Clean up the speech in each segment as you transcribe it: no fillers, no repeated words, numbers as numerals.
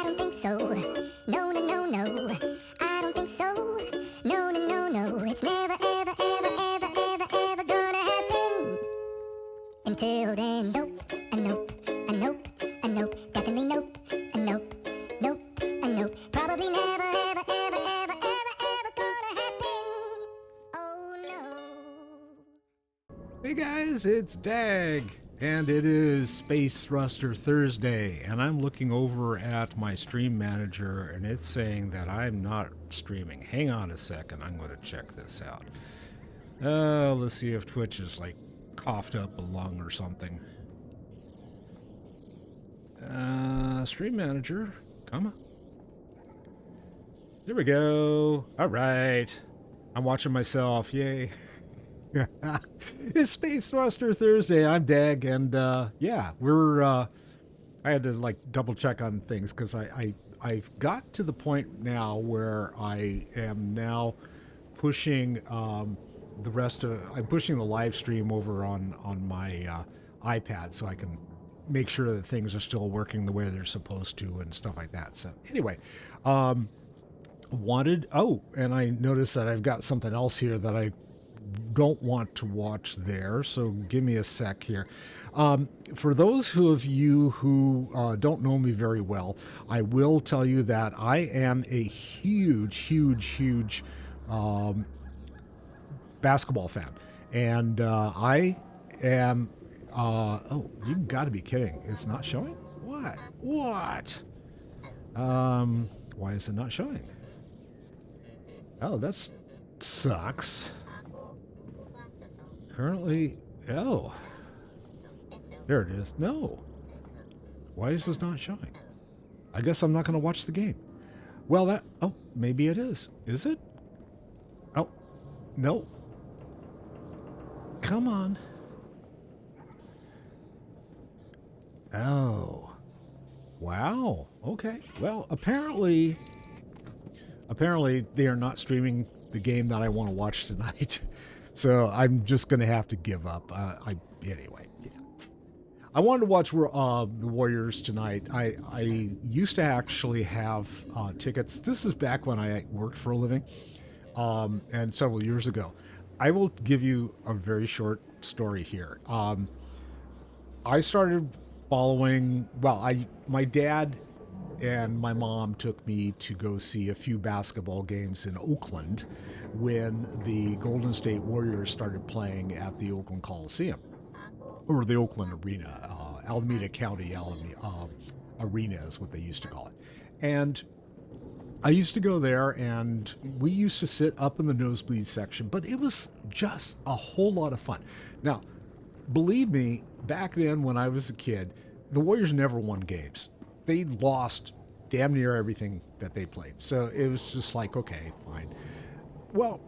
I don't think so. No, no, no, no. I don't think so. No, no, no, no. It's never, ever, ever, ever, ever, ever gonna happen. Until then, nope, a nope, a nope, a nope. Definitely nope, a nope, nope, a nope. Probably never, ever, ever, ever, ever, ever gonna happen. Oh no. Hey guys, it's Dag, and it is Space Thruster Thursday, and I'm looking over at my stream manager, and it's saying that I'm not streaming. Hang on a second, I'm going to check this out. Let's see if Twitch is like coughed up a lung or something. Stream manager, come on. There we go. All right. I'm watching myself. Yay. It's Space Thruster Thursday. I'm Dag, and yeah, we're I had to like double check on things because I've got to the point now where I am now pushing I'm pushing the live stream over on my iPad so I can make sure that things are still working the way they're supposed to and stuff like that. So anyway, and I noticed that I've got something else here that I don't want to watch there, so give me a sec here. For those of you who don't know me very well, I will tell you that I am a huge basketball fan, and I am oh, you've got to be kidding, it's not showing. What why is it not showing? Oh, that sucks. Currently, oh, there it is. No, why is this not showing? I guess I'm not going to watch the game. Well, oh, maybe it is. Is it? Oh, no. Come on. Oh, wow. Okay. Well, apparently they are not streaming the game that I want to watch tonight. So I'm just going to have to give up. Anyway, yeah. I wanted to watch the Warriors tonight. I used to actually have tickets. This is back when I worked for a living, and several years ago. I will give you a very short story here. I started following, my dad and my mom took me to go see a few basketball games in Oakland when the Golden State Warriors started playing at the Oakland Coliseum, or the Oakland Arena, Alameda County Arena is what they used to call it. And I used to go there, and we used to sit up in the nosebleed section, but it was just a whole lot of fun. Now, believe me, back then when I was a kid, the Warriors never won games. They lost damn near everything that they played. So it was just like, okay, fine. Well,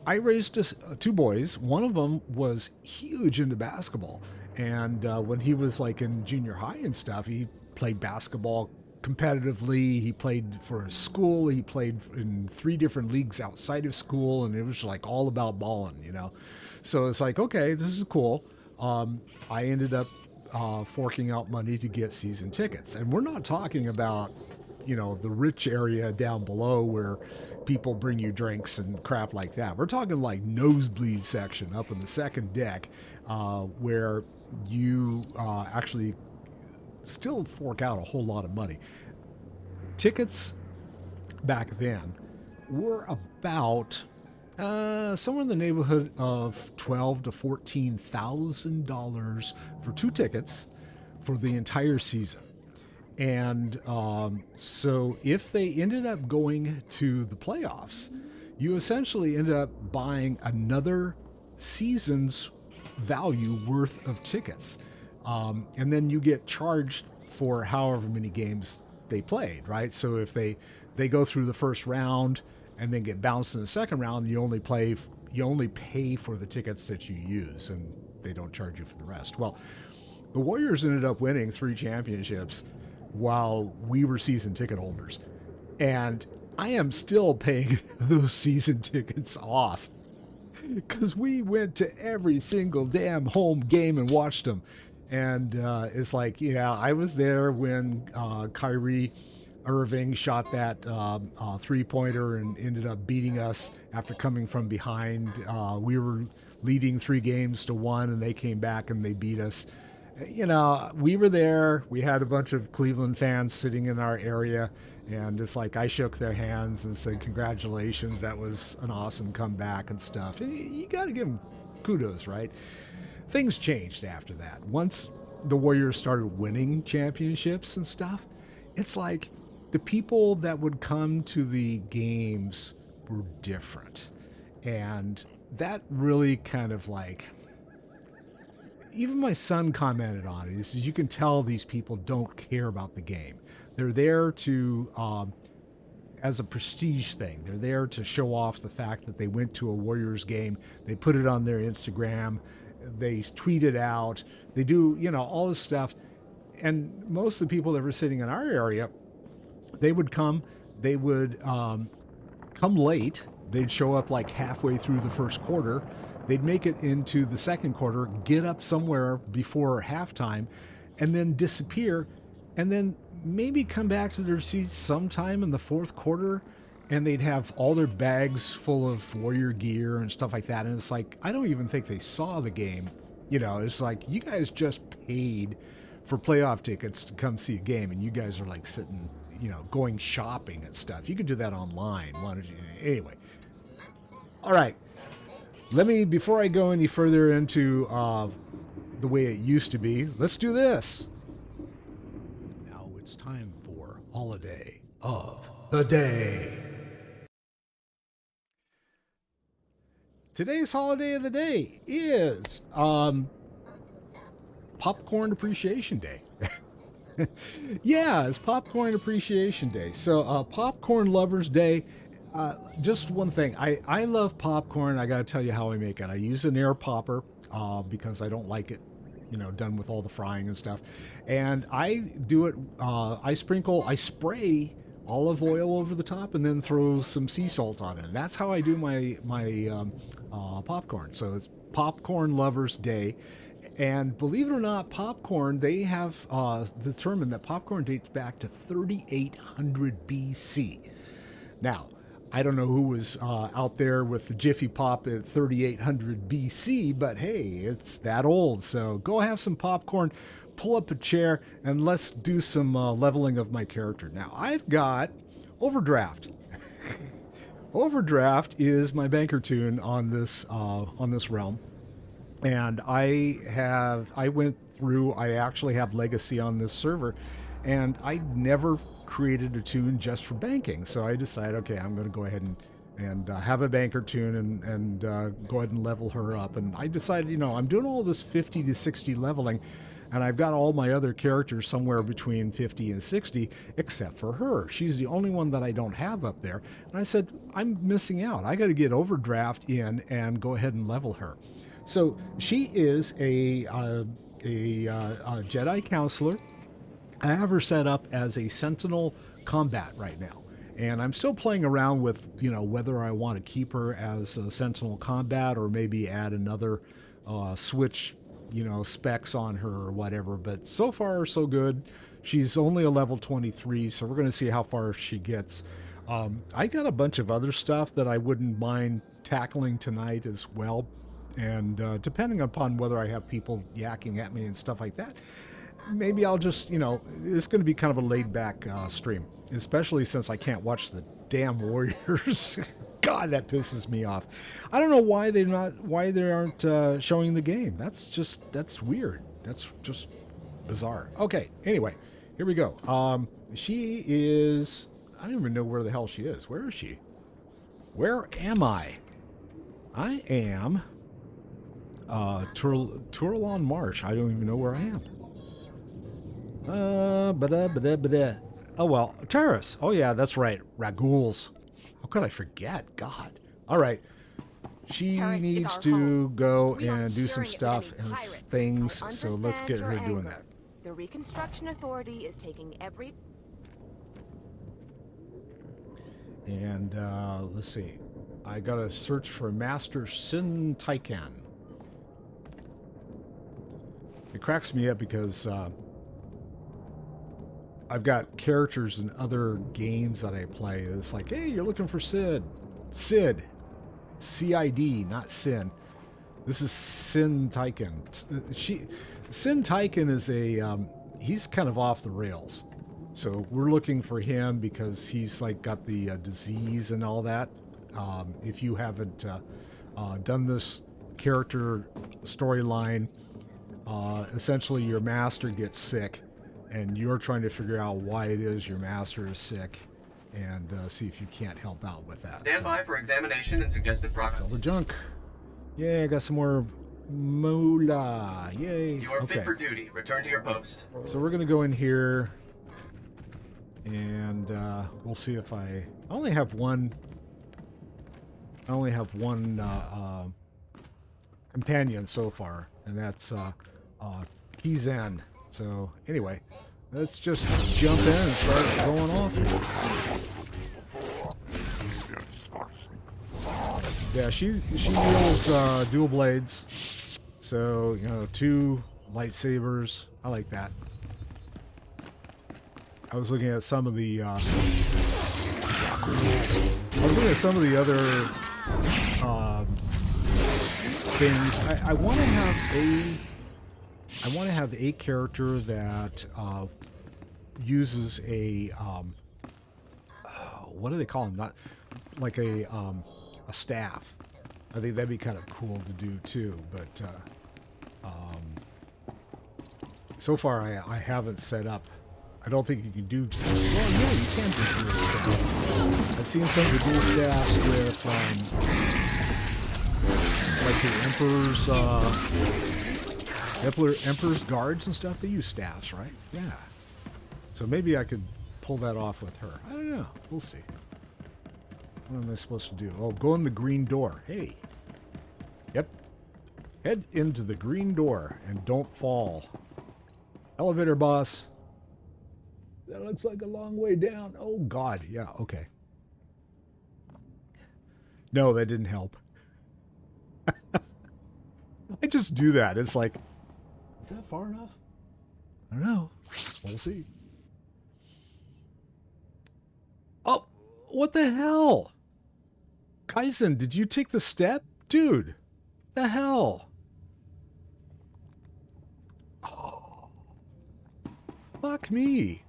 I raised two boys. One of them was huge into basketball. And when he was like in junior high and stuff, he played basketball competitively. He played for his school. He played in 3 different leagues outside of school. And it was like all about balling, you know? So it's like, okay, this is cool. I ended up forking out money to get season tickets. And we're not talking about, you know, the rich area down below where people bring you drinks and crap like that. We're talking like nosebleed section up in the second deck, where you actually still fork out a whole lot of money. Tickets back then were about somewhere in the neighborhood of $12,000 to $14,000 for 2 tickets for the entire season. And so if they ended up going to the playoffs, you essentially ended up buying another season's value worth of tickets. And then you get charged for however many games they played, right? So if they go through the first round and then get bounced in the second round, you only pay for the tickets that you use, and they don't charge you for the rest. Well, the Warriors ended up winning 3 championships while we were season ticket holders. And I am still paying those season tickets off because we went to every single damn home game and watched them. And it's like, yeah, I was there when Kyrie Irving shot that three-pointer and ended up beating us after coming from behind. We were leading 3-1, and they came back and they beat us. You know, we were there. We had a bunch of Cleveland fans sitting in our area, and it's like I shook their hands and said, congratulations, that was an awesome comeback and stuff. And you got to give them kudos, right? Things changed after that. Once the Warriors started winning championships and stuff, it's like the people that would come to the games were different. And that really kind of like, even my son commented on it. He says, you can tell these people don't care about the game. They're there to, as a prestige thing. They're there to show off the fact that they went to a Warriors game. They put it on their Instagram. They tweet it out. They do, you know, all this stuff. And most of the people that were sitting in our area, they would come late. They'd show up like halfway through the first quarter. They'd make it into the second quarter, get up somewhere before halftime, and then disappear, and then maybe come back to their seats sometime in the fourth quarter, and they'd have all their bags full of Warrior gear and stuff like that. And it's like, I don't even think they saw the game. You know, it's like, you guys just paid for playoff tickets to come see a game, and you guys are like sitting, you know, going shopping and stuff. You could do that online. Why don't you? Anyway. All right. Before I go any further into the way it used to be, let's do this. Now it's time for Holiday of the Day. Today's Holiday of the Day is Popcorn Appreciation Day. Yeah, it's Popcorn Appreciation Day. So Popcorn Lovers Day. Just one thing. I love popcorn. I got to tell you how I make it. I use an air popper because I don't like it, you know, done with all the frying and stuff. And I do it, I spray olive oil over the top and then throw some sea salt on it. And that's how I do my popcorn. So it's Popcorn Lovers Day. And believe it or not, popcorn, they have determined that popcorn dates back to 3800 BC. Now, I don't know who was out there with the Jiffy Pop at 3800 BC, but hey, it's that old. So go have some popcorn, pull up a chair, and let's do some leveling of my character. Now, I've got Overdraft. Overdraft is my banker toon on this realm. And I actually have Legacy on this server, and I never created a toon just for banking. So I decided, okay, I'm going to go ahead and have a banker toon and go ahead and level her up. And I decided, you know, I'm doing all this 50 to 60 leveling, and I've got all my other characters somewhere between 50 and 60, except for her. She's the only one that I don't have up there. And I said, I'm missing out. I got to get Overdraft in and go ahead and level her. So she is a Jedi counselor. I have her set up as a Sentinel combat right now. And I'm still playing around with, you know, whether I want to keep her as a Sentinel combat or maybe add another switch, you know, specs on her or whatever. But so far, so good. She's only a level 23, so we're going to see how far she gets. I got a bunch of other stuff that I wouldn't mind tackling tonight as well. And depending upon whether I have people yakking at me and stuff like that, maybe I'll just, you know, it's going to be kind of a laid-back stream, especially since I can't watch the damn Warriors. God, that pisses me off. I don't know why they aren't showing the game. That's weird. That's just bizarre. Okay, anyway, here we go. She is, I don't even know where the hell she is. Where is she? Where am I? I am Tourlon Marsh. I don't even know where I am. Oh well, Taris. Oh yeah, that's right. Rakghouls. How could I forget? God. All right. She needs to go and do some stuff and things, so let's get her doing that. The Reconstruction Authority is taking every... And let's see. I gotta search for Master Sin Taikan. It cracks me up because I've got characters in other games that I play. It's like, hey, you're looking for Sid. Sid. C-I-D, not Sin. This is Sin Tyken. Sin Tyken is he's kind of off the rails. So we're looking for him because he's like got the disease and all that. If you haven't done this character storyline, essentially your master gets sick and you're trying to figure out why it is your master is sick and see if you can't help out with that. Stand by for examination and suggested progress. Sell the junk. Yeah, I got some more moolah. Yay. You are fit for duty. Return to your post. So we're going to go in here and we'll see if I only have one companion so far, and that's Kizan. So anyway, let's just jump in and start going off here. Yeah, she wields dual blades, so you know, 2 lightsabers. I like that. I was looking at some of the other things. I want to have a character that uses a what do they call them? Not like a staff. I think that'd be kind of cool to do too. But so far I haven't set up. I don't think you can do. Well, yeah, you can do dual staff. I've seen some of the dual staffs with like the Emperor's guards and stuff. They use staffs, right? Yeah. So maybe I could pull that off with her. I don't know. We'll see. What am I supposed to do? Oh, go in the green door. Hey. Yep. Head into the green door and don't fall. Elevator boss. That looks like a long way down. Oh, God. Yeah, okay. No, that didn't help. I just do that. It's like, is that far enough? I don't know. We'll see. Oh, what the hell? Kaizen, did you take the step? Dude, the hell? Oh, fuck me.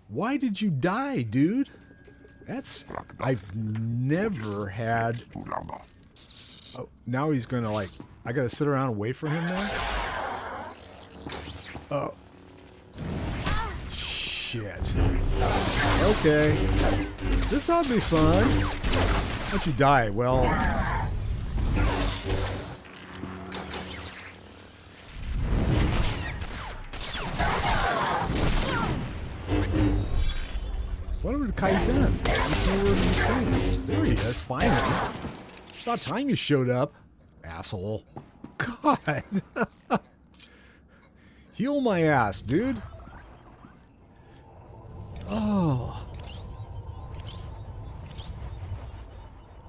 Why did you die, dude? I've never had... Oh, now he's gonna like... I gotta sit around and wait for him now? Oh. Shit. Okay. This ought to be fun. How'd you die? Well... What happened to Kaizen? There he is, finally. About time you showed up, asshole. God. Heal my ass, dude. Oh.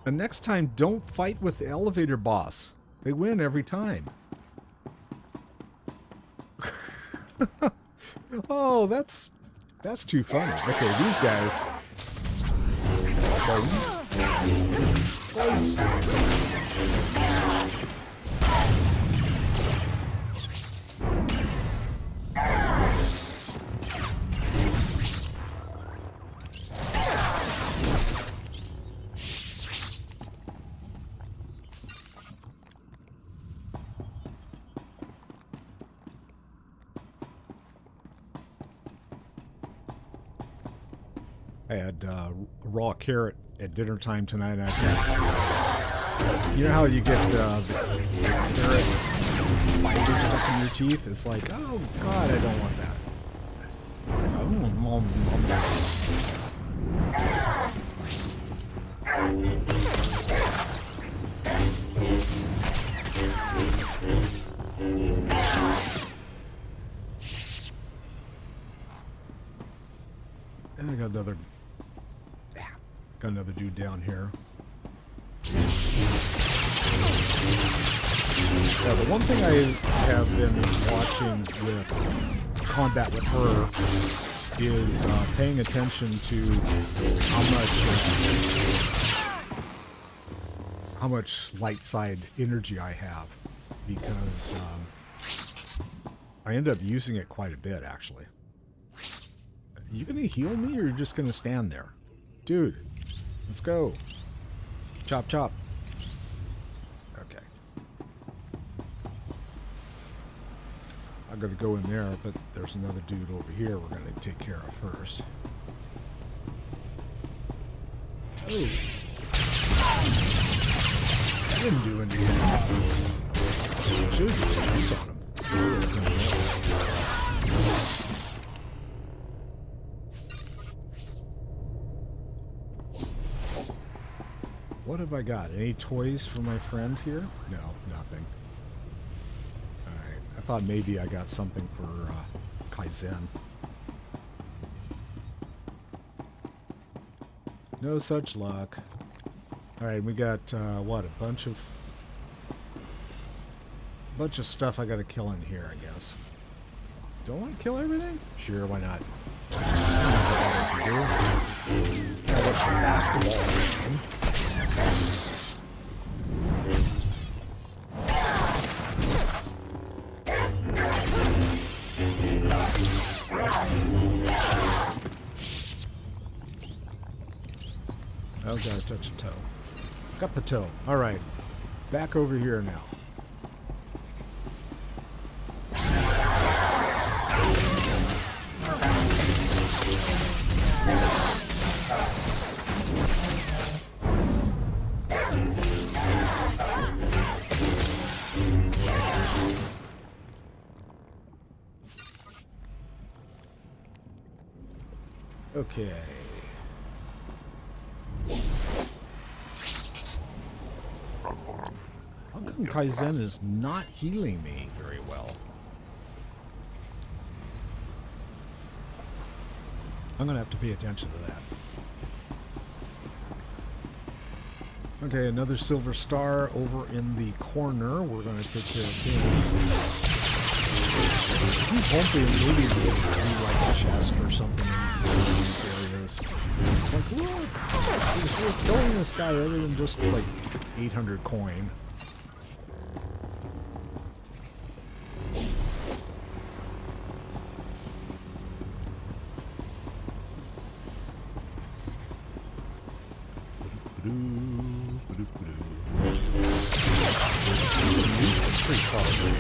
And next time, don't fight with the elevator boss. They win every time. Oh, that's too funny. Okay, these guys. I had a raw carrot at dinner time tonight. And I thought, you know how you get the carrot fiber stuck in your teeth? It's like, oh God, I don't want that. And I got another dude down here. Yeah, the one thing I have been watching with combat with her is paying attention to how much light side energy I have, because I end up using it quite a bit, actually. You gonna heal me, or you're just gonna stand there? Dude, let's go. Chop, chop. Okay. I'm gonna go in there, but there's another dude over here we're gonna take care of first. Oh. That didn't do anything. Should have just jumped on him. What have I got? Any toys for my friend here? No, nothing. Alright, I thought maybe I got something for Kaizen. No such luck. Alright, we got, what, a bunch of stuff I gotta kill in here, I guess. Don't want to kill everything? Sure, why not? Basketball. Oh, gotta touch a toe. Got the toe. Alright. Back over here now. Okay. How come Kaizen is not healing me very well? I'm gonna have to pay attention to that. Okay, another silver star over in the corner. We're gonna take care of him. I'm hoping maybe we'll do like a chest or something in these areas. It's like, look, we're killing this guy other than just like 800 coin. Pretty far away.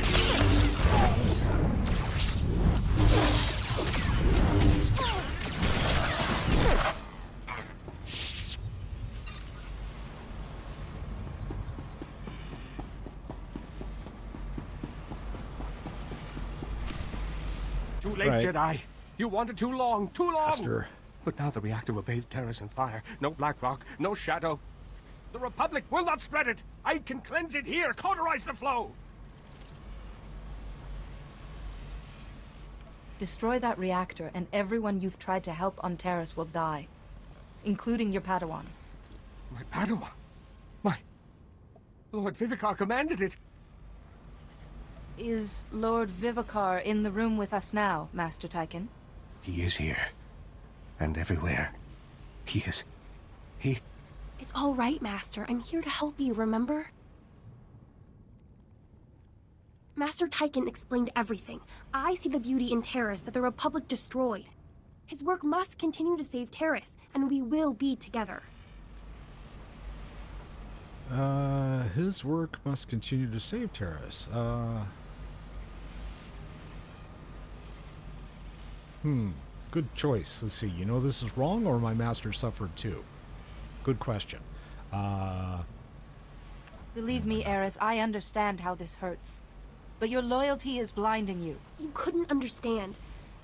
Too late, Right. Jedi. You wanted too long, too long. Master. But now the reactor will bathe Taris in fire. No black rock, no shadow. The Republic will not spread it. I can cleanse it here, cauterize the flow. Destroy that reactor, and everyone you've tried to help on Taris will die, including your Padawan. My Padawan? My Lord Vivicar commanded it. Is Lord Vivicar in the room with us now, Master Tyken? He is here. And everywhere. He is... He... It's all right, Master. I'm here to help you, remember? Master Tyken explained everything. I see the beauty in Taris that the Republic destroyed. His work must continue to save Taris, and we will be together. His work must continue to save Taris. Good choice. Let's see. You know this is wrong, or my master suffered too? Good question. Believe me, Eris, I understand how this hurts. But your loyalty is blinding you. You couldn't understand.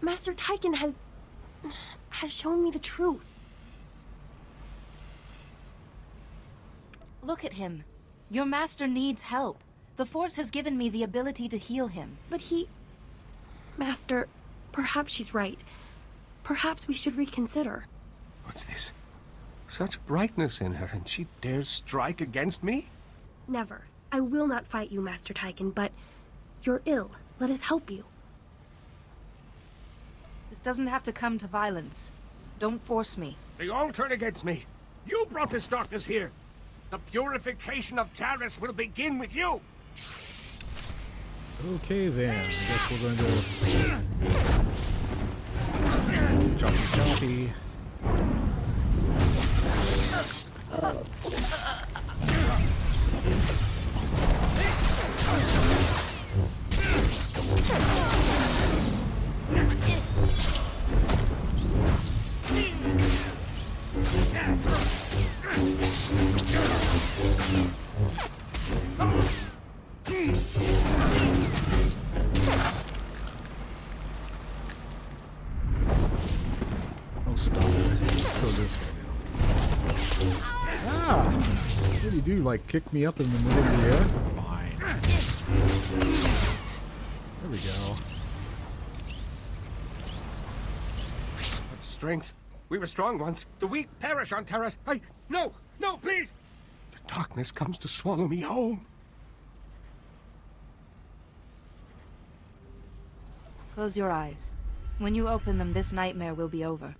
Master Tyken has shown me the truth. Look at him. Your master needs help. The Force has given me the ability to heal him. But he... Master, perhaps she's right. Perhaps we should reconsider. What's this? Such brightness in her, and she dares strike against me? Never. I will not fight you, Master Tyken, but... You're ill. Let us help you. This doesn't have to come to violence. Don't force me. They all turn against me. You brought this darkness here. The purification of Taris will begin with you. Okay then, I guess we're going to choppy. Oh, stop it. Go this way now. Ah! What do you do? Like kick me up in the middle of the air? Fine. There we go. Strength. We were strong once. The weak perish on Taris. No, please! The darkness comes to swallow me home. Close your eyes. When you open them, this nightmare will be over.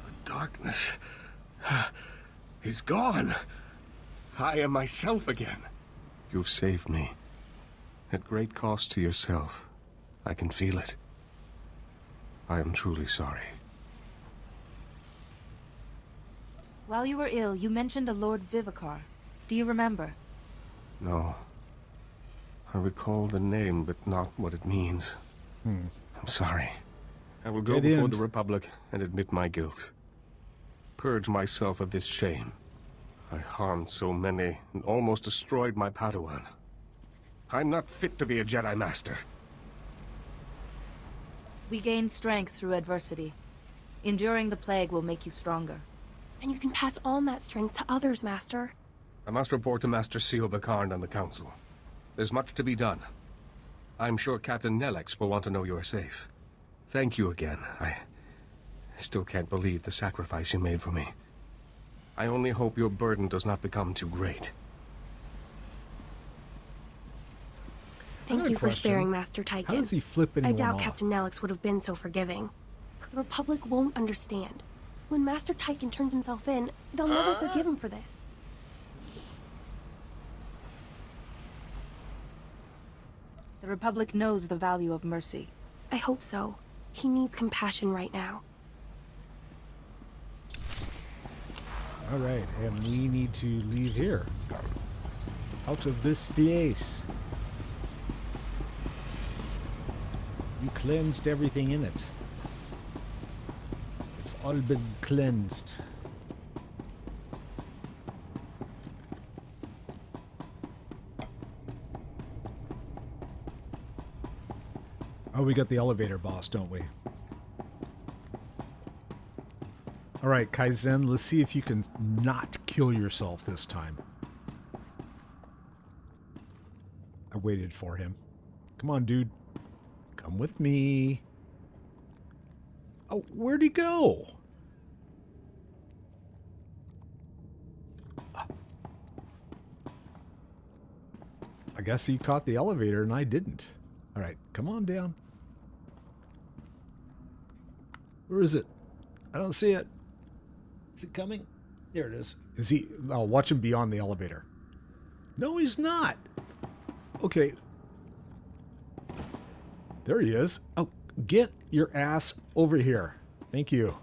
The darkness is gone. I am myself again. You've saved me. At great cost to yourself. I can feel it. I am truly sorry. While you were ill, you mentioned a Lord Vivicar. Do you remember? No. I recall the name, but not what it means. I'm sorry. I will go before the Republic and admit my guilt. Purge myself of this shame. I harmed so many and almost destroyed my Padawan. I'm not fit to be a Jedi Master. We gain strength through adversity. Enduring the plague will make you stronger. And you can pass on that strength to others, Master. I must report to Master Seo Bakarn and the Council. There's much to be done. I'm sure Captain Nellex will want to know you're safe. Thank you again. I still can't believe the sacrifice you made for me. I only hope your burden does not become too great. Thank you for sparing Master Tyken. How does he flip anyone I doubt off? Captain Nellex would have been so forgiving. The Republic won't understand. When Master Tyken turns himself in, they'll never forgive him for this. The Republic knows the value of mercy. I hope so. He needs compassion right now. Alright, and we need to leave here. Out of this place. We cleansed everything in it. It's all been cleansed. Oh, we got the elevator boss, don't we? Alright, Kaizen, let's see if you can not kill yourself this time. I waited for him. Come on, dude. Come with me. Oh, where'd he go? I guess he caught the elevator and I didn't. Alright, come on down. Where is it? I don't see it. Is it coming? There it is. Is he? I'll watch him beyond the elevator. No, he's not. Okay. There he is. Oh, get your ass over here. Thank you.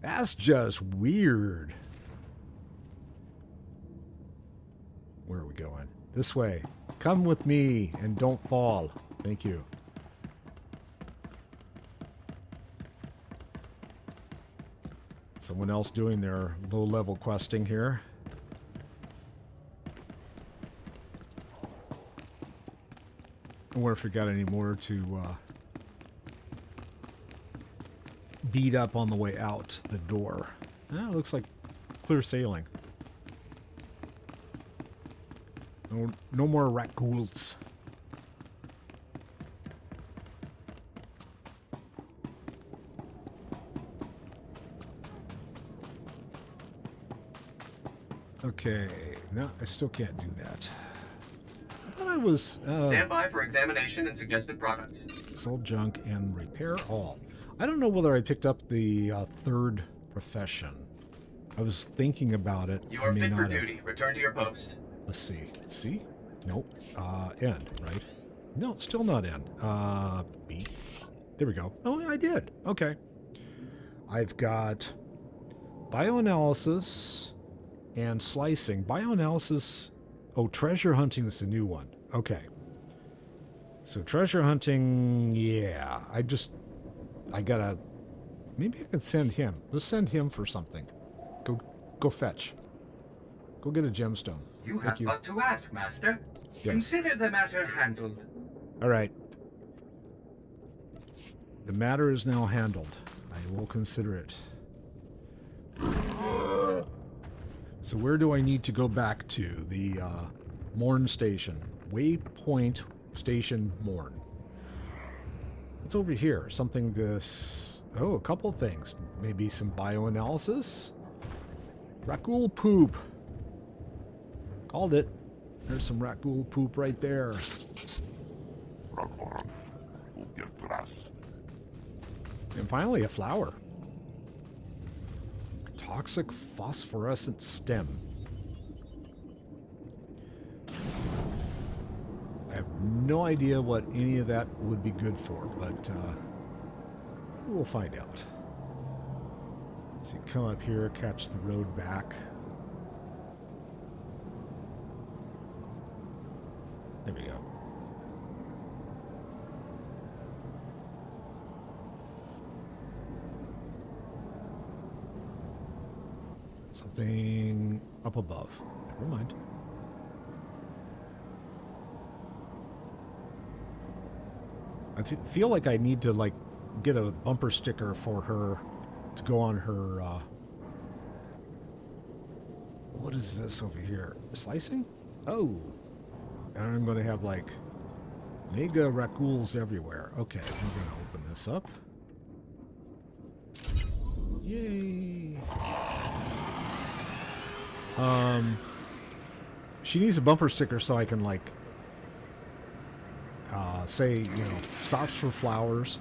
That's just weird. Where are we going? This way. Come with me and don't fall. Thank you. Someone else doing their low-level questing here. I wonder if we got any more to beat up on the way out the door. Ah, looks like clear sailing. No more Rakghouls. Okay, no, I still can't do that. I thought I was... Stand by for examination and suggested products. Sold junk and repair all. I don't know whether I picked up the third profession. I was thinking about it. You are fit for duty. Return to your post. Let's see. See? Nope. End, right? No, still not end. B. There we go. Oh, I did. Okay. I've got bioanalysis and slicing. Bioanalysis... Oh, treasure hunting is the new one. Okay. So treasure hunting, yeah. I gotta... Maybe I can send him. Let's send him for something. Go fetch. Go get a gemstone. You have but to ask, Master. Yes. Consider the matter handled. All right. The matter is now handled. I will consider it. So where do I need to go back to? The Morn Station. Waypoint Station Morn. What's over here? Something this... Oh, a couple things. Maybe some bioanalysis? Rakghoul poop. Called it. There's some Rakghoul poop right there. And finally, a flower. Toxic phosphorescent stem. I have no idea what any of that would be good for, but we'll find out. So you come up here, catch the road back. There we go. Something up above. Never mind. I feel like I need to, like, get a bumper sticker for her to go on her, what is this over here? Slicing? Oh. And I'm going to have, like, mega Rakghouls everywhere. Okay, I'm going to open this up. Yay. She needs a bumper sticker so I can, like, say, you know, stops for flowers.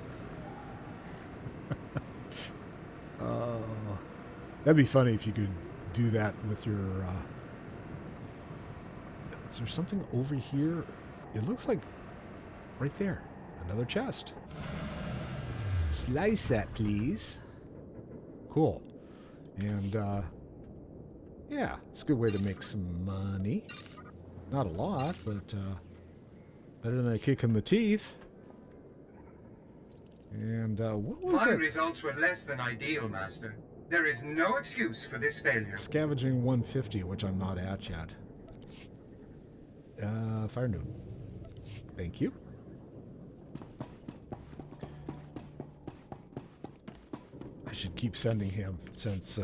That'd be funny if you could do that with your, is there something over here? It looks like right there. Another chest. Slice that, please. Cool. And, yeah, it's a good way to make some money. Not a lot, but better than a kick in the teeth. And what was My it? results were less than ideal, Master. There is no excuse for this failure. Scavenging 150, which I'm not at yet. Fire noon. Thank you. I should keep sending him since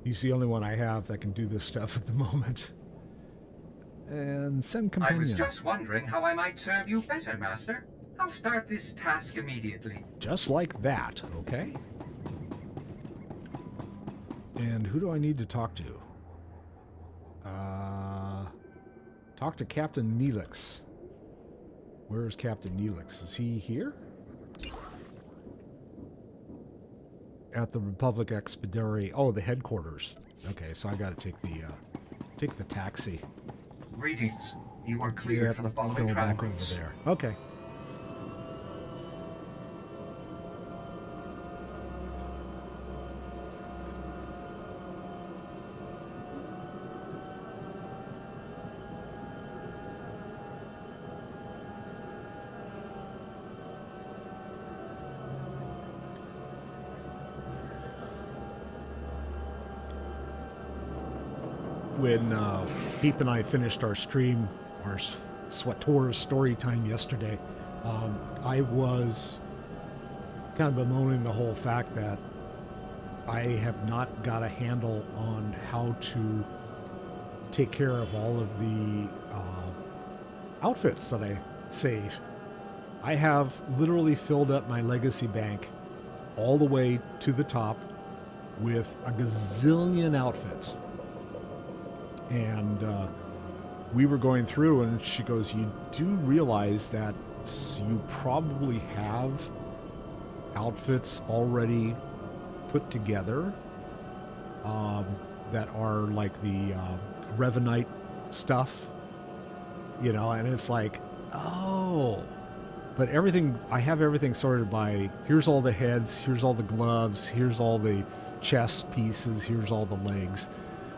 he's the only one I have that can do this stuff at the moment. And send companion. I was just wondering how I might serve you better, Master. I'll start this task immediately. Just like that, okay? And who do I need to talk to? Talk to Captain Neelix. Where is Captain Neelix? Is he here? At the Republic Expeditionary. Oh, the headquarters. Okay, so I got to take the taxi. Greetings. You are cleared for the following go travel back over routes. there. Okay. When Peep and I finished our stream, our SWTOR story time yesterday, I was kind of bemoaning the whole fact that I have not got a handle on how to take care of all of the outfits that I save. I have literally filled up my legacy bank all the way to the top with a gazillion outfits. And we were going through, and she goes, you do realize that you probably have outfits already put together that are like the Revenite stuff, you know, and it's like, oh, but everything, I have everything sorted by, here's all the heads, here's all the gloves, here's all the chest pieces, here's all the legs.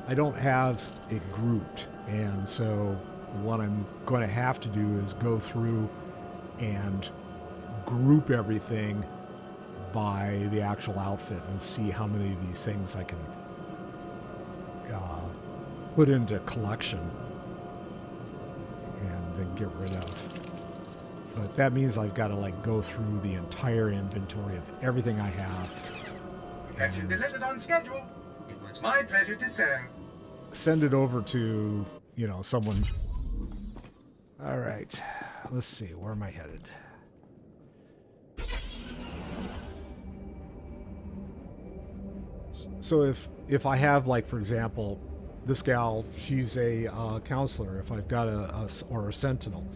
I don't have it grouped, and so what I'm going to have to do is go through and group everything by the actual outfit and see how many of these things I can put into collection and then get rid of. But that means I've got to like go through the entire inventory of everything I have. Action delivered on schedule. It was my pleasure to serve. Send it over to, you know, someone. All right, let's see, where am I headed? So if I have, like, for example, this gal, she's a counselor. If I've got a sentinel,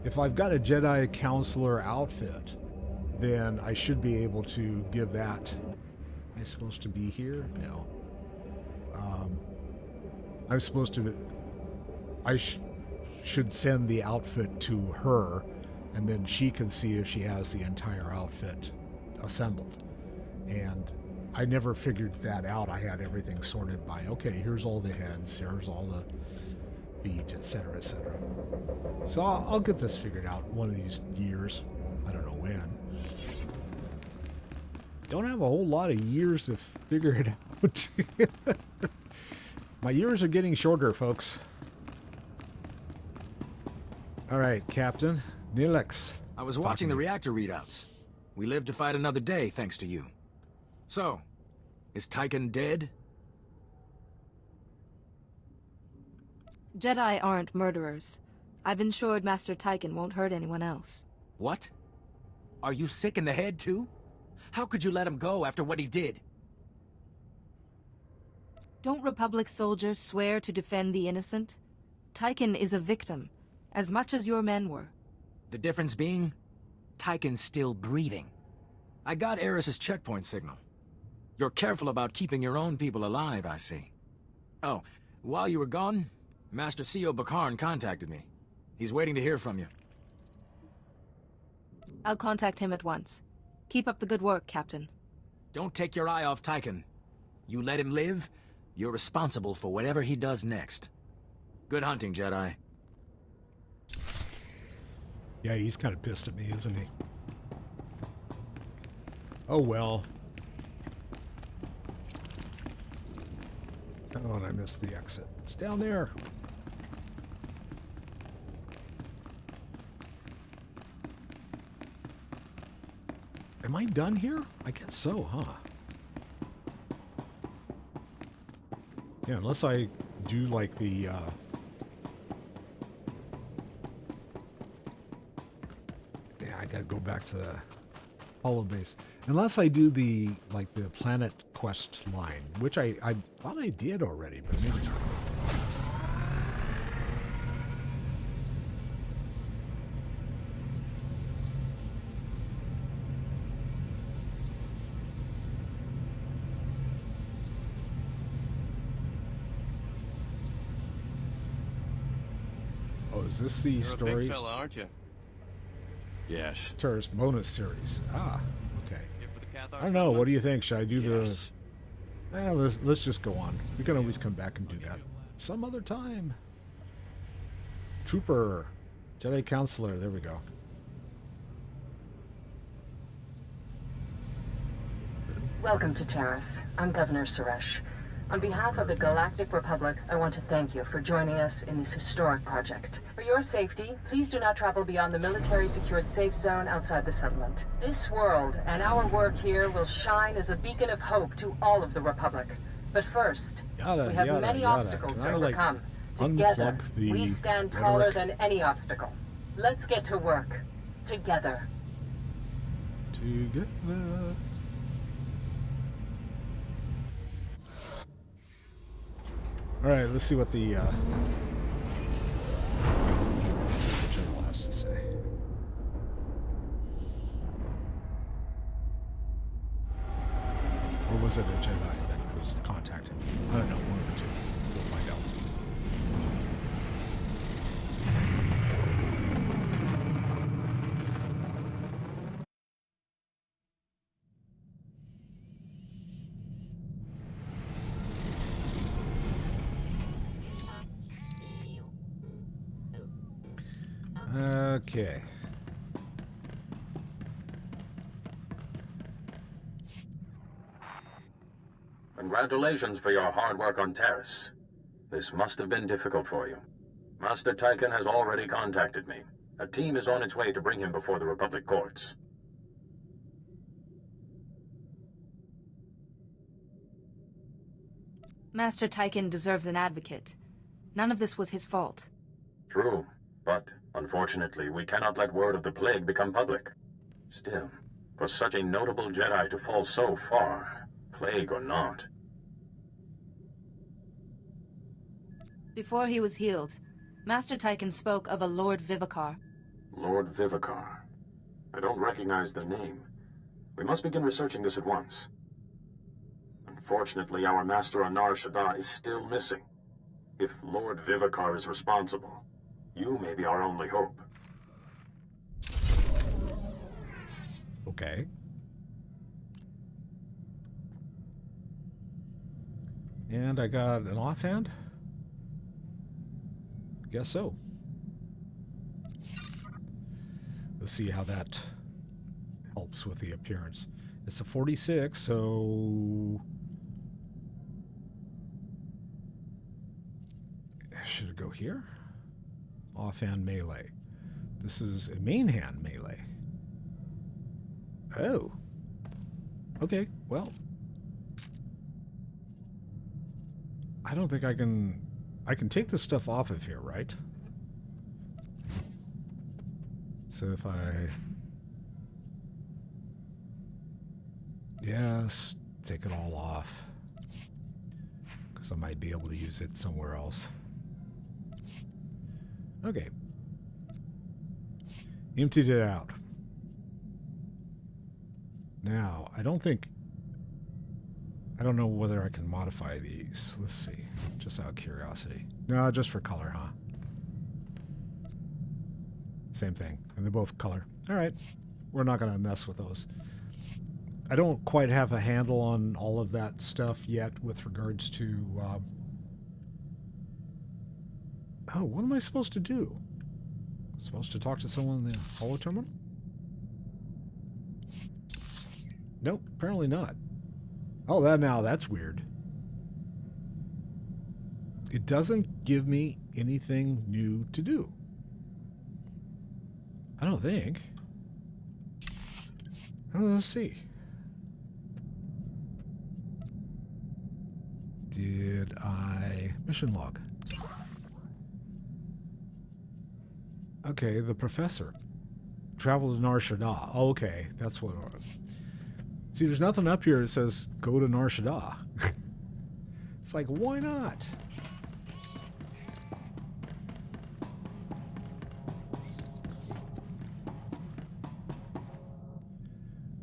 if I've got a Jedi counselor outfit, then I should be able to give that. Am I supposed to be here? No. I'm supposed to. I should send the outfit to her, and then she can see if she has the entire outfit assembled. And I never figured that out. I had everything sorted by, okay, here's all the heads, here's all the feet, etc., etc. So I'll get this figured out one of these years. I don't know when. Don't have a whole lot of years to figure it out. My years are getting shorter, folks. All right, Captain Nilix. I was watching the reactor readouts. We lived to fight another day, thanks to you. So, is Tyken dead? Jedi aren't murderers. I've ensured Master Tyken won't hurt anyone else. What? Are you sick in the head, too? How could you let him go after what he did? Don't Republic soldiers swear to defend the innocent? Tyken is a victim, as much as your men were. The difference being, Tyken's still breathing. I got Eris's checkpoint signal. You're careful about keeping your own people alive, I see. Oh, while you were gone, Master C.O. Bakarn contacted me. He's waiting to hear from you. I'll contact him at once. Keep up the good work, Captain. Don't take your eye off Tyken. You let him live, you're responsible for whatever he does next. Good hunting, Jedi. Yeah, he's kind of pissed at me, isn't he? Oh, well. Oh, and I missed the exit. It's down there. Am I done here? I guess so, huh? Yeah, unless I do like the, yeah, I gotta go back to the hollow base. Unless I do the, like, the planet quest line, which I thought I did already, but maybe not. Oh, is this the You're story? a big fella, aren't you? Yes. Taris bonus series. Ah, okay. I don't know. What do you think? Should I do the... let's just go on. We can always come back and do that some other time. Trooper. Jedi Counselor. There we go. Welcome to Taris. I'm Governor Suresh. On behalf of the Galactic Republic, I want to thank you for joining us in this historic project. For your safety, please do not travel beyond the military-secured safe zone outside the settlement. This world and our work here will shine as a beacon of hope to all of the Republic. But first, we have many obstacles to overcome. Together, we stand taller than any obstacle. Let's get to work. Together. Together. Alright, let's see what the general has to say. Or was it a Jedi that was contacting me? I don't know, one of the two. We'll find out. Okay. Congratulations for your hard work on Taris. This must have been difficult for you. Master Tychon has already contacted me. A team is on its way to bring him before the Republic courts. Master Tychon deserves an advocate. None of this was his fault. True, but unfortunately, we cannot let word of the plague become public. Still, for such a notable Jedi to fall so far, plague or not. Before he was healed, Master Tychon spoke of a Lord Vivicar. Lord Vivicar. I don't recognize the name. We must begin researching this at once. Unfortunately, our master on Nar Shaddaa is still missing. If Lord Vivicar is responsible, you may be our only hope. Okay. And I got an offhand? Guess so. Let's see how that helps with the appearance. It's a 46, so... should it go here? Offhand melee. This is a main hand melee. Oh. Okay, well. I don't think I can take this stuff off of here, right? So if I... yes, take it all off. Because I might be able to use it somewhere else. Okay. Emptied it out. Now, I don't know whether I can modify these. Let's see. Just out of curiosity. No, just for color, huh? Same thing. And they're both color. Alright. We're not going to mess with those. I don't quite have a handle on all of that stuff yet with regards to... oh, what am I supposed to do? Supposed to talk to someone in the holo terminal? Nope, apparently not. Oh, that's weird. It doesn't give me anything new to do. I don't think. Oh, let's see. Did I... mission log. Okay, the professor. Travel to Nar Shaddaa. Oh, okay, that's what it was. See, there's nothing up here that says go to Nar Shaddaa. It's like, why not?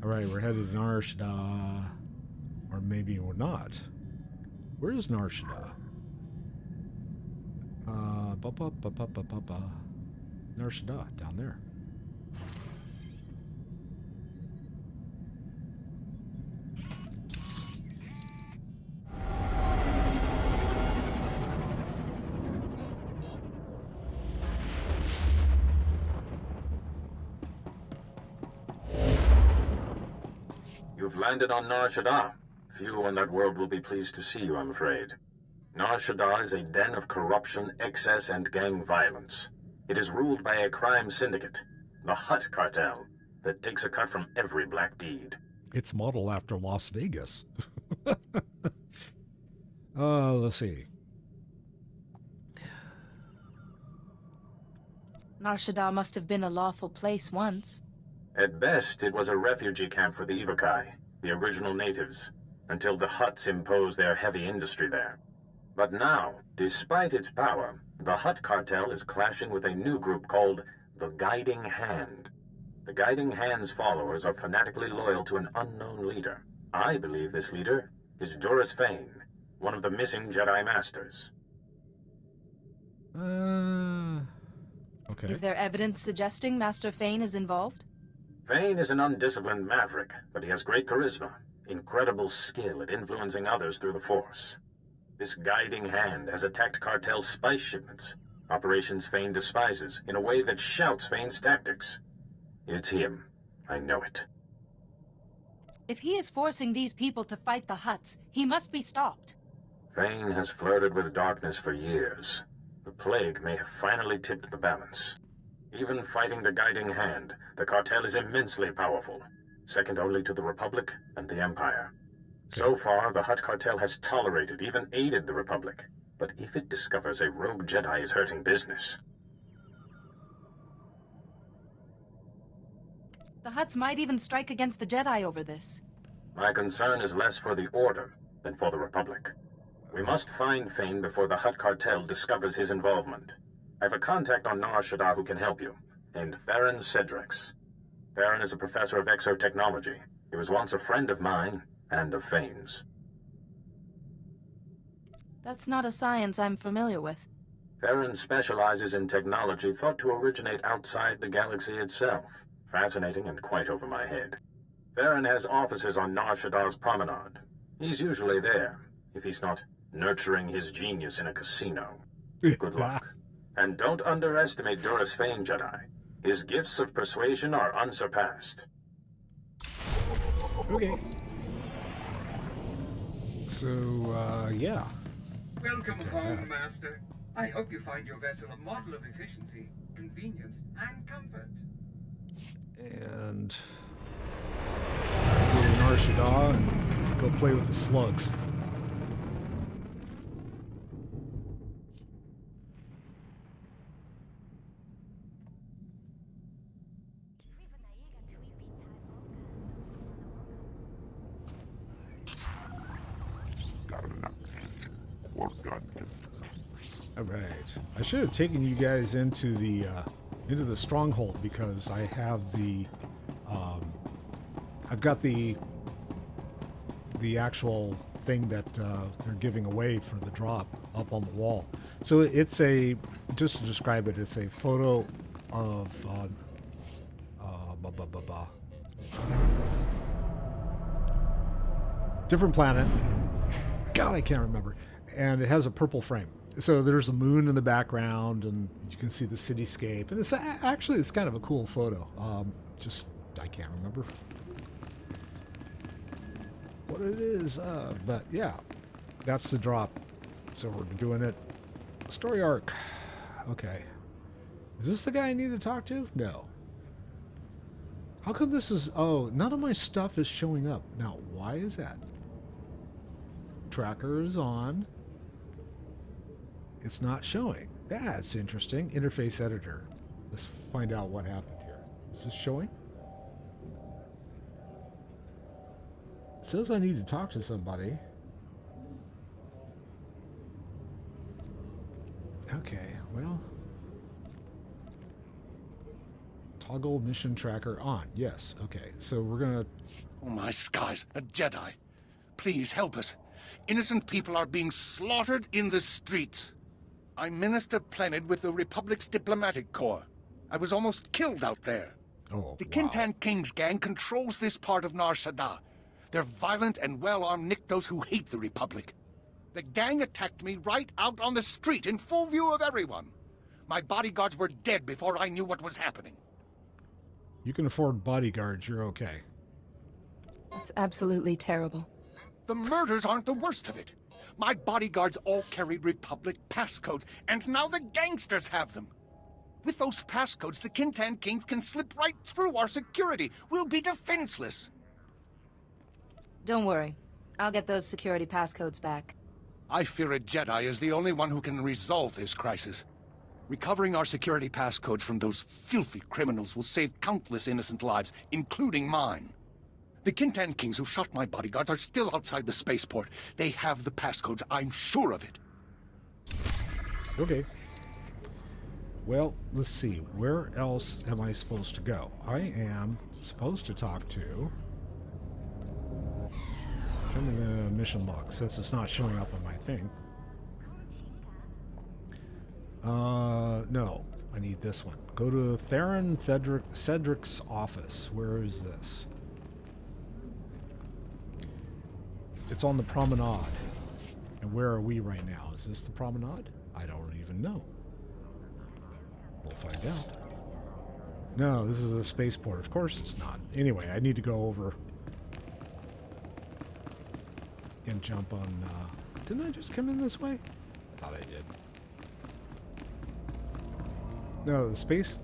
Alright, we're headed to Nar Shaddaa. Or maybe we're not. Where is Nar Shaddaa? Nar Shaddaa, down there. You've landed on Nar Shaddaa. Few on that world will be pleased to see you, I'm afraid. Nar Shaddaa is a den of corruption, excess, and gang violence. It is ruled by a crime syndicate, the Hutt Cartel, that takes a cut from every black deed. It's modeled after Las Vegas. Let's see. Nar Shaddaa must have been a lawful place once. At best, it was a refugee camp for the Evokai, the original natives, until the Hutts imposed their heavy industry there. But now, despite its power, the Hutt cartel is clashing with a new group called the Guiding Hand. The Guiding Hand's followers are fanatically loyal to an unknown leader. I believe this leader is Doris Fane, one of the missing Jedi Masters. Okay. Is there evidence suggesting Master Fane is involved? Fane is an undisciplined maverick, but he has great charisma, incredible skill at influencing others through the Force. This Guiding Hand has attacked cartel spice shipments, operations Fane despises, in a way that shouts Fane's tactics. It's him. I know it. If he is forcing these people to fight the Hutts, he must be stopped. Fane has flirted with darkness for years. The plague may have finally tipped the balance. Even fighting the Guiding Hand, the cartel is immensely powerful, second only to the Republic and the Empire. So far, the Hutt cartel has tolerated, even aided the Republic. But if it discovers a rogue Jedi is hurting business... The Hutts might even strike against the Jedi over this. My concern is less for the Order than for the Republic. We must find Fane before the Hutt cartel discovers his involvement. I have a contact on Nar Shaddaa who can help you, named Theron Cedrix. Theron is a professor of exotechnology. He was once a friend of mine and of Fane's. That's not a science I'm familiar with. Theron specializes in technology thought to originate outside the galaxy itself. Fascinating and quite over my head. Theron has offices on Nar Shaddaa's promenade. He's usually there, if he's not nurturing his genius in a casino. Good luck. And don't underestimate Doris Fane, Jedi. His gifts of persuasion are unsurpassed. Okay. So, yeah. Welcome home, Master. I hope you find your vessel a model of efficiency, convenience, and comfort. And go to Nar Shaddaa and go play with the slugs. All right. I should have taken you guys into the stronghold because I have the I've got the actual thing that they're giving away for the drop up on the wall. So it's just to describe it, it's a photo of different planet. God, I can't remember. And it has a purple frame. So there's a moon in the background, and you can see the cityscape. And it's actually, it's kind of a cool photo. I can't remember what it is. But yeah, that's the drop. So we're doing it. Story arc. Okay. Is this the guy I need to talk to? No. How come this is... Oh, none of my stuff is showing up. Now, why is that? Tracker is on. It's not showing. That's interesting. Interface editor. Let's find out what happened here. Is this showing? It says I need to talk to somebody. Okay, well... Toggle mission tracker on. Yes, okay. So we're gonna... Oh my skies, a Jedi. Please help us. Innocent people are being slaughtered in the streets. I'm Minister Plenid with the Republic's Diplomatic Corps. I was almost killed out there. Oh, the Kintan King's gang controls this part of Nar Shaddaa. They're violent and well-armed Niktos who hate the Republic. The gang attacked me right out on the street in full view of everyone. My bodyguards were dead before I knew what was happening. You can afford bodyguards, you're okay. That's absolutely terrible. The murders aren't the worst of it. My bodyguards all carried Republic passcodes, and now the gangsters have them. With those passcodes, the Kintan Kings can slip right through our security. We'll be defenseless. Don't worry. I'll get those security passcodes back. I fear a Jedi is the only one who can resolve this crisis. Recovering our security passcodes from those filthy criminals will save countless innocent lives, including mine. The Kintan Kings who shot my bodyguards are still outside the spaceport. They have the passcodes, I'm sure of it. Okay. Well, let's see. Where else am I supposed to go? I am supposed to talk to... Show me the mission log, since it's not showing up on my thing. No. I need this one. Go to Theron Cedric's office. Where is this? It's on the promenade. And where are we right now? Is this the promenade? I don't even know. We'll find out. No, this is a spaceport. Of course it's not. Anyway, I need to go over and jump on... didn't I just come in this way? I thought I did. No, the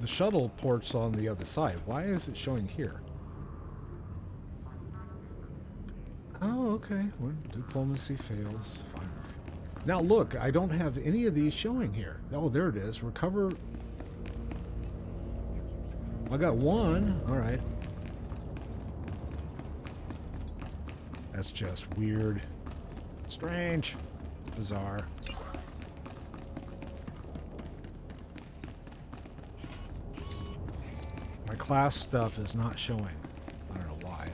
shuttle port's on the other side. Why is it showing here? Oh, okay. Well, diplomacy fails. Fine. Now look, I don't have any of these showing here. Oh, there it is. Recover. I got one. All right. That's just weird. Strange. Bizarre. My class stuff is not showing. I don't know why.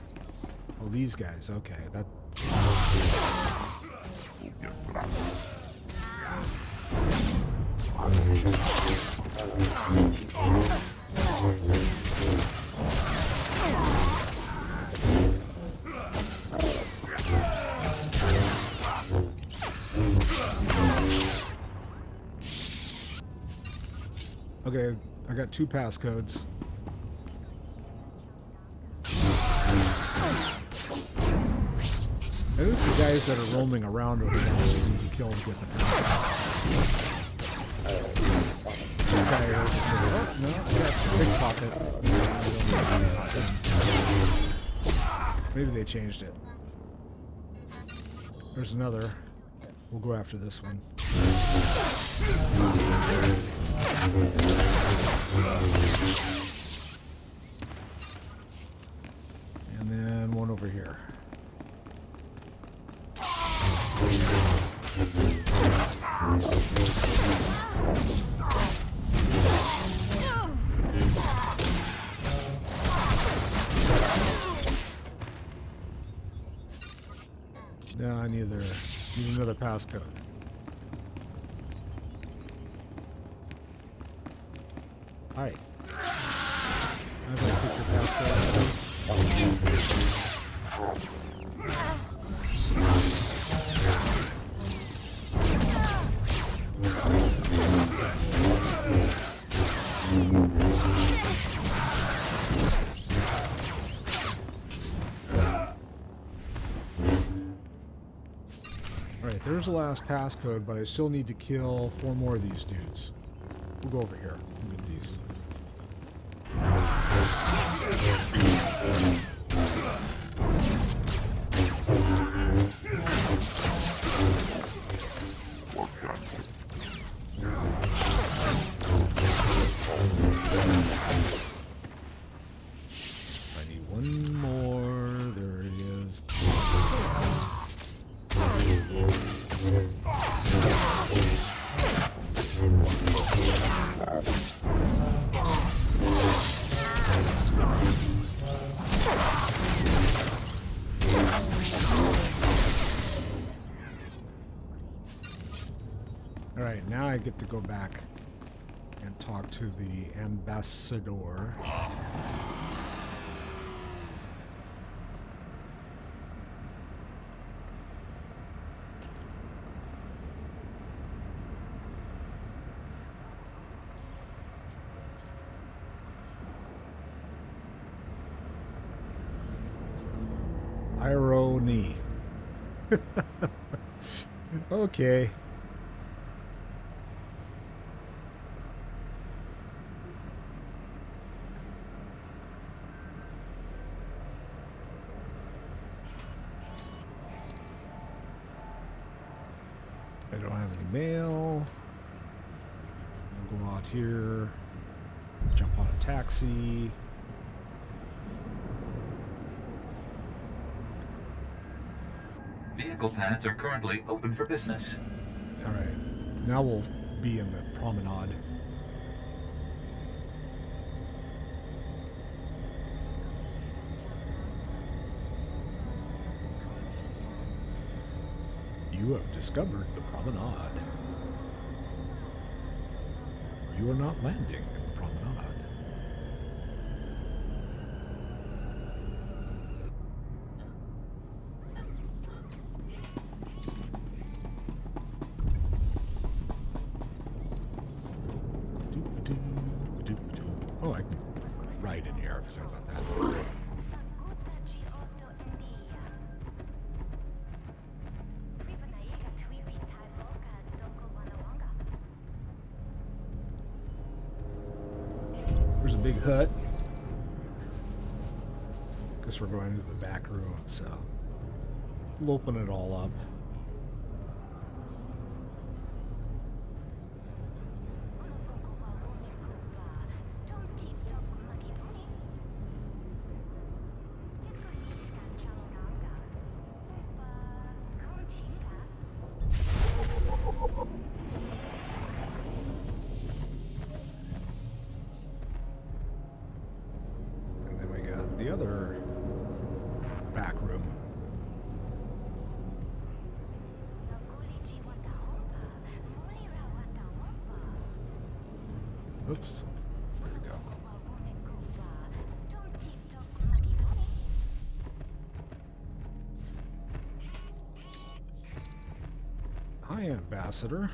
Oh, these guys. Okay. That... Okay, I got 2 passcodes. And this is the guys that are roaming around over there that you need to kill to get the passcode. This guy is... Oh, no, that's pickpocket. Maybe they changed it. There's another. We'll go after this one. And then one over here. No, I need another passcode. Hi. I'd like to pick your passcode. Alright, there's the last passcode, but I still need to kill 4 more of these dudes. We'll go over here and get these. I need one more. There it is. Alright, now I get to go back and talk to the ambassador. Irony. Okay. I don't have any mail. I'll go out here, jump on a taxi. Vehicle pads are currently open for business. All right. Now we'll be in the promenade. You have discovered the promenade. You are not landing in the promenade. Oh, I can ride in here. I forgot about that. There's a big hut. Guess we're going into the back room, so we'll open it all up. The other back room. Oops. There we go. Hi, Ambassador.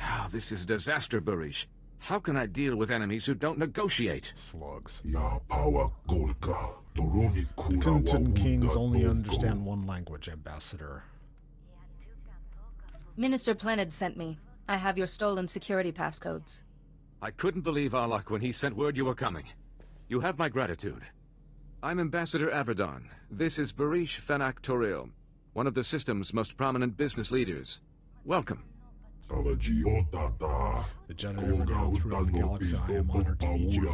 Oh, this is a disaster, Barish. How can I deal with enemies who don't negotiate? Slugs. The Clinton Kings only understand one language, Ambassador. Minister Plenid sent me. I have your stolen security passcodes. I couldn't believe our luck when he sent word you were coming. You have my gratitude. I'm Ambassador Averdon. This is Barish Fenak Toril, one of the system's most prominent business leaders. Welcome. The Jedi renowned throughout the galaxy, I am honored to meet you.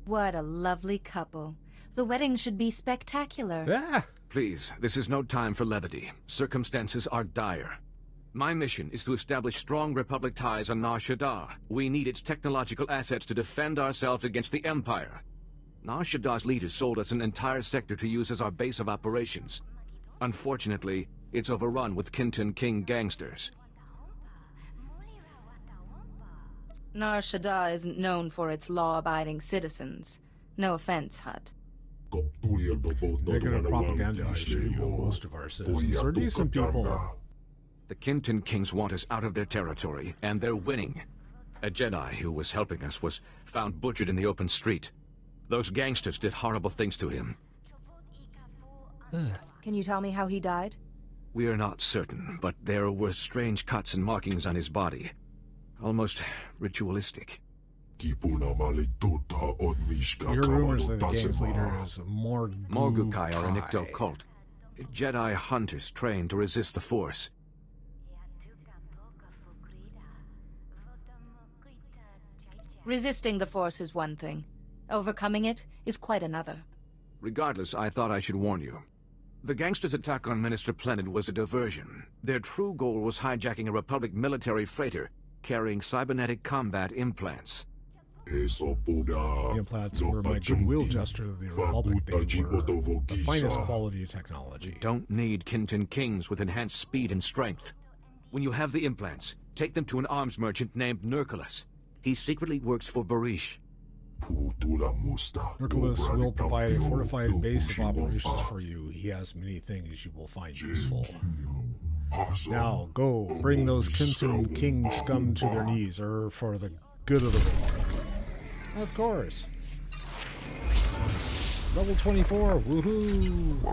What a lovely couple. The wedding should be spectacular. Ah. Please, this is no time for levity. Circumstances are dire. My mission is to establish strong Republic ties on Nar Shaddaa. We need its technological assets to defend ourselves against the Empire. Nar Shaddaa's leaders sold us an entire sector to use as our base of operations. Unfortunately, it's overrun with Clinton King gangsters. Nar Shaddaa isn't known for its law-abiding citizens. No offense, Hut. They're going to propagandize you. Most of our citizens are decent people. The Clinton Kings want us out of their territory, and they're winning. A Jedi who was helping us was found butchered in the open street. Those gangsters did horrible things to him. Can you tell me how he died? We are not certain, but there were strange cuts and markings on his body. Almost ritualistic. Your rumors that the gang's leader is Morgukai are a Nikto cult. Jedi hunters trained to resist the Force. Resisting the Force is one thing. Overcoming it is quite another. Regardless, I thought I should warn you. The gangsters' attack on Minister Plenid was a diversion. Their true goal was hijacking a Republic military freighter carrying cybernetic combat implants. The implants were my goodwill gesture to the Republic. They were the finest quality technology. You don't need Clinton Kings with enhanced speed and strength. When you have the implants, take them to an arms merchant named Nurculus. He secretly works for Barish. Nurculus will provide a fortified base of operations for you. He has many things you will find useful. Now, go, bring those Clinton King scum to their knees, or for the good of the world. Of course. Level 24, woohoo! I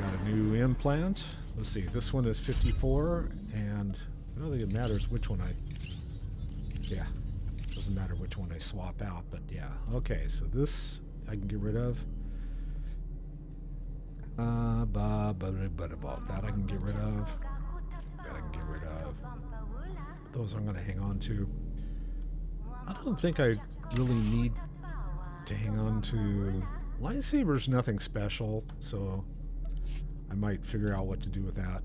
got a new implant. Let's see, this one is 54, and I don't think it matters which one yeah, doesn't matter which one I swap out, but yeah. Okay, so this I can get rid of. That I can get rid of. That I can get rid of. Those I'm going to hang on to. I don't think I really need to hang on to. Lightsaber's nothing special, so I might figure out what to do with that.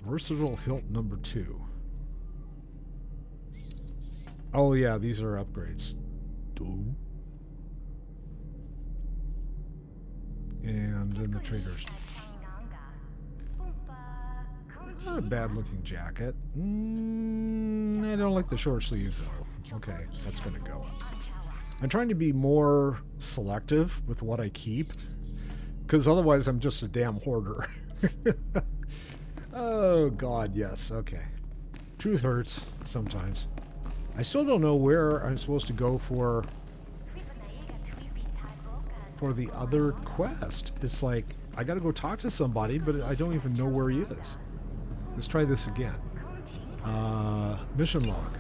Versatile hilt number 2. Oh yeah, these are upgrades. And then the traders. Not a bad looking jacket. I don't like the short sleeves though. Okay, that's gonna go. I'm trying to be more selective with what I keep, because otherwise I'm just a damn hoarder. Oh god, yes, okay. Truth hurts sometimes. I still don't know where I'm supposed to go for the other quest. It's like, I gotta go talk to somebody, but I don't even know where he is. Let's try this again. Mission log.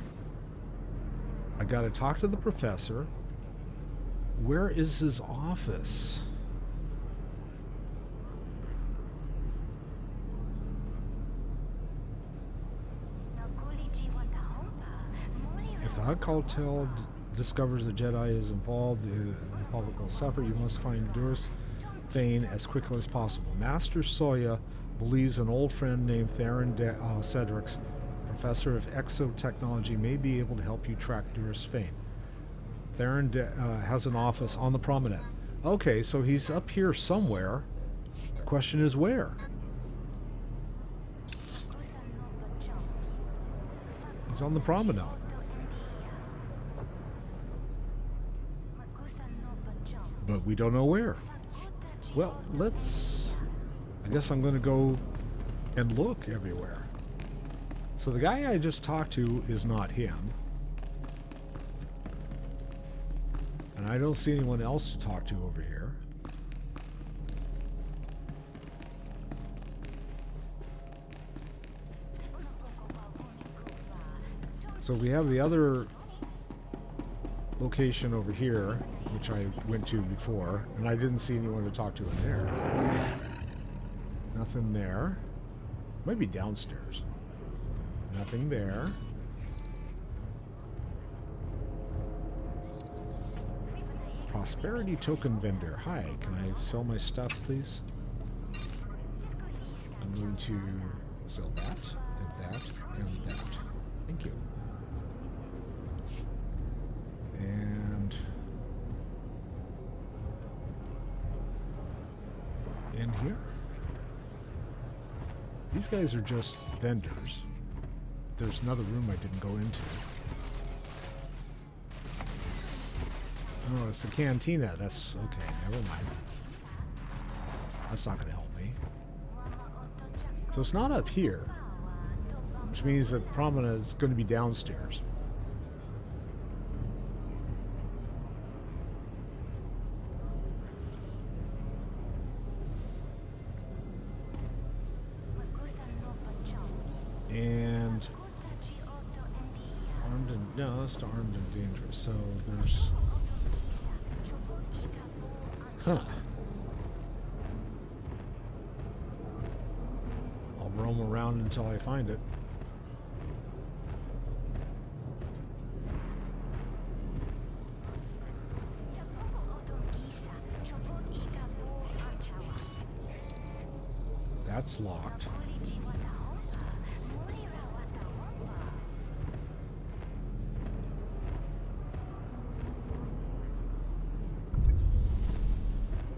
I gotta talk to the professor. Where is his office? If the Hut cartel discovers the Jedi is involved, the Republic will suffer. You must find Duras Thane as quickly as possible. Master Soya believes an old friend named Theron Cedric's, professor of exotechnology, may be able to help you track Duras Thane. Theron has an office on the promenade. Okay, so he's up here somewhere. The question is where? He's on the promenade. But we don't know where. Well, I guess I'm going to go and look everywhere. So the guy I just talked to is not him. And I don't see anyone else to talk to over here. So we have the other location over here, which I went to before, and I didn't see anyone to talk to in there. Nothing there. Might be downstairs. Nothing there. Prosperity token vendor. Hi, can I sell my stuff, please? I'm going to sell that, and that, and that. Thank you. And in here, these guys are just vendors. There's another room I didn't go into. Oh, it's the cantina. That's okay. Never mind. That's not going to help me. So it's not up here, which means that promenade is going to be downstairs. And armed and no, that's armed and dangerous. So there's, I'll roam around until I find it. That's locked.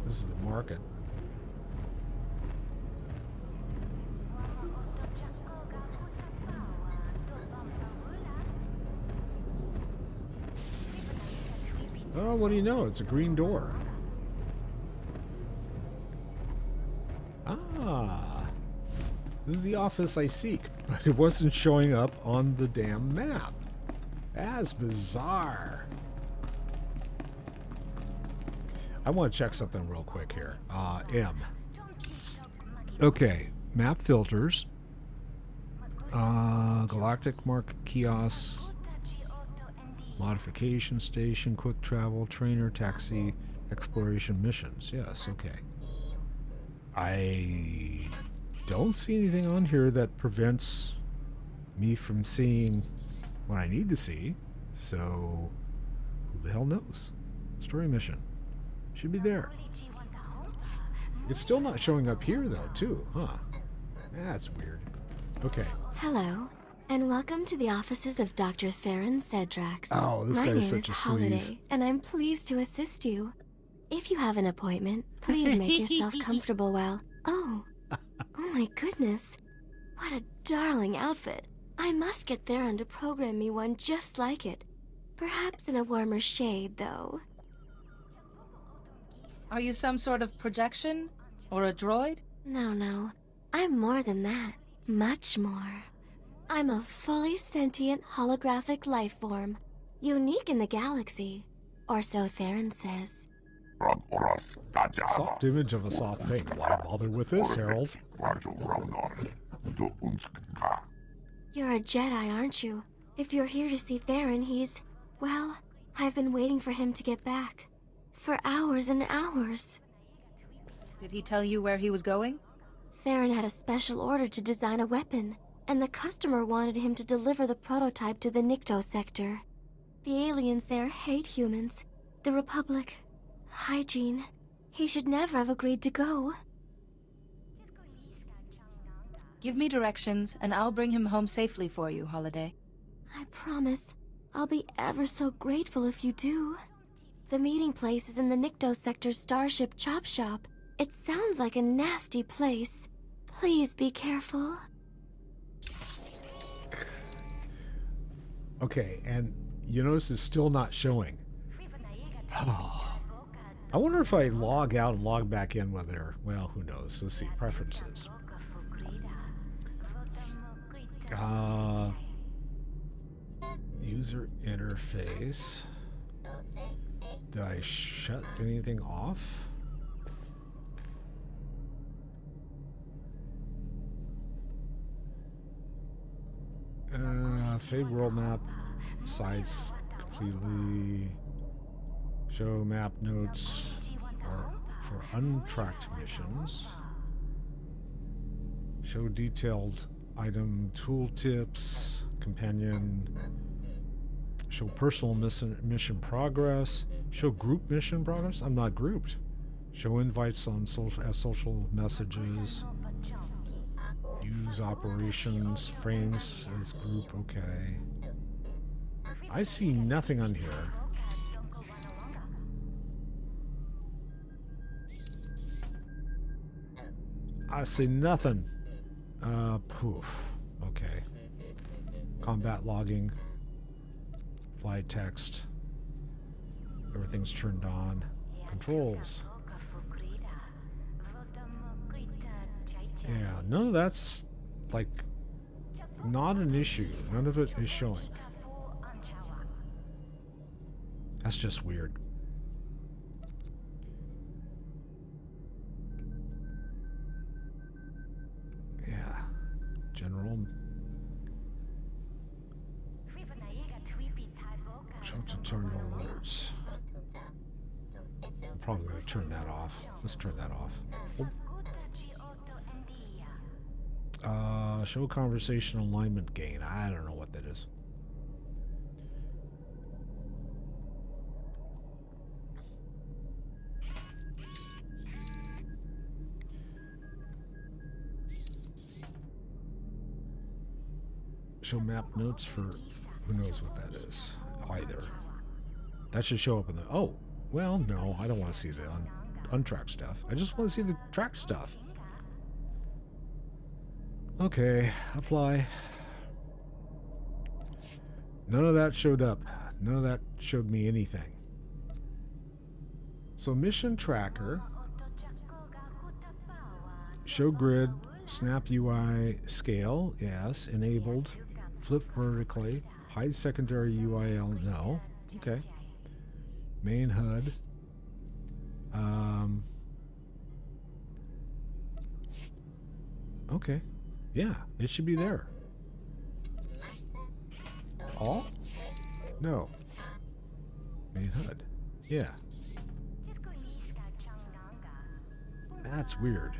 This is the market. Oh, what do you know? It's a green door. Ah, this is the office I seek, but it wasn't showing up on the damn map. That's bizarre. I want to check something real quick here. M. Okay, map filters. Galactic Market Kiosk. Modification Station, Quick Travel, Trainer, Taxi, Exploration Missions. Yes, okay. I don't see anything on here that prevents me from seeing what I need to see. So Who the hell knows? Story mission. Should be there. It's still not showing up here, though, too, huh? That's weird. Okay. Hello, and welcome to the offices of Dr. Theron Cedrax. Oh, this guy is such a Holiday, sleaze. and I'm pleased to assist you. If you have an appointment, please make yourself comfortable while... Oh my goodness. What a darling outfit. I must get Theron to program me one just like it. Perhaps in a warmer shade, though. Are you some sort of projection? Or a droid? No. I'm more than that. Much more. I'm a fully sentient holographic life form. Unique in the galaxy. Or so Theron says. Soft image of a soft thing. Why bother with this, Harold? You're a Jedi, aren't you? If you're here to see Theron, he's... Well, I've been waiting for him to get back. For hours and hours. Did he tell you where he was going? Theron had a special order to design a weapon, and the customer wanted him to deliver the prototype to the Nikto sector. The aliens there hate humans. The Republic. Hygiene. He should never have agreed to go. Give me directions, and I'll bring him home safely for you, Holiday. I promise. I'll be ever so grateful if you do. The meeting place is in the Nikto sector's Starship Chop Shop. It sounds like a nasty place. Please be careful. Okay, and you notice it's still not showing. I wonder if I log out and log back in whether... Well, who knows? Let's see. Preferences. User interface. Did I shut anything off? Fade world map. Sites completely. Show map notes for untracked missions. Show detailed item tooltips. Companion. Show personal mission progress. Show group mission progress. I'm not grouped. Show invites on social messages. Use operations frames as group. Okay. I see nothing on here. I see nothing. Poof. Okay. Combat logging. Flight text. Everything's turned on. Controls. Yeah, none of that's, like, not an issue. None of it is showing. That's just weird. Yeah. General. Show tutorial alerts. I'm probably going to turn that off. Let's turn that off. Show conversation alignment gain. I don't know what that is. Show map notes for who knows what that is either. That should show up in the... Oh, well, no, I don't want to see the untracked stuff. I just want to see the tracked stuff. Okay, apply. None of that showed up. None of that showed me anything. So mission tracker. Show grid. Snap UI scale. Yes. Enabled. Flip vertically. Hide secondary UIL. No. Okay. Main HUD. Okay. Yeah, it should be there. All? No. Main HUD. Yeah. That's weird.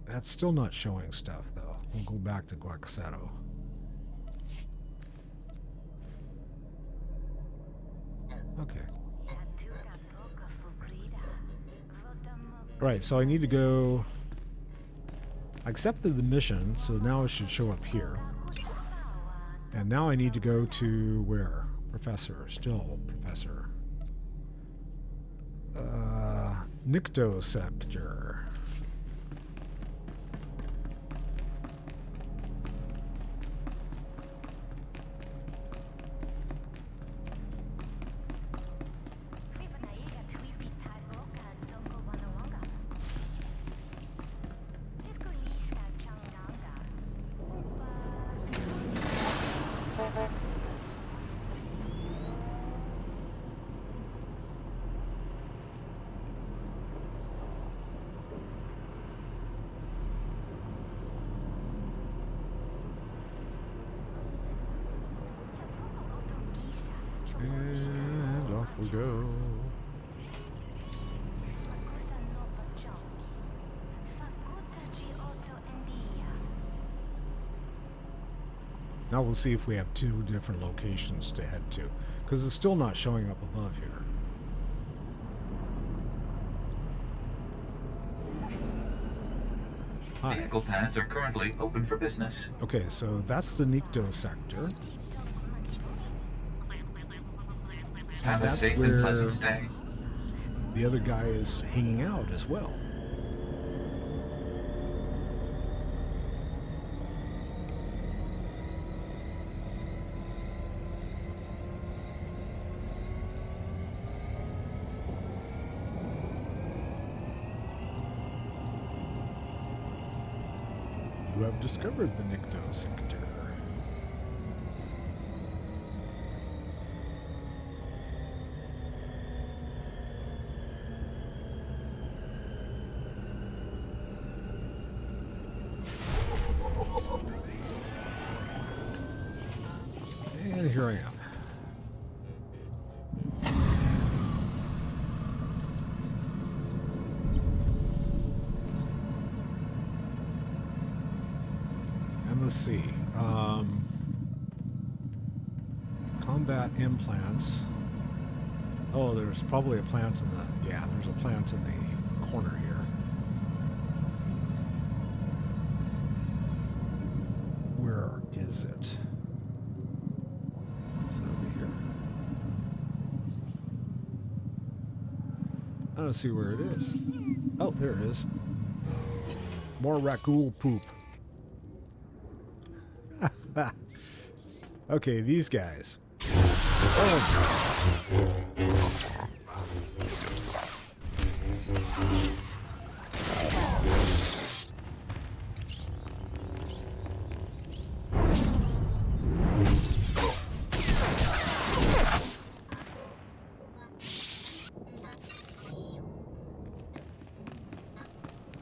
That's still not showing stuff, though. We'll go back to Glexeto. Okay. Right, so I need to go... I accepted the mission, so now it should show up here. And now I need to go to where? Professor. Still Professor. Nikto Sector. And off we go. Now we'll see if we have two different locations to head to, because it's still not showing up above here. Hi. Vehicle pads are currently open for business. Okay, so that's the Nikto sector. Have a safe and pleasant stay. The other guy is hanging out as well. You have discovered the Nikto sector. And here I am. And let's see. Combat implants. Oh, there's probably a plant in the... Yeah, there's a plant in the corner here. Where is it? I don't see where it is. Oh, there it is. More Rakghoul poop. Okay, these guys. Oh.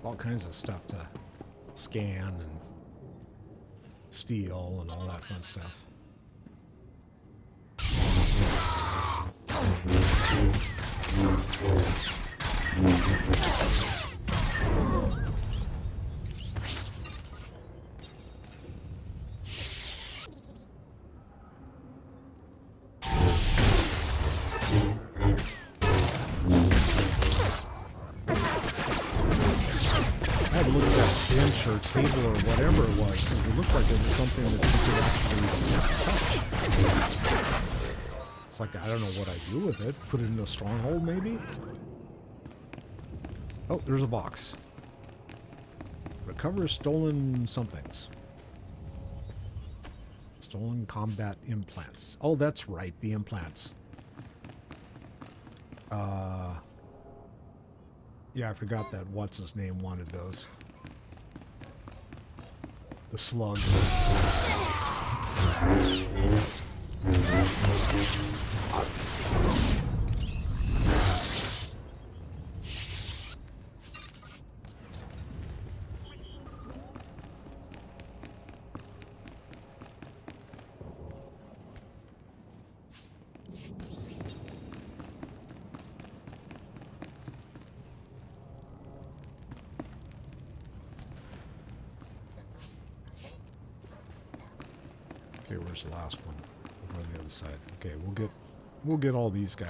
All kinds of stuff to scan and steal and all that fun stuff. I had to look at that bench or table or whatever it was, because it looked like it was something that you could actually touch. It's like, I don't know what I do with it. Put it in a stronghold, maybe? Oh, there's a box. Recover stolen somethings. Stolen combat implants. Oh, that's right, the implants. Yeah, I forgot that what's-his-name wanted those. The slug. Okay, where's the last one? Over on the other side. Okay, we'll get all these guys.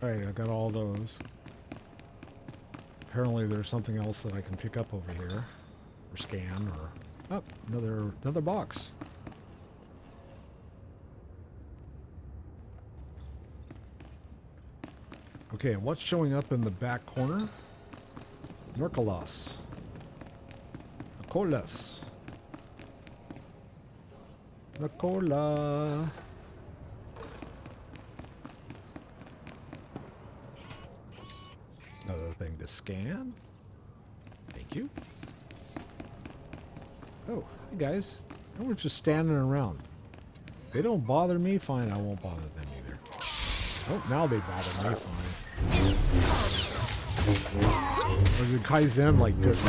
Alright, I got all those. Apparently there's something else that I can pick up over here. Or scan, or... Oh, another box. Okay, and what's showing up in the back corner? Rakghouls. Rakghouls. Rakghouls. Another thing to scan. Thank you. Oh, hey guys. We're just standing around. They don't bother me, fine. I won't bother them either. Oh, now they bother me, fine. Or the Kaizen like this.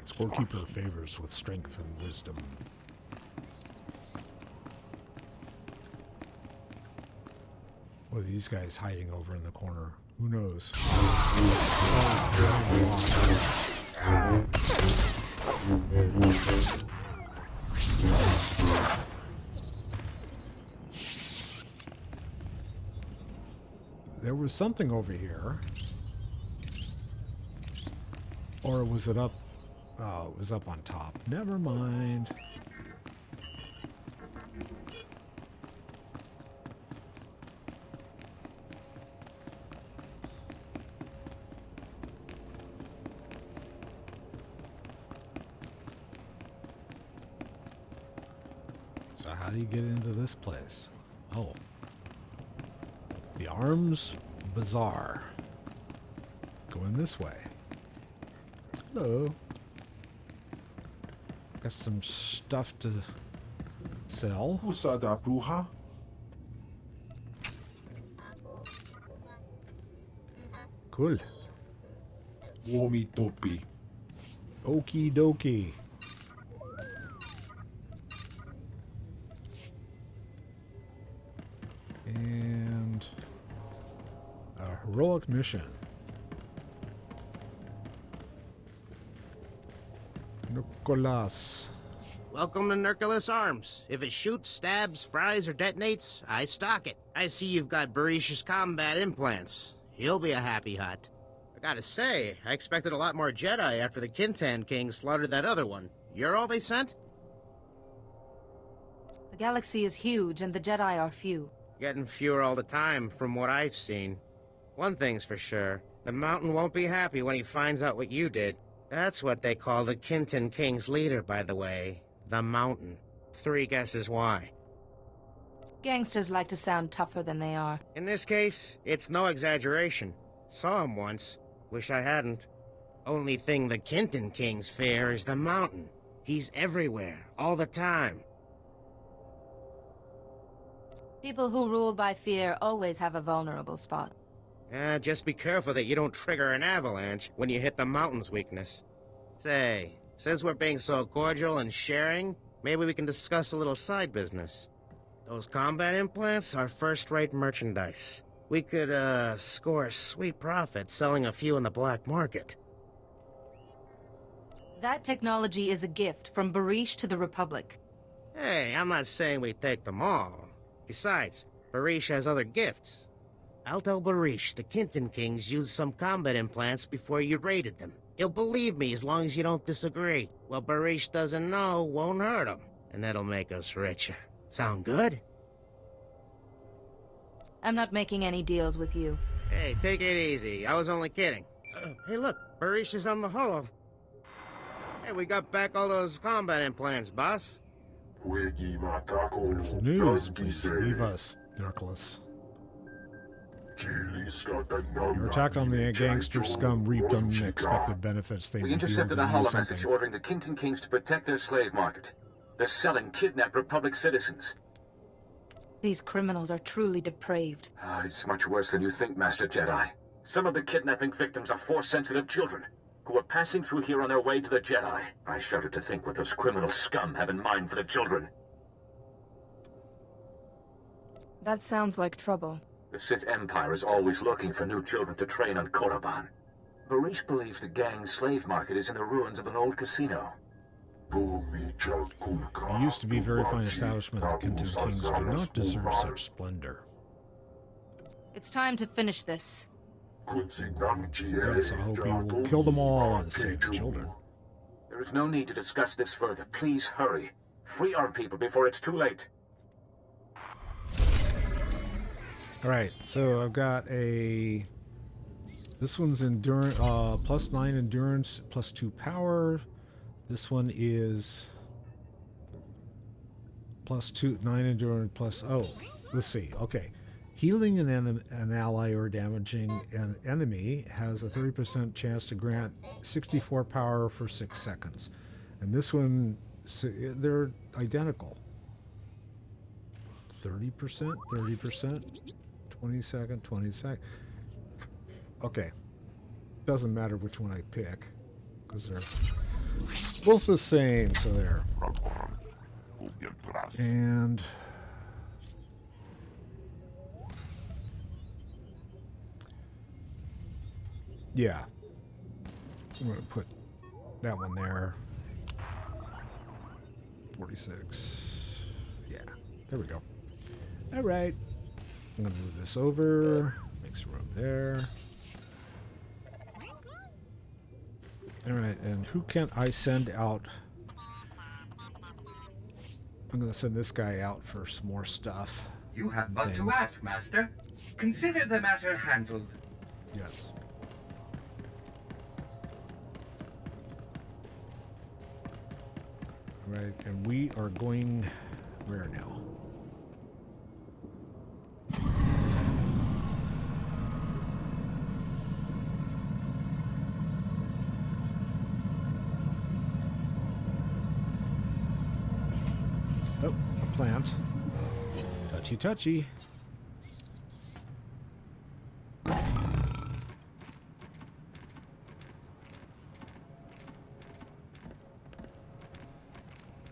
Scorekeeper favors with strength and wisdom. What are these guys hiding over in the corner? Who knows? There was something over here. Or was it up? Oh, it was up on top. Never mind. So how do you get into this place? Oh. The Arms Bazaar. Going this way. Hello. Got some stuff to sell. Usada bruha. Cool. Womi topi. Okie dokie. And a heroic mission. Rakghouls. Welcome to Rakghouls Arms. If it shoots, stabs, fries, or detonates, I stock it. I see you've got Barish's combat implants. He'll be a happy hut. I gotta say, I expected a lot more Jedi after the Kintan King slaughtered that other one. You're all they sent? The galaxy is huge and the Jedi are few. Getting fewer all the time, from what I've seen. One thing's for sure, the Mountain won't be happy when he finds out what you did. That's what they call the Kintan King's leader, by the way. The Mountain. 3 guesses why. Gangsters like to sound tougher than they are. In this case, it's no exaggeration. Saw him once. Wish I hadn't. Only thing the Kintan Kings fear is the Mountain. He's everywhere, all the time. People who rule by fear always have a vulnerable spot. Just be careful that you don't trigger an avalanche when you hit the Mountain's weakness. Say, since we're being so cordial and sharing, maybe we can discuss a little side business. Those combat implants are first-rate merchandise. We could, score a sweet profit selling a few in the black market. That technology is a gift from Barish to the Republic. Hey, I'm not saying we take them all. Besides, Barish has other gifts. I'll tell Barish the Kinton Kings used some combat implants before you raided them. He'll believe me as long as you don't disagree. What Barish doesn't know won't hurt him, and that'll make us richer. Sound good? I'm not making any deals with you. Hey, take it easy. I was only kidding. Hey, look, Barish is on the holo. Hey, we got back all those combat implants, boss. Wonderful news. Please leave us, Rakghouls. Your attack on the gangster scum reaped unexpected benefits. We intercepted a holo message ordering the Kinton Kings to protect their slave market. They're selling kidnapped Republic citizens. These criminals are truly depraved. It's much worse than you think, Master Jedi. Some of the kidnapping victims are Force-sensitive children who are passing through here on their way to the Jedi. I shudder to think what those criminal scum have in mind for the children. That sounds like trouble. The Sith Empire is always looking for new children to train on Korriban. Barish believes the gang's slave market is in the ruins of an old casino. It used to be very fine establishment. The Kinton Kings do not deserve such splendor. It's time to finish this. Yes, I hope you will kill them all and save the children. There is no need to discuss this further. Please hurry. Free our people before it's too late. Alright, so I've got a... This one's endurance, plus 9 endurance, plus 2 power. This one is plus 9 endurance, plus... Oh, let's see. Okay. Healing an ally or damaging an enemy has a 30% chance to grant 64 power for 6 seconds. And this one, they're identical. 30%, 30%, 20 second, 20 second. Okay. Doesn't matter which one I pick, because they're both the same, so there. And... yeah. I'm going to put that one there. 46. Yeah. There we go. All right. I'm going to move this over. Make some room there. All right. And who can I send out? I'm going to send this guy out for some more stuff. You have but to ask, Master. Consider the matter handled. Yes. Right, and we are going where now? Oh, a plant. Touchy, touchy.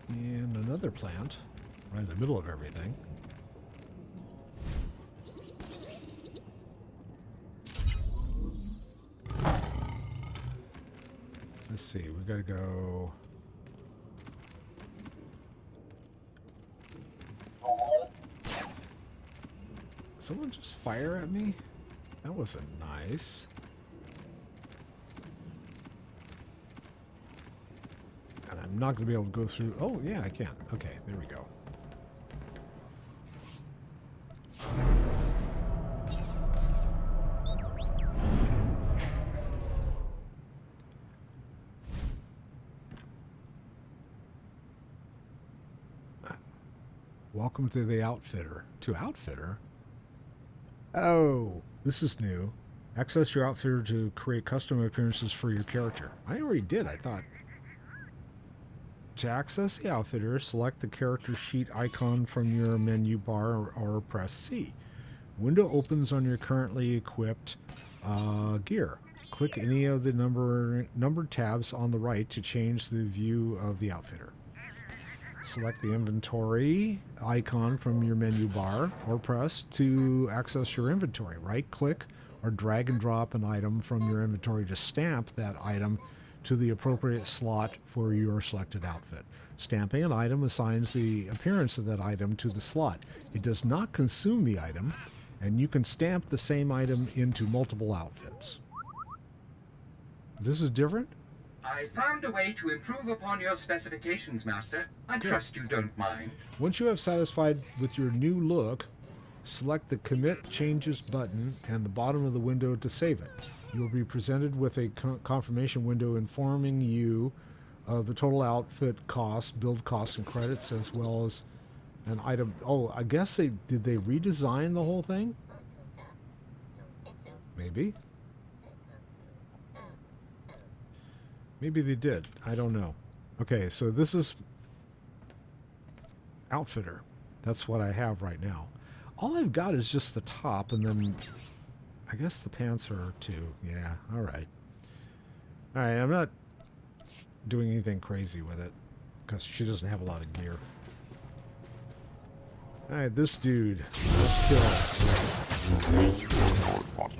And another plant right in the middle of everything. Let's see, we gotta go. Someone just fire at me? That wasn't nice. And I'm not going to be able to go through... Oh, yeah, I can. Okay, there we go. Welcome to the Outfitter. To Outfitter? Oh, this is new. Access your Outfitter to create custom appearances for your character. I already did, I thought. To access the Outfitter, select the character sheet icon from your menu bar or press C. Window opens on your currently equipped gear. Click any of the numbered tabs on the right to change the view of the Outfitter. Select the inventory icon from your menu bar or press to access your inventory. Right-click or drag and drop an item from your inventory to stamp that item to the appropriate slot for your selected outfit. Stamping an item assigns the appearance of that item to the slot. It does not consume the item, and you can stamp the same item into multiple outfits. This is different? I found a way to improve upon your specifications, Master. I trust you don't mind. Once you have satisfied with your new look, select the Commit Changes button and the bottom of the window to save it. You will be presented with a confirmation window informing you of the total outfit cost, build costs, and credits, as well as an item. Oh, I guess did they redesign the whole thing? Maybe. Maybe they did. I don't know. Okay, so this is Outfitter. That's what I have right now. All I've got is just the top, and then I guess the pants are too. Yeah, all right. All right, I'm not doing anything crazy with it because she doesn't have a lot of gear. All right, this dude. Let's kill.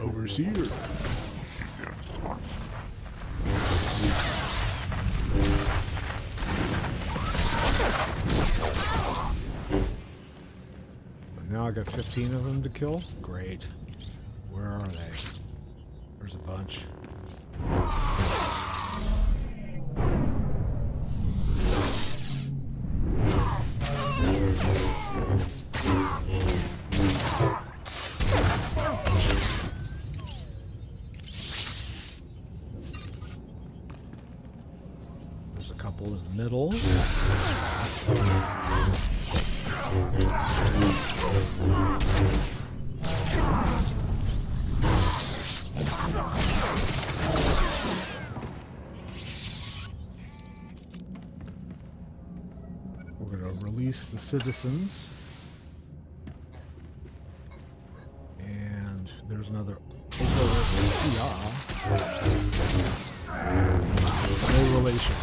Overseer. Now I got 15 of them to kill. Great. Where are they? There's a bunch. There's a couple in the middle. We're going to release the citizens. And there's another CR. No relation.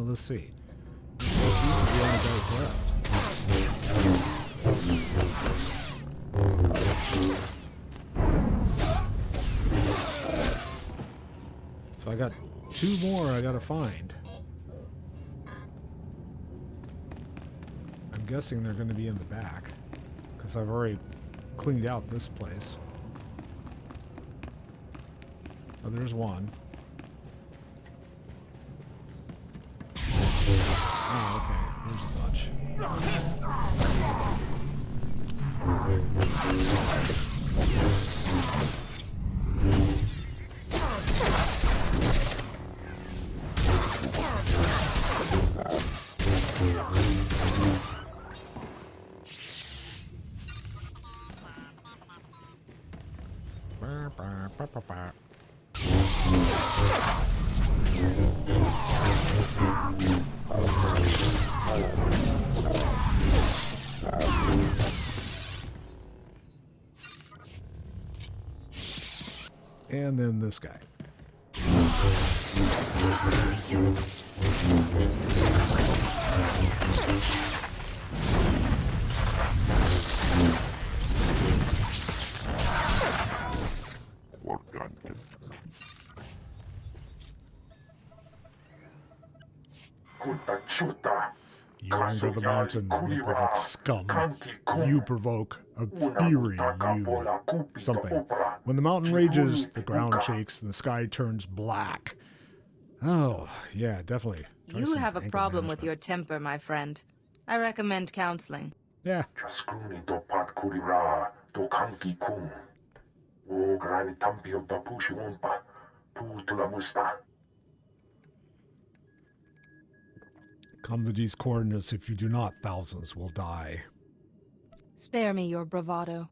Let's see. So I got 2 more I gotta find. I'm guessing they're going to be in the back because I've already cleaned out this place. Oh, there's one. Oh, okay. There's a bunch. And then this guy. You enter the mountain, you provoke scum. You provoke a fury, you something. When the mountain rages, the ground shakes and the sky turns black. Oh, yeah, definitely. You have a problem with your temper, my friend. I recommend counseling. Yeah. Come to these coordinates. If you do not, thousands will die. Spare me your bravado.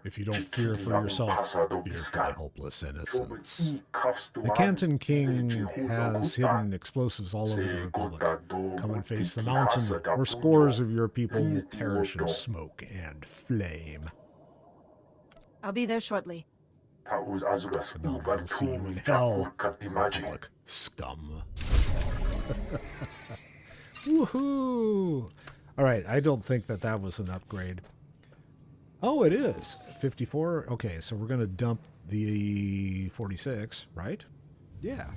If you don't fear for yourself, fear for the helpless innocents. The Canton King has hidden explosives all over the Republic. Come and face the mountain, or scores of your people will perish in smoke and flame. I'll be there shortly. The mountain will see you in hell, Republic scum. Woohoo! Alright, I don't think that was an upgrade. Oh, it is. 54? Okay, so we're going to dump the 46, right? Yeah.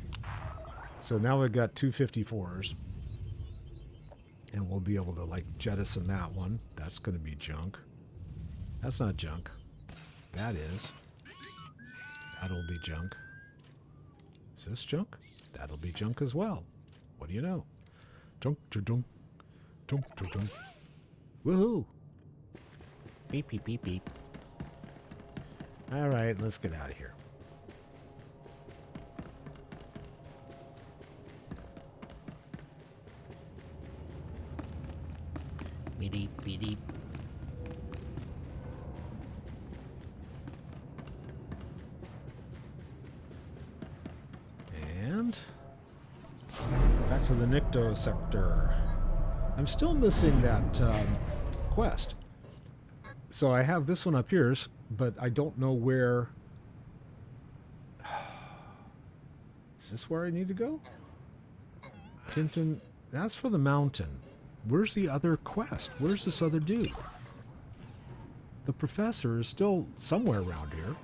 So now we've got two 54s. And we'll be able to, like, jettison that one. That's going to be junk. That's not junk. That is. That'll be junk. Is this junk? That'll be junk as well. What do you know? Junk, junk, junk, junk. Woohoo! Beep, beep, beep, beep. All right, let's get out of here. Beep, beep, beep. And back to the Nikto sector. I'm still missing that quest. So I have this one up here, but I don't know where. Is this where I need to go? Tintin, that's for the mountain. Where's the other quest? Where's this other dude? The professor is still somewhere around here.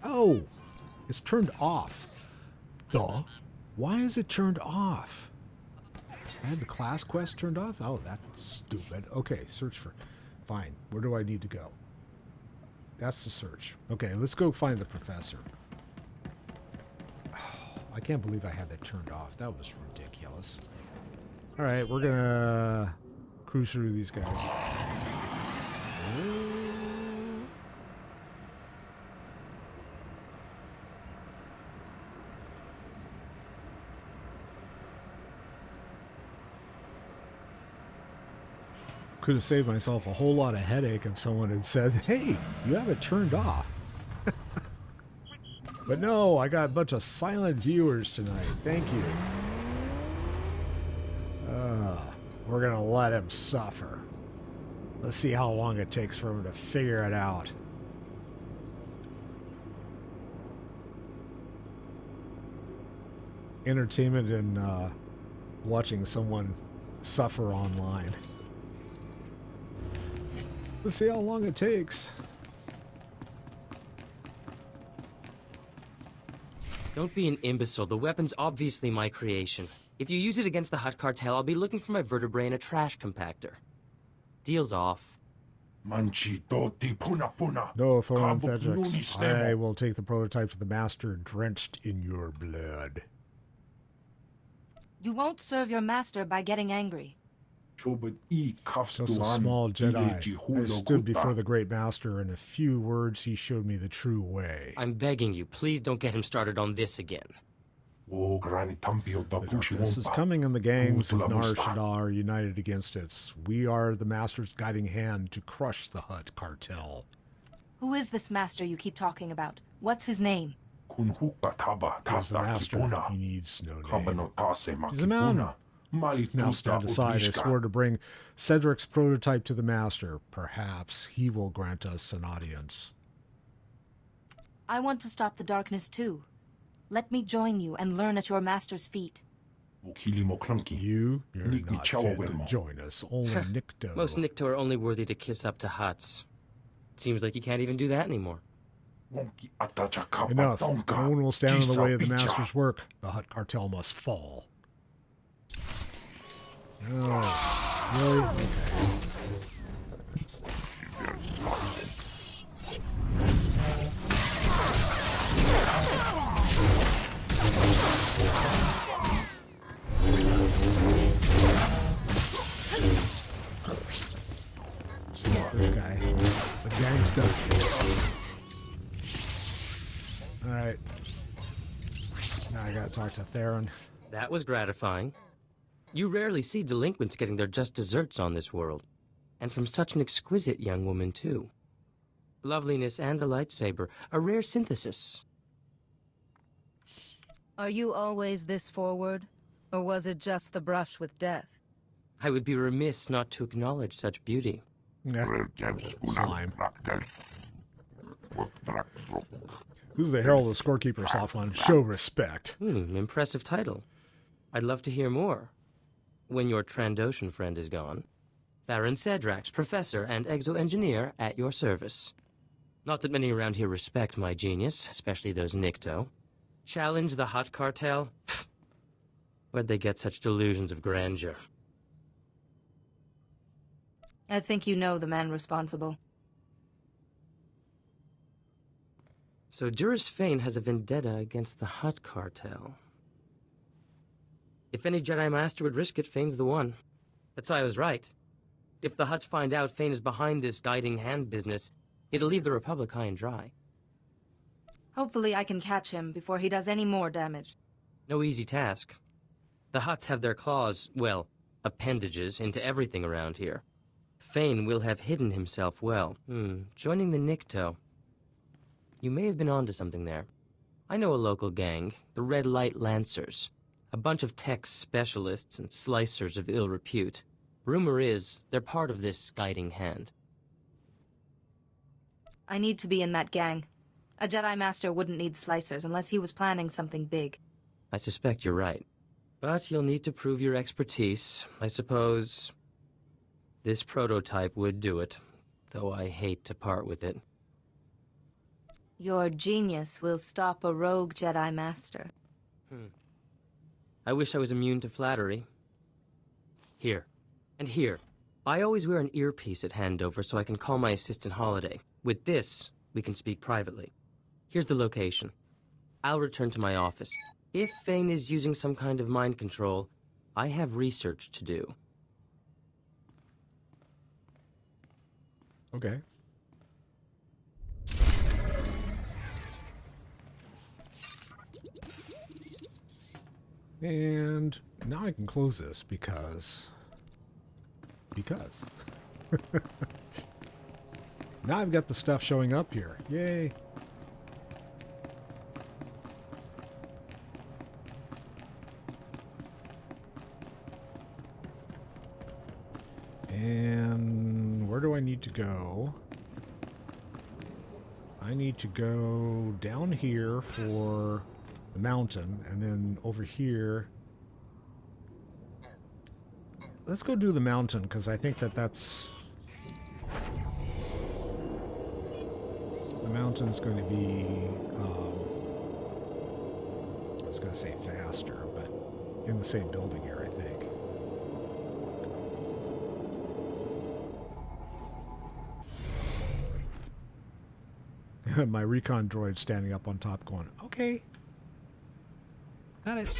Oh, it's turned off. Duh. Why is it turned off? I had the class quest turned off? Oh, that's stupid. Okay, search for... Fine. Where do I need to go? That's the search. Okay, let's go find the professor. Oh, I can't believe I had that turned off. That was ridiculous. Alright, we're gonna cruise through these guys. Could have saved myself a whole lot of headache if someone had said, hey, you have it turned off. But no, I got a bunch of silent viewers tonight. Thank you. We're going to let him suffer. Let's see how long it takes for him to figure it out. Entertainment in watching someone suffer online. Let's see how long it takes. Don't be an imbecile. The weapon's obviously my creation. If you use it against the Hutt cartel, I'll be looking for my vertebrae in a trash compactor. Deal's off. No, Thoron Fedrix. I will take the prototype to the master drenched in your blood. You won't serve your master by getting angry. Just a small Jedi. I stood before the great master. In a few words, he showed me the true way. I'm begging you, please don't get him started on this again. The darkness is coming, and the gangs of Nar Shaddaa are united against it. We are the master's guiding hand to crush the Hutt cartel. Who is this master you keep talking about? What's his name? He's the master. He needs no name. He's a man. Now stand aside. I swore to bring Cedric's prototype to the master. Perhaps he will grant us an audience. I want to stop the darkness too. Let me join you and learn at your master's feet. You're not fit to join us. Only Nikto. Most Nikto are only worthy to kiss up to Hutts. Seems like you can't even do that anymore. Enough. No one will stand in the way of the master's work. The Hutt cartel must fall. Oh, really? Okay. This guy. The gangsta. Alright. Now I gotta talk to Theron. That was gratifying. You rarely see delinquents getting their just desserts on this world. And from such an exquisite young woman, too. Loveliness and a lightsaber, a rare synthesis. Are you always this forward? Or was it just the brush with death? I would be remiss not to acknowledge such beauty. Slime. Who's the Herald of the Scorekeeper, soft one? Show respect. Impressive title. I'd love to hear more. When your Trandoshan friend is gone. Theron Cedrax, professor and exo-engineer at your service. Not that many around here respect my genius, especially those Nikto. Challenge the Hutt cartel? Where'd they get such delusions of grandeur? I think you know the man responsible. So Juris Fane has a vendetta against the Hutt cartel. If any Jedi Master would risk it, Fane's the one. That's why I was right. If the Hutts find out Fane is behind this guiding hand business, it'll leave the Republic high and dry. Hopefully I can catch him before he does any more damage. No easy task. The Hutts have their claws, well, appendages, into everything around here. Fane will have hidden himself well. Joining the Nikto. You may have been onto something there. I know a local gang, the Red Light Lancers. A bunch of tech specialists and slicers of ill repute. Rumor is, they're part of this guiding hand. I need to be in that gang. A Jedi Master wouldn't need slicers unless he was planning something big. I suspect you're right. But you'll need to prove your expertise. I suppose this prototype would do it, though I hate to part with it. Your genius will stop a rogue Jedi Master. I wish I was immune to flattery. Here. And here. I always wear an earpiece at handover so I can call my assistant Holiday. With this, we can speak privately. Here's the location. I'll return to my office. If Fane is using some kind of mind control, I have research to do. Okay. And now I can close this because now I've got the stuff showing up here. Yay. And where do I need to go? I need to go down here for the mountain, and then over here. Let's go do the mountain, because I think that's... The mountain's going to be... I was going to say faster, but in the same building here, I think. My recon droid standing up on top going, okay. Got it. Let's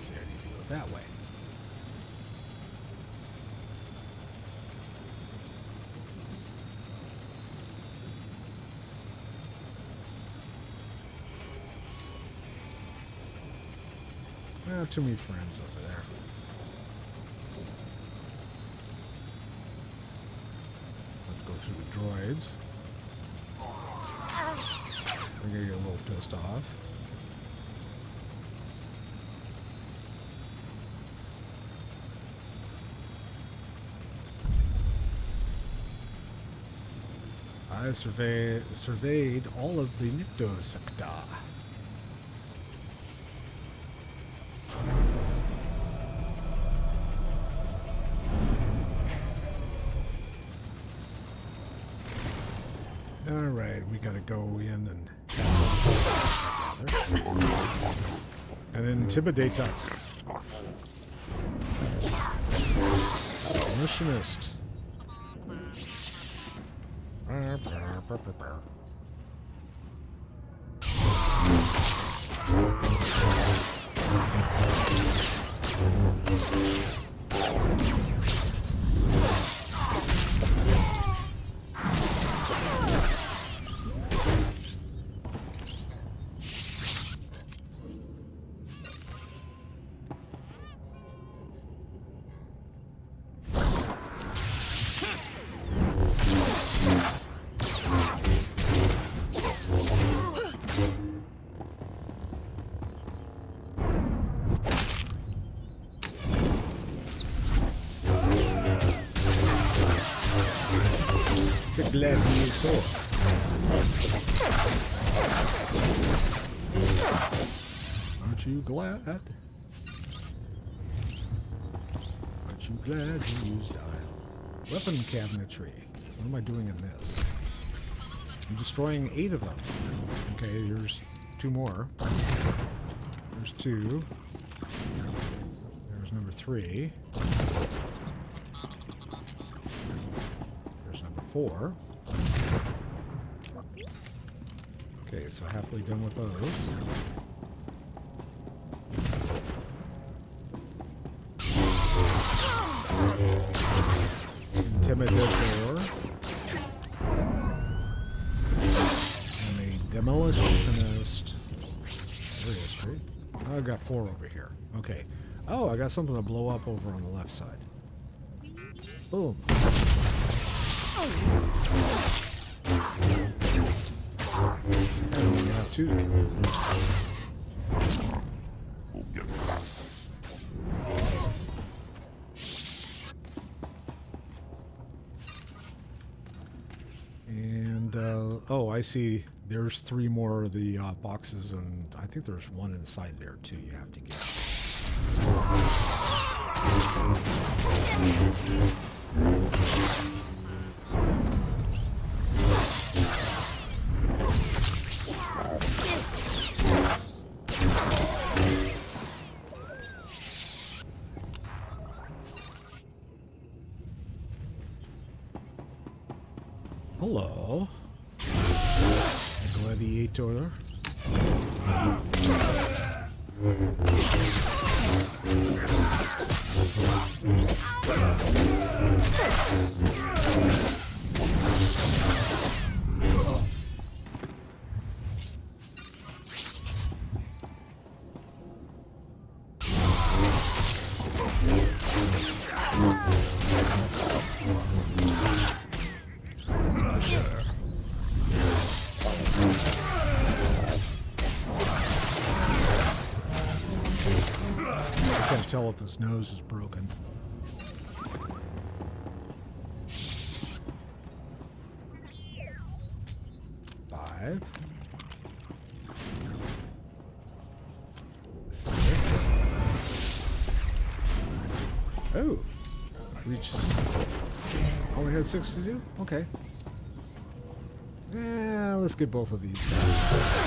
see, I need to go that way. Too many friends over there. Let's go through the droids. They're gonna get a little pissed off. I surveyed all of the Untitled Chapter. Alright, we gotta go in and intimidate us. Missionist. Glad you saw. Aren't you glad? Aren't you glad you used dial? Weapon cabinetry. What am I doing in this? I'm destroying 8 of them. Okay, here's 2 more. There's 2. There's number 3. There's number 4. Okay, so halfway done with those. Intimidator. And a demolitionist. History. Oh, I got 4 over here. Okay. Oh, I got something to blow up over on the left side. Boom. And we have 2 to kill. And, oh, I see. There's 3 more of the boxes, and I think there's 1 inside there, too, you have to get. Hello. A gladiator. Tell if his nose is broken. Five. 6. Oh, reach. Only had 6 to do. Okay. Yeah, let's get both of these guys.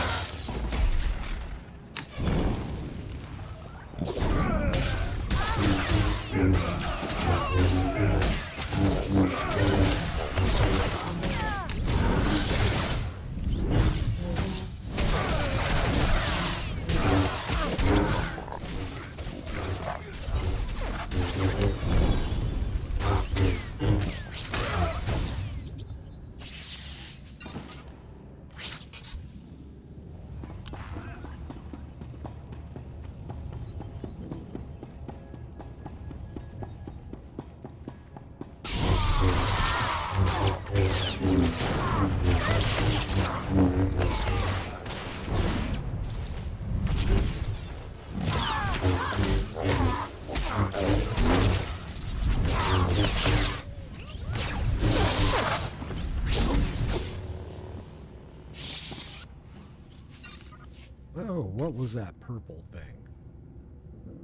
what was that purple thing?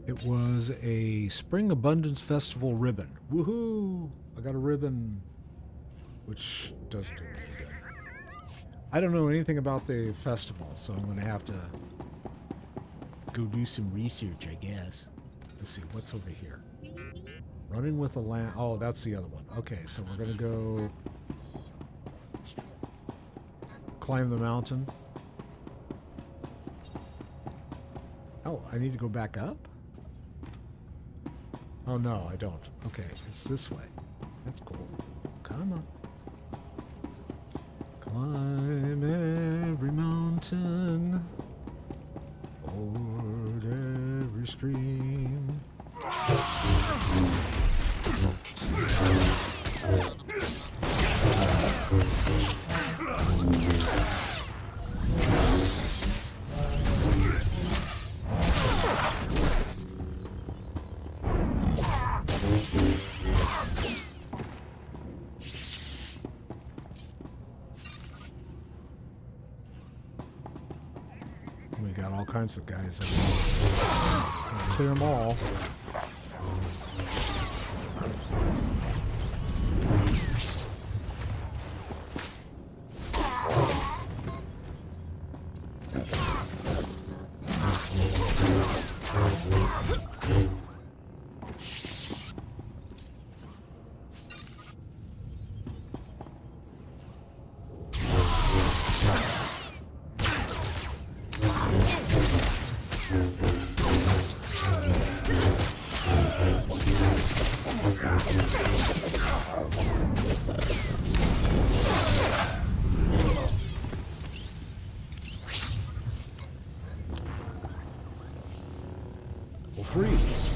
It was a Spring Abundance Festival ribbon. Woohoo! I got a ribbon, which does do me good. I don't know anything about the festival, so I'm going to have to go do some research, I guess. Let's see, what's over here? Running with a lamb. Oh, that's the other one. Okay, so we're going to go climb the mountain. Oh, I need to go back up? Oh, no, I don't. Okay, it's this way. That's cool. Come on. Climb every mountain, ford every stream. We got all kinds of guys over here. Clear them all. Freeze.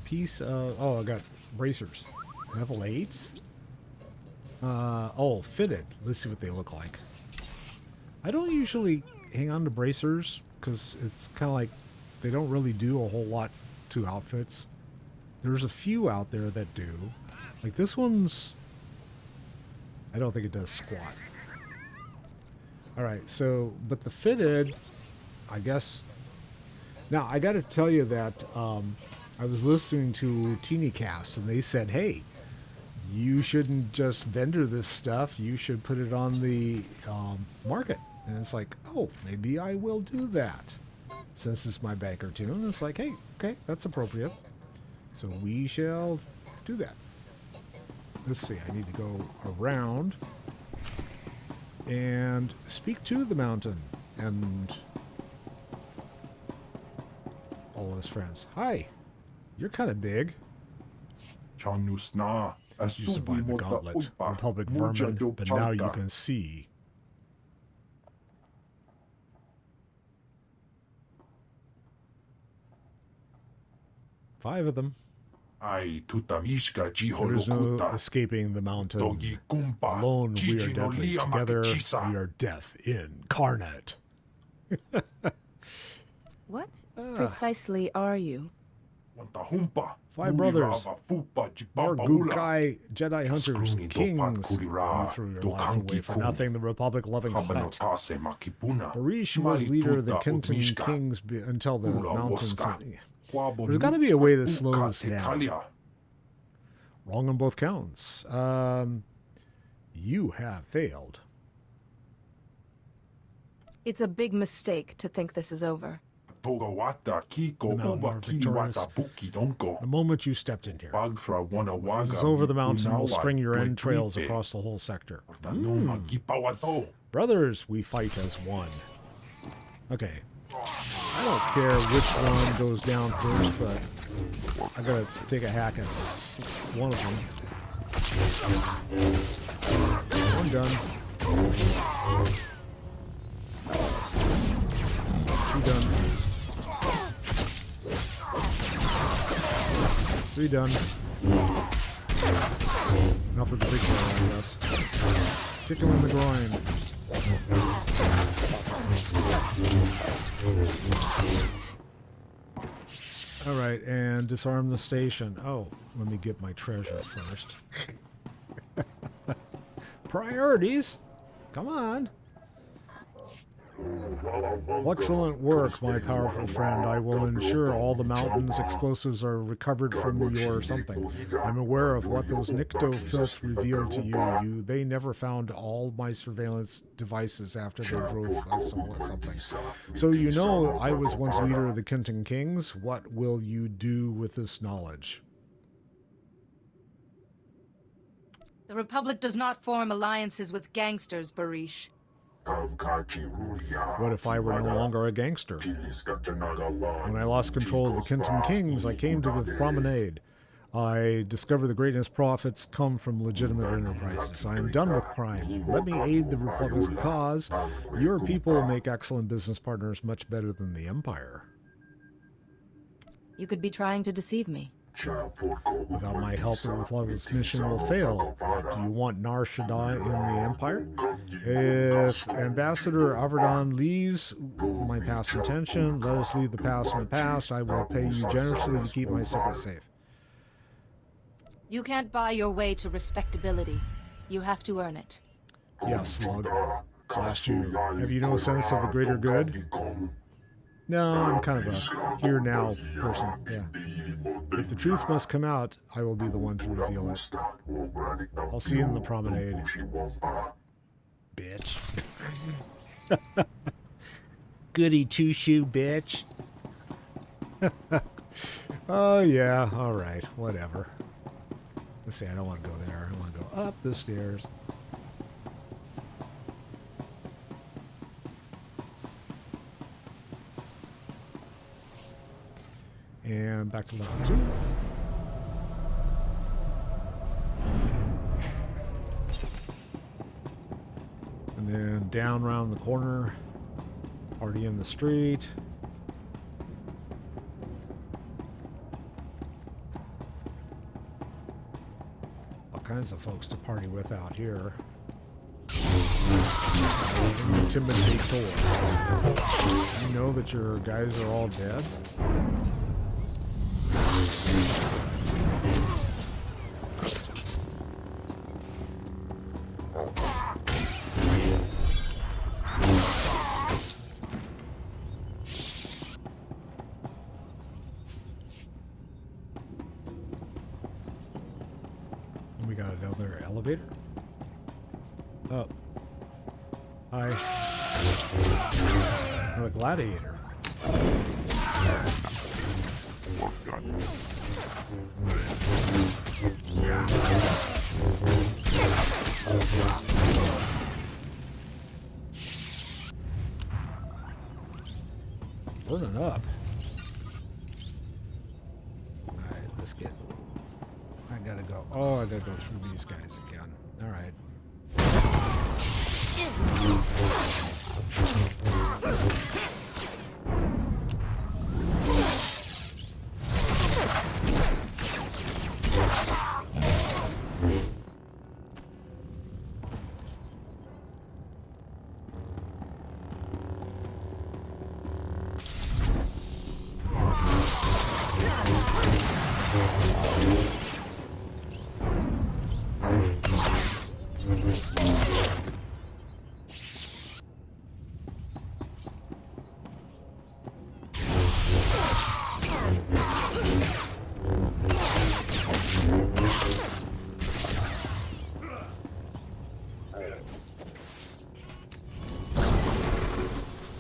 Piece of, oh, I got bracers. Level 8s? Oh, fitted. Let's see what they look like. I don't usually hang on to bracers because it's kind of like they don't really do a whole lot to outfits. There's a few out there that do. Like this one's, I don't think it does squat. Alright, so, but the fitted, I guess. Now, I got to tell you that I was listening to TeenyCast, and they said, hey, you shouldn't just vendor this stuff. You should put it on the market. And it's like, oh, maybe I will do that. Since it's my banker tune, it's like, hey, okay, that's appropriate. So we shall do that. Let's see, I need to go around and speak to the mountain and all his friends. Hi. You're kind of big. You survived the gauntlet, Republic vermin, but now you can see. Five of them. There is no escaping the mountain. Alone we are deadly. Together we are death incarnate. What precisely are you? Five brothers, Margukai, Jedi hunters, kings. You threw your life away for nothing, the Republic-loving hut. Barish was leader of the Kenton kings until the mountains. There's got to be a way that slows us down. Wrong on both counts. You have failed. It's a big mistake to think this is over. The moment you stepped in here, this is over the mountain will string your entrails across the whole sector. Brothers, we fight as one. Okay. I don't care which one goes down first, but I gotta take a hack at one of them. I'm done. done. 3 done. Enough of the big guy, I guess. Kick him in the groin. Alright, and disarm the station. Oh, let me get my treasure first. Priorities? Come on. Excellent work, my powerful friend. I will ensure all the mountain's explosives are recovered from your something. I'm aware of what those Nikto filth revealed to you. They never found all my surveillance devices after they drove us or something. So you know I was once leader of the Kenton Kings. What will you do with this knowledge? The Republic does not form alliances with gangsters, Barish. What if I were no longer a gangster? When I lost control of the Kenton Kings, I came to the promenade. I discovered the greatest profits come from legitimate enterprises. I am done with crime. Let me aid the Republic's cause. Your people make excellent business partners, much better than the Empire. You could be trying to deceive me. Without my help, the Republic's mission will fail. Do you want Nar Shaddaa in the Empire? If Ambassador Averdon leaves my past intention, let us leave the past in the past. I will pay you generously to keep my secret safe. You can't buy your way to respectability. You have to earn it. Yes, slug. Blast you. Have you no sense of the greater good? No, I'm kind of a here-now person, yeah. If the truth must come out, I will be the one to reveal it. I'll see you in the promenade. Bitch. Goody two-shoe, bitch. Oh, yeah, alright, whatever. Let's see, I don't want to go there. I want to go up the stairs. And back to level 2. And then down around the corner. Party in the street. All kinds of folks to party with out here. Intimidate Thor. You know that your guys are all dead? We got another elevator. Oh. Hi. Another gladiator. Burning up. Alright, let's get... I gotta go. Oh, I gotta go through these guys again. Alright.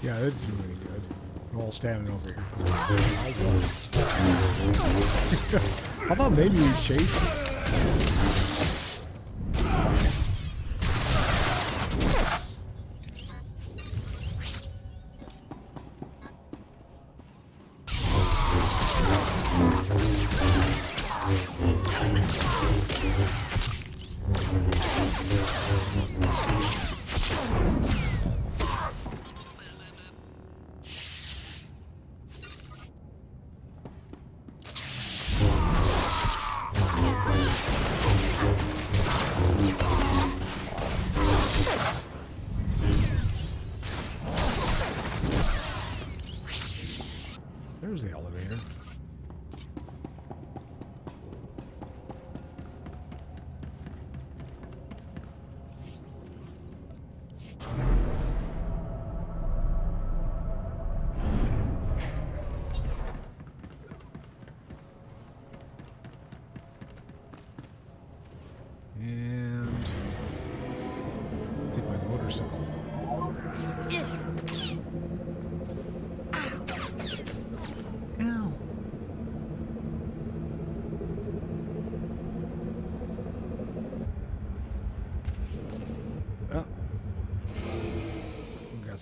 Yeah, it didn't do any good. We're all standing over here. I thought maybe he'd chase me.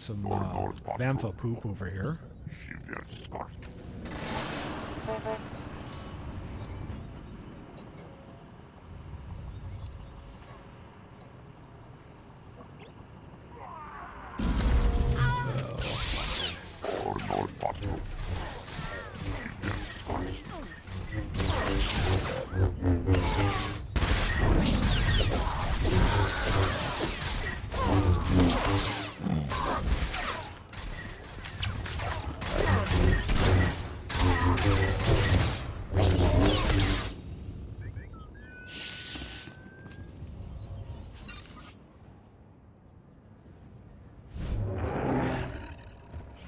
some Bamfa poop over here.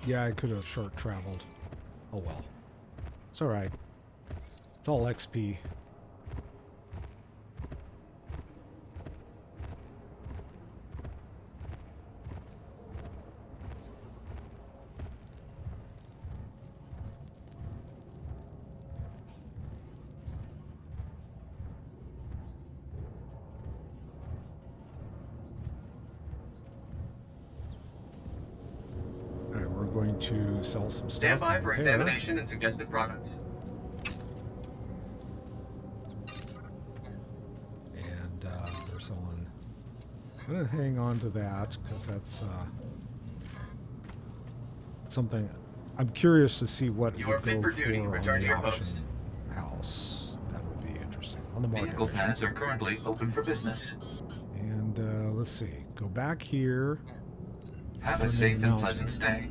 Yeah, I could have short traveled. Oh well. It's alright. It's all XP. Going to sell some stuff. Stand by for examination and suggested products. And they're selling. I'm going to hang on to that because that's something I'm curious to see what you are fit for duty. Return to your post. House. That would be interesting. On the market. Vehicle pads are currently open for business. And let's see. Go back here. Have a safe and pleasant stay.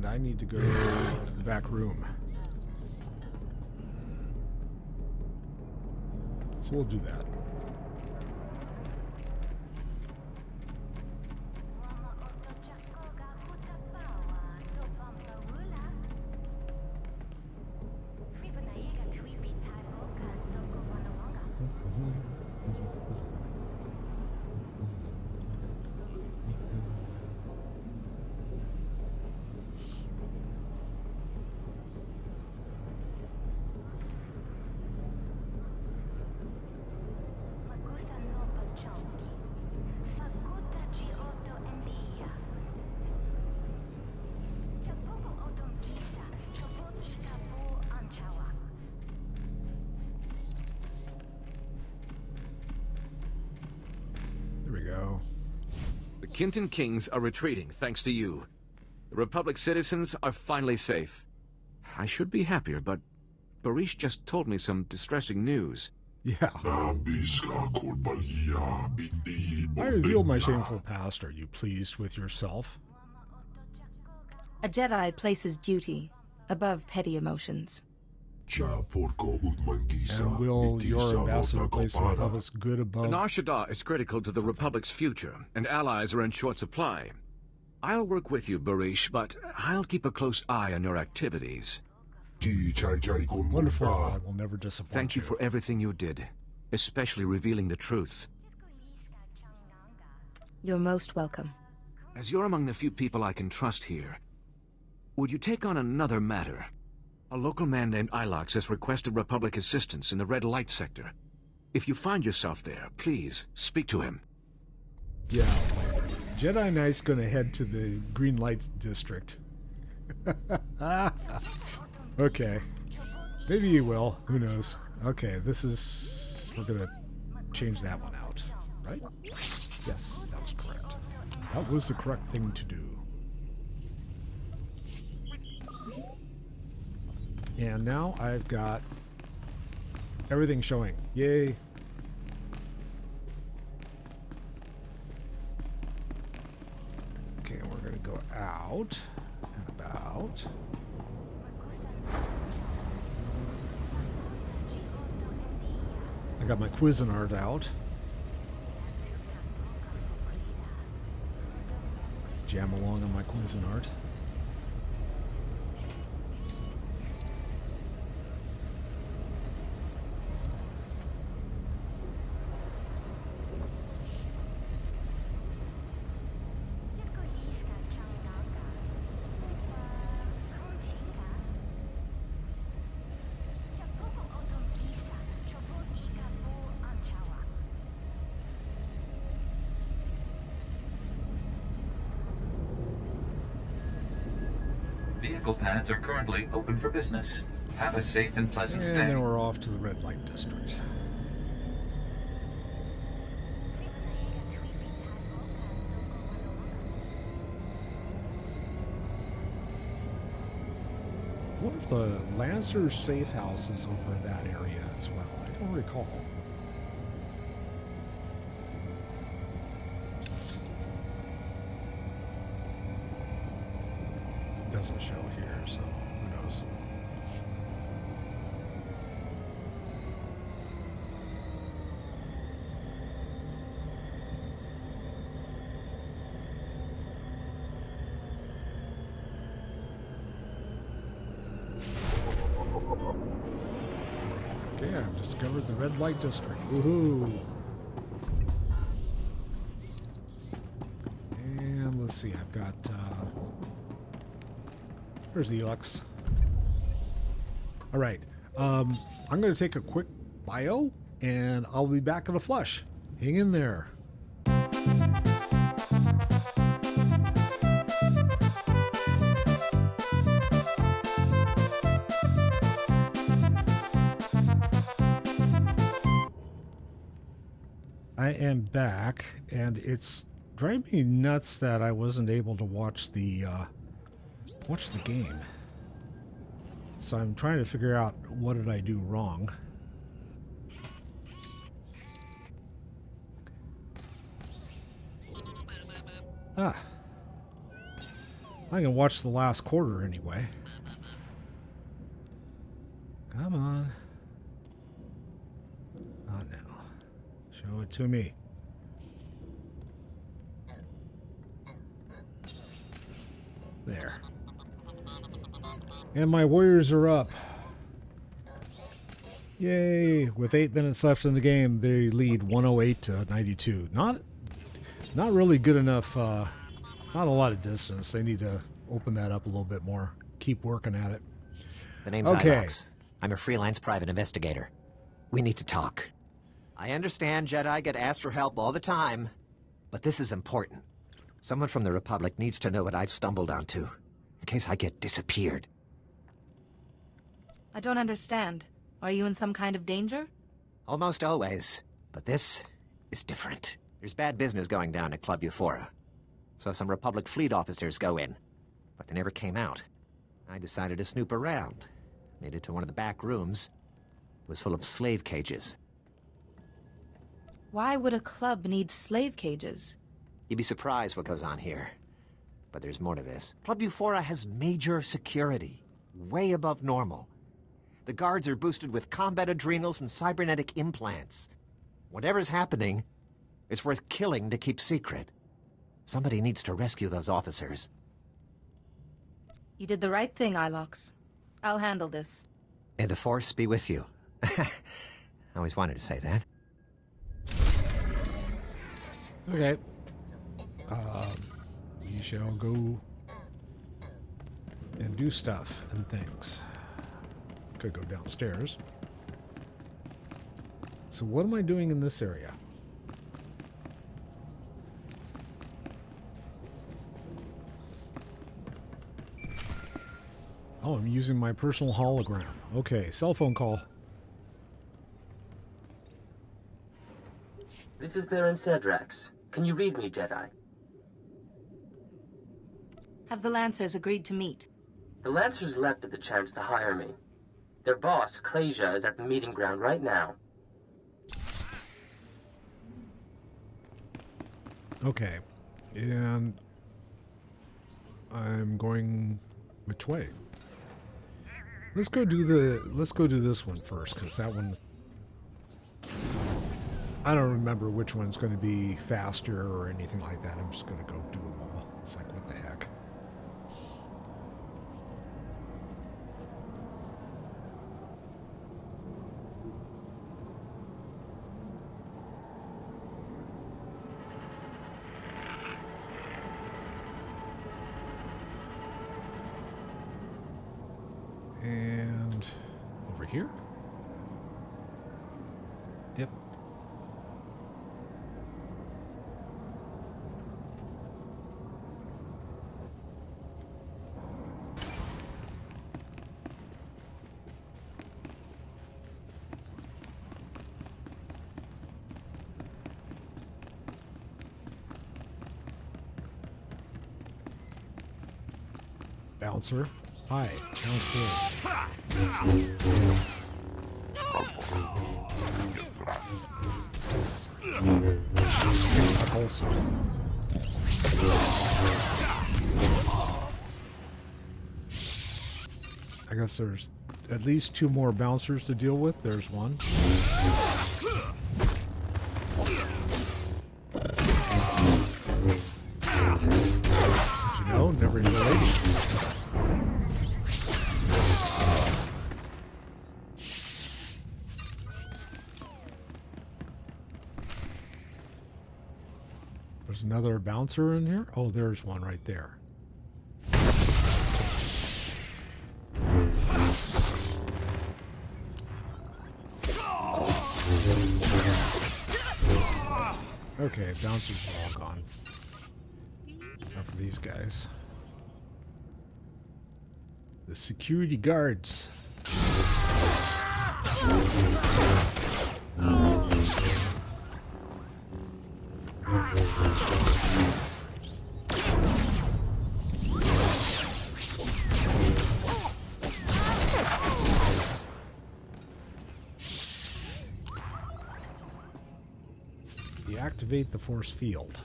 I need to go to the back room. So we'll do that. Kinton Kings are retreating, thanks to you. The Republic citizens are finally safe. I should be happier, but Barish just told me some distressing news. Yeah. I revealed my shameful past. Are you pleased with yourself? A Jedi places duty above petty emotions. And will your ambassador place the Republic's good above? Nar Shaddaa is critical to the Republic's future, and allies are in short supply. I'll work with you, Barish, but I'll keep a close eye on your activities. Wonderful. I will never disappoint you. Thank you for everything you did, especially revealing the truth. You're most welcome. As you're among the few people I can trust here, would you take on another matter? A local man named Ilox has requested Republic assistance in the Red Light sector. If you find yourself there, please speak to him. Yeah, Jedi Knight's gonna head to the Green Light District. Okay. Maybe he will. Who knows? Okay, we're gonna change that one out, right? Yes, that was correct. That was the correct thing to do. And now I've got everything showing. Yay. Okay, we're going to go out and about. got my Cuisinart out. Jam along on my Cuisinart. Vehicle pads are currently open for business. Have a safe and pleasant stay. And then we're off to the red light district. What if the Lancer safe house is over in that area as well? I don't recall. Doesn't show here, so who knows? Okay, I've discovered the red light district. Woohoo! And let's see, I've got there's the Elux. All right, I'm going to take a quick bio, and I'll be back in a flush. Hang in there. I am back, and it's driving me nuts that I wasn't able to watch the game. So I'm trying to figure out what did I do wrong. I can watch the last quarter anyway. Come on. Oh no. Show it to me. There. And my warriors are up. Yay! With 8 minutes left in the game, they lead 108 to 92. Not really good enough. Not a lot of distance. They need to open that up a little bit more. Keep working at it. The name's Ilox. I'm a freelance private investigator. We need to talk. I understand Jedi get asked for help all the time, but this is important. Someone from the Republic needs to know what I've stumbled onto, in case I get disappeared. I don't understand. Are you in some kind of danger? Almost always, but this is different. There's bad business going down at Club Euphora. So some Republic fleet officers go in, but they never came out. I decided to snoop around. Made it to one of the back rooms. It was full of slave cages. Why would a club need slave cages? You'd be surprised what goes on here. But there's more to this. Club Euphora has major security. Way above normal. The guards are boosted with combat adrenals and cybernetic implants. Whatever's happening, it's worth killing to keep secret. Somebody needs to rescue those officers. You did the right thing, Ilox. I'll handle this. May the Force be with you. I always wanted to say that. Okay. We shall go and do stuff and things. Could go downstairs. So what am I doing in this area? Oh, I'm using my personal hologram. Okay, cell phone call. This is there in Cedrax. Can you read me, Jedi? Have the Lancers agreed to meet? The Lancers leapt at the chance to hire me. Their boss, Clasia, is at the meeting ground right now. Okay. And I'm going which way? Let's go do this one first, because that one I don't remember which one's going to be faster or anything like that. I'm just going to go do them all. It's like, what the heck? And over here? Yep. Bouncer. Hi, bounce this. Rakghouls. I guess there's at least 2 more bouncers to deal with. There's one. Did you know? Never knew lady. There's another bouncer in here. Oh, there's one right there. Okay, bouncers are all gone. Enough of these guys. The security guards. Deactivate the force field.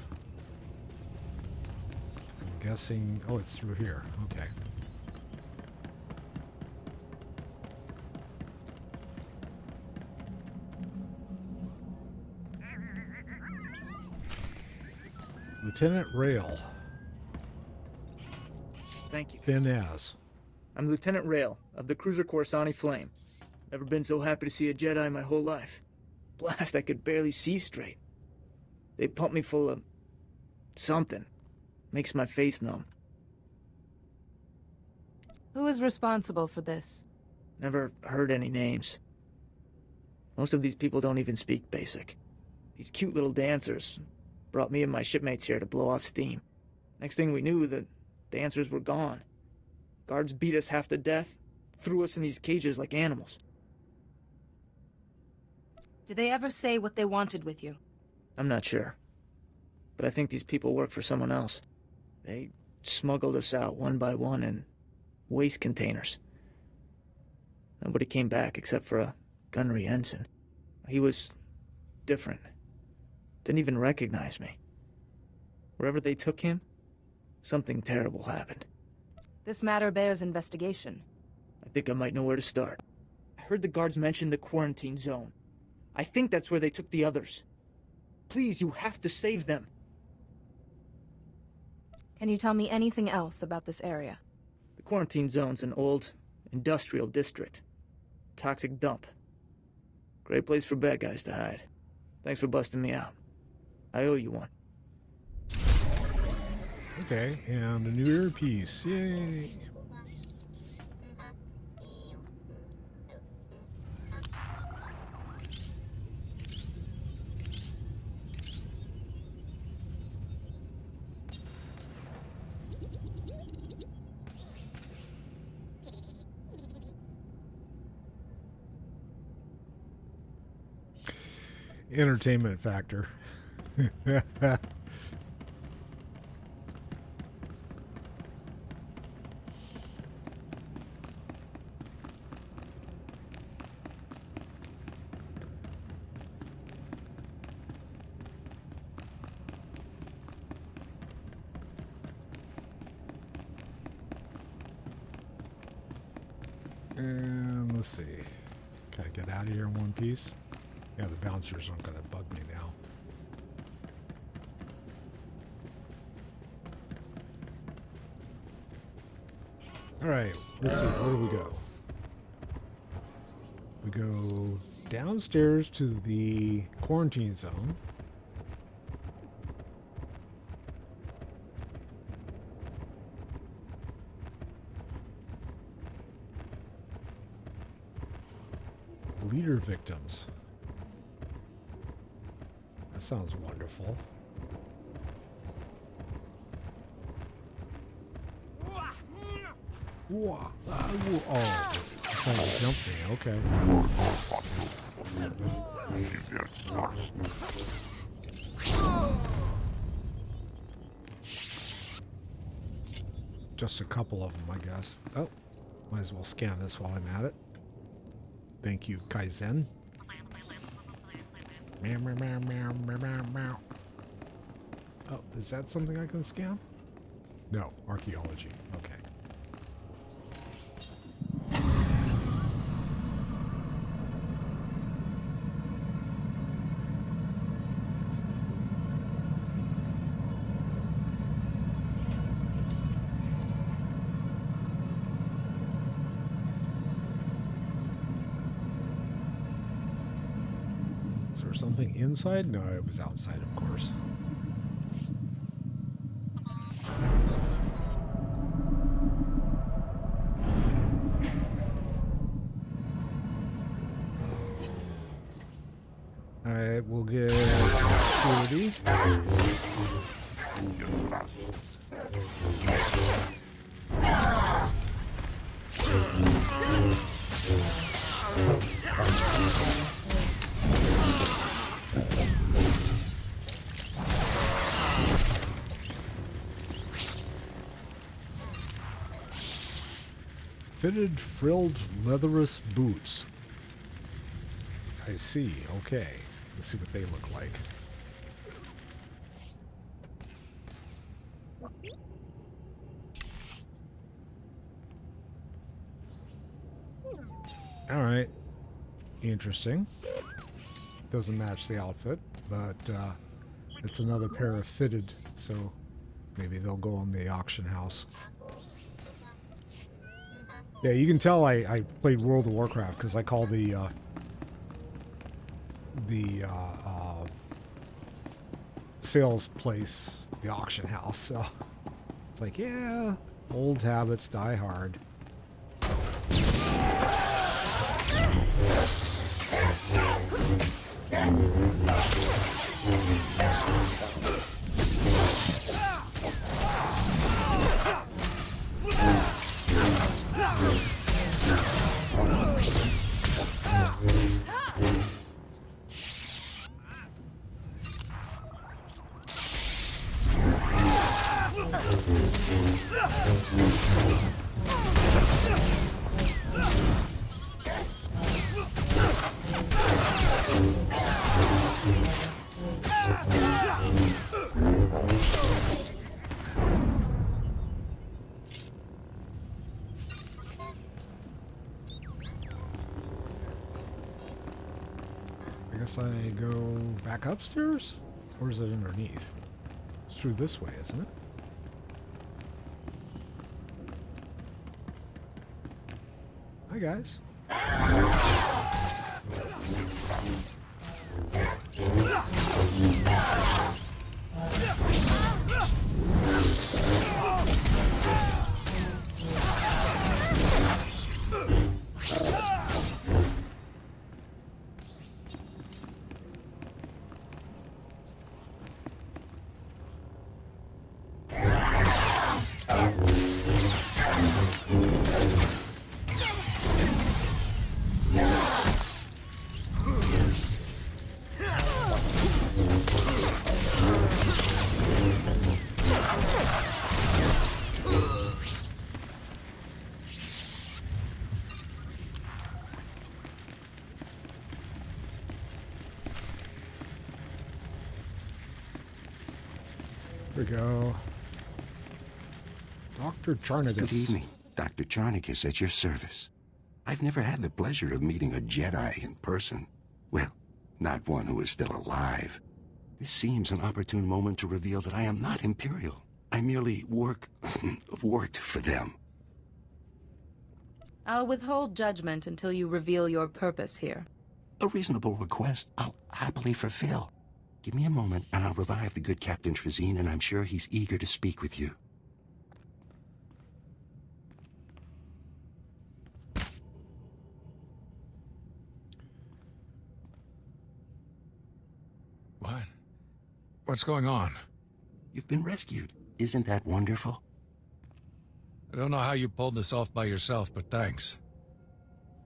I'm guessing... Oh, it's through here. Okay. Lieutenant Rail. Thank you. Thin as. I'm Lieutenant Rail of the cruiser Coruscant Flame. Never been so happy to see a Jedi my whole life. Blast, I could barely see straight. They pumped me full of... something. Makes my face numb. Who is responsible for this? Never heard any names. Most of these people don't even speak basic. These cute little dancers brought me and my shipmates here to blow off steam. Next thing we knew, the dancers were gone. Guards beat us half to death, threw us in these cages like animals. Did they ever say what they wanted with you? I'm not sure. But I think these people work for someone else. They smuggled us out one by one in waste containers. Nobody came back except for a gunnery ensign. He was different. Didn't even recognize me. Wherever they took him, something terrible happened. This matter bears investigation. I think I might know where to start. I heard the guards mention the quarantine zone. I think that's where they took the others. Please, you have to save them. Can you tell me anything else about this area? The quarantine zone's an old industrial district. Toxic dump. Great place for bad guys to hide. Thanks for busting me out. I owe you one. Okay, and a new earpiece. Yay! Entertainment factor. And let's see. Can I get out of here in one piece? Yeah, the bouncers aren't going to bug me Alright, let's see, where do we go? We go downstairs to the quarantine zone. Leader victims. That sounds wonderful. Oh, that sounds like jumping. Okay. Just a couple of them, I guess. Oh, might as well scan this while I'm at it. Thank you, Kaizen. Meow, meow, meow, meow, meow, meow, meow. Oh, is that something I can scan? No, archaeology. Okay. Something inside? No, it was outside, of course. Alright, we'll get security. Fitted, frilled, leatherous boots. I see. Okay. Let's see what they look like. Alright. Interesting. Doesn't match the outfit, but it's another pair of fitted, so maybe they'll go on the auction house. Yeah, you can tell I played World of Warcraft because I call the sales place the auction house. So it's like, yeah, old habits die hard. I guess I go back upstairs? Or is it underneath? It's through this way, isn't it? Hi, guys. Here we go. Dr. Charnagus. Good evening. Dr. Charnagus at your service. I've never had the pleasure of meeting a Jedi in person. Well, not one who is still alive. This seems an opportune moment to reveal that I am not Imperial. I merely worked for them. I'll withhold judgment until you reveal your purpose here. A reasonable request I'll happily fulfill. Give me a moment, and I'll revive the good Captain Trezine, and I'm sure he's eager to speak with you. What? What's going on? You've been rescued. Isn't that wonderful? I don't know how you pulled this off by yourself, but thanks.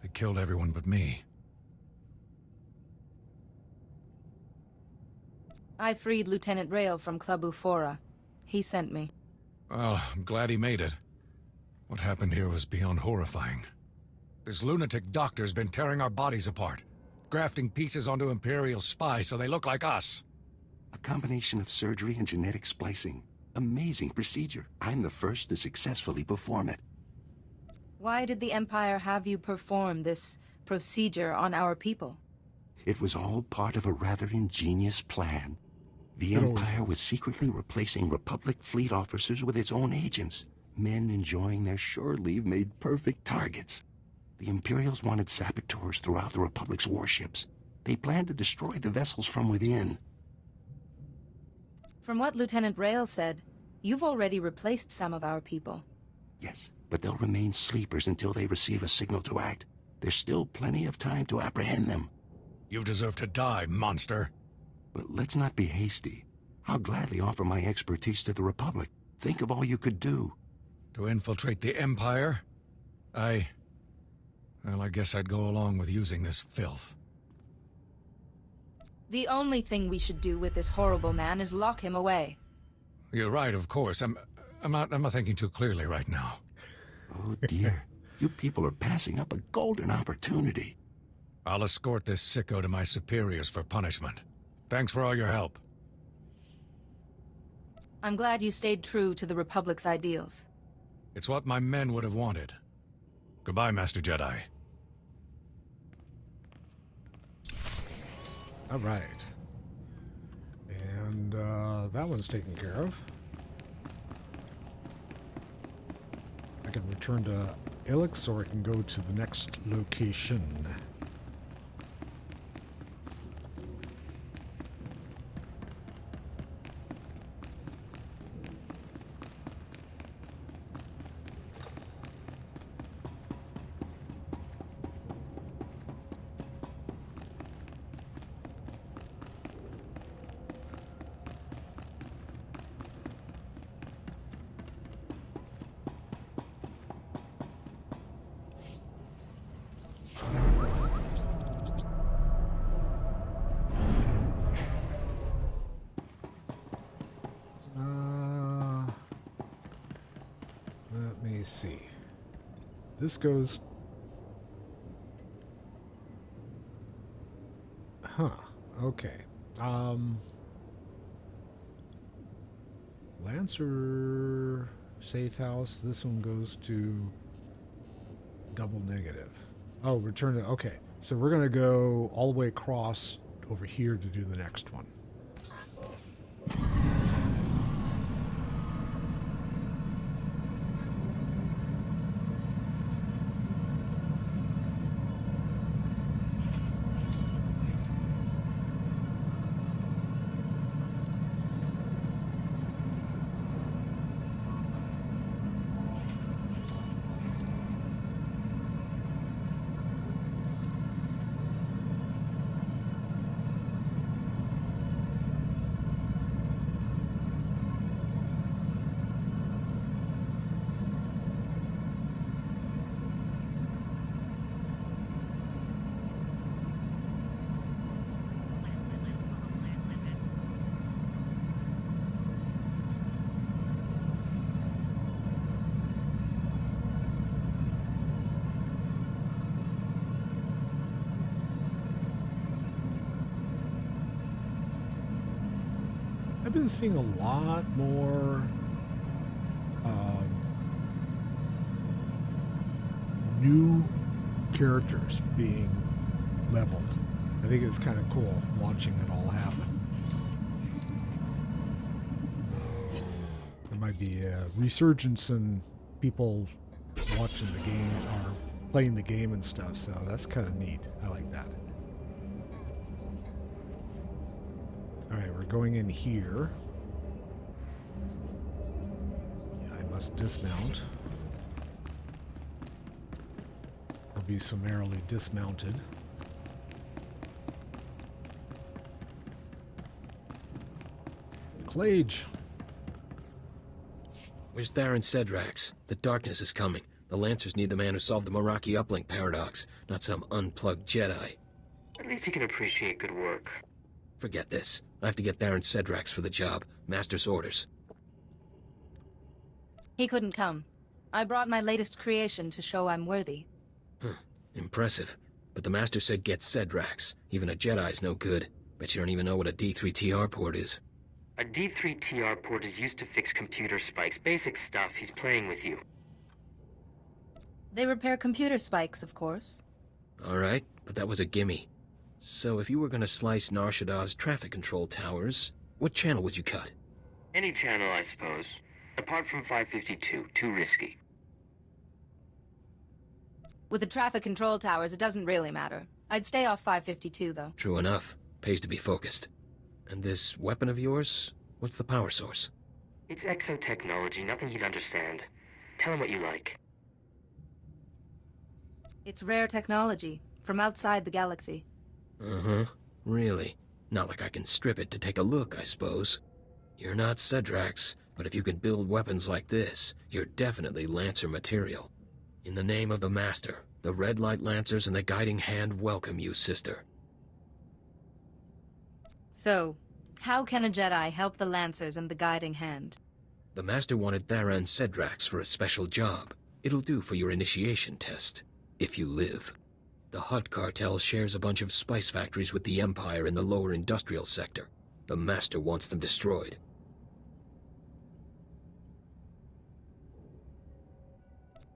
They killed everyone but me. I freed Lieutenant Rail from Club Ufora. He sent me. Well, I'm glad he made it. What happened here was beyond horrifying. This lunatic doctor's been tearing our bodies apart, grafting pieces onto Imperial spies so they look like us. A combination of surgery and genetic splicing. Amazing procedure. I'm the first to successfully perform it. Why did the Empire have you perform this procedure on our people? It was all part of a rather ingenious plan. The Empire was secretly replacing Republic fleet officers with its own agents. Men enjoying their shore leave made perfect targets. The Imperials wanted saboteurs throughout the Republic's warships. They planned to destroy the vessels from within. From what Lieutenant Rail said, you've already replaced some of our people. Yes, but they'll remain sleepers until they receive a signal to act. There's still plenty of time to apprehend them. You deserve to die, monster. But let's not be hasty. I'll gladly offer my expertise to the Republic. Think of all you could do. To infiltrate the Empire? Well, I guess I'd go along with using this filth. The only thing we should do with this horrible man is lock him away. You're right, of course. I'm not thinking too clearly right now. Oh dear. You people are passing up a golden opportunity. I'll escort this sicko to my superiors for punishment. Thanks for all your help. I'm glad you stayed true to the Republic's ideals. It's what my men would have wanted. Goodbye, Master Jedi. All right. And that one's taken care of. I can return to Ilix, or I can go to the next location. See. This goes... Huh. Okay. Lancer safe house. This one goes to double negative. Oh, return to... Okay. So we're going to go all the way across over here to do the next one. I've been seeing a lot more new characters being leveled. I think it's kind of cool watching it all happen. There might be a resurgence in people watching the game or playing the game and stuff, so that's kind of neat. I like that. Alright, we're going in here. Yeah, I must dismount. Or be summarily dismounted. Clage! Where's Theron Cedrax? The darkness is coming. The Lancers need the man who solved the Meraki uplink paradox, not some unplugged Jedi. At least he can appreciate good work. Forget this. I have to get Theron Cedrax for the job. Master's orders. He couldn't come. I brought my latest creation to show I'm worthy. Huh. Impressive. But the Master said get Cedrax. Even a Jedi's no good. Bet you don't even know what a D3TR port is. A D3TR port is used to fix computer spikes. Basic stuff. He's playing with you. They repair computer spikes, of course. Alright, but that was a gimme. So if you were gonna slice Nar Shaddaa's traffic control towers, what channel would you cut? Any channel, I suppose. Apart from 552. Too risky. With the traffic control towers, it doesn't really matter. I'd stay off 552, though. True enough. Pays to be focused. And this weapon of yours? What's the power source? It's exotechnology, nothing you'd understand. Tell him what you like. It's rare technology, from outside the galaxy. Uh-huh. Really? Not like I can strip it to take a look, I suppose. You're not Cedrax, but if you can build weapons like this, you're definitely Lancer material. In the name of the Master, the Red Light Lancers and the Guiding Hand welcome you, sister. So, how can a Jedi help the Lancers and the Guiding Hand? The Master wanted Theron Cedrax for a special job. It'll do for your initiation test, if you live. The Hutt cartel shares a bunch of spice factories with the Empire in the lower industrial sector. The Master wants them destroyed.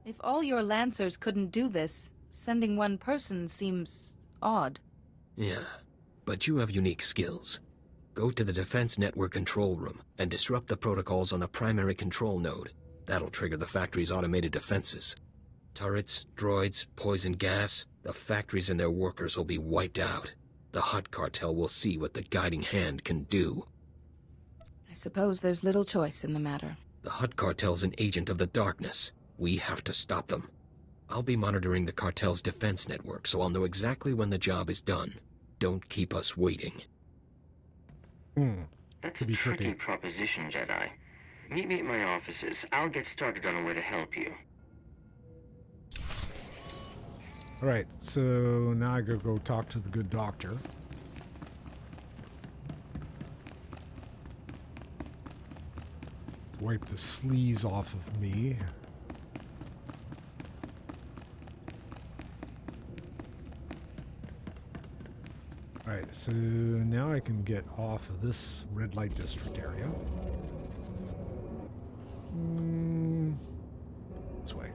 If all your Lancers couldn't do this, sending one person seems odd. Yeah, but you have unique skills. Go to the Defense Network control room and disrupt the protocols on the primary control node. That'll trigger the factory's automated defenses. Turrets, droids, poison gas, the factories and their workers will be wiped out. The Hutt cartel will see what the Guiding Hand can do. I suppose there's little choice in the matter. The Hutt cartel's an agent of the darkness. We have to stop them. I'll be monitoring the cartel's defense network, so I'll know exactly when the job is done. Don't keep us waiting. That's a tricky proposition, Jedi. Meet me at my offices. I'll get started on a way to help you. Alright, so now I gotta go talk to the good doctor. Wipe the sleaze off of me. Alright, so now I can get off of this red light district area. This way.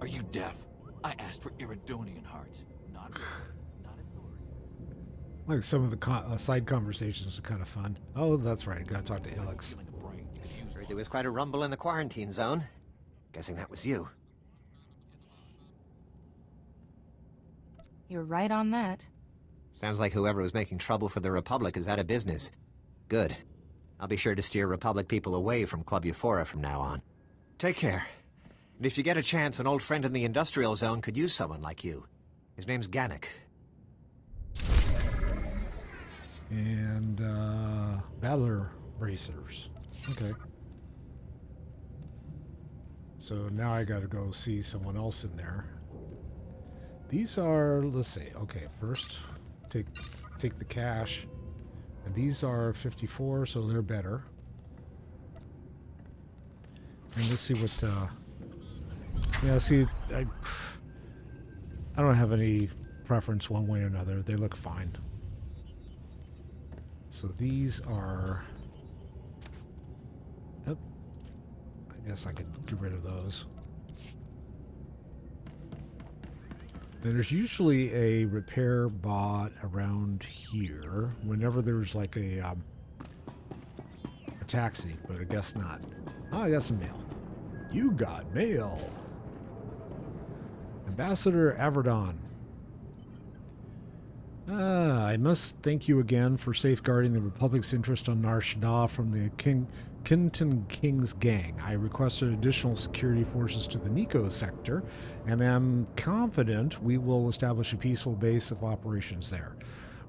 Are you deaf? I asked for Iridonian hearts, not authority. Like some of the side conversations are kind of fun. Oh, that's right. Gotta talk to Alex. Heard there was quite a rumble in the quarantine zone. Guessing that was you. You're right on that. Sounds like whoever was making trouble for the Republic is out of business. Good. I'll be sure to steer Republic people away from Club Euphora from now on. Take care. And if you get a chance, an old friend in the industrial zone could use someone like you. His name's Gannick. And, Battler Bracers. Okay. So now I gotta go see someone else in there. These are, let's see, okay, first take the cash. And these are 54, so they're better. And let's see what, yeah, see, I don't have any preference one way or another. They look fine. So these are... Oh, I guess I could get rid of those. There's usually a repair bot around here whenever there's like a taxi, but I guess not. Oh, I got some mail. You got mail. Ambassador Averdon. I must thank you again for safeguarding the Republic's interest on Nar Shaddaa from the Kinton King's gang. I requested additional security forces to the Nico sector, and am confident we will establish a peaceful base of operations there.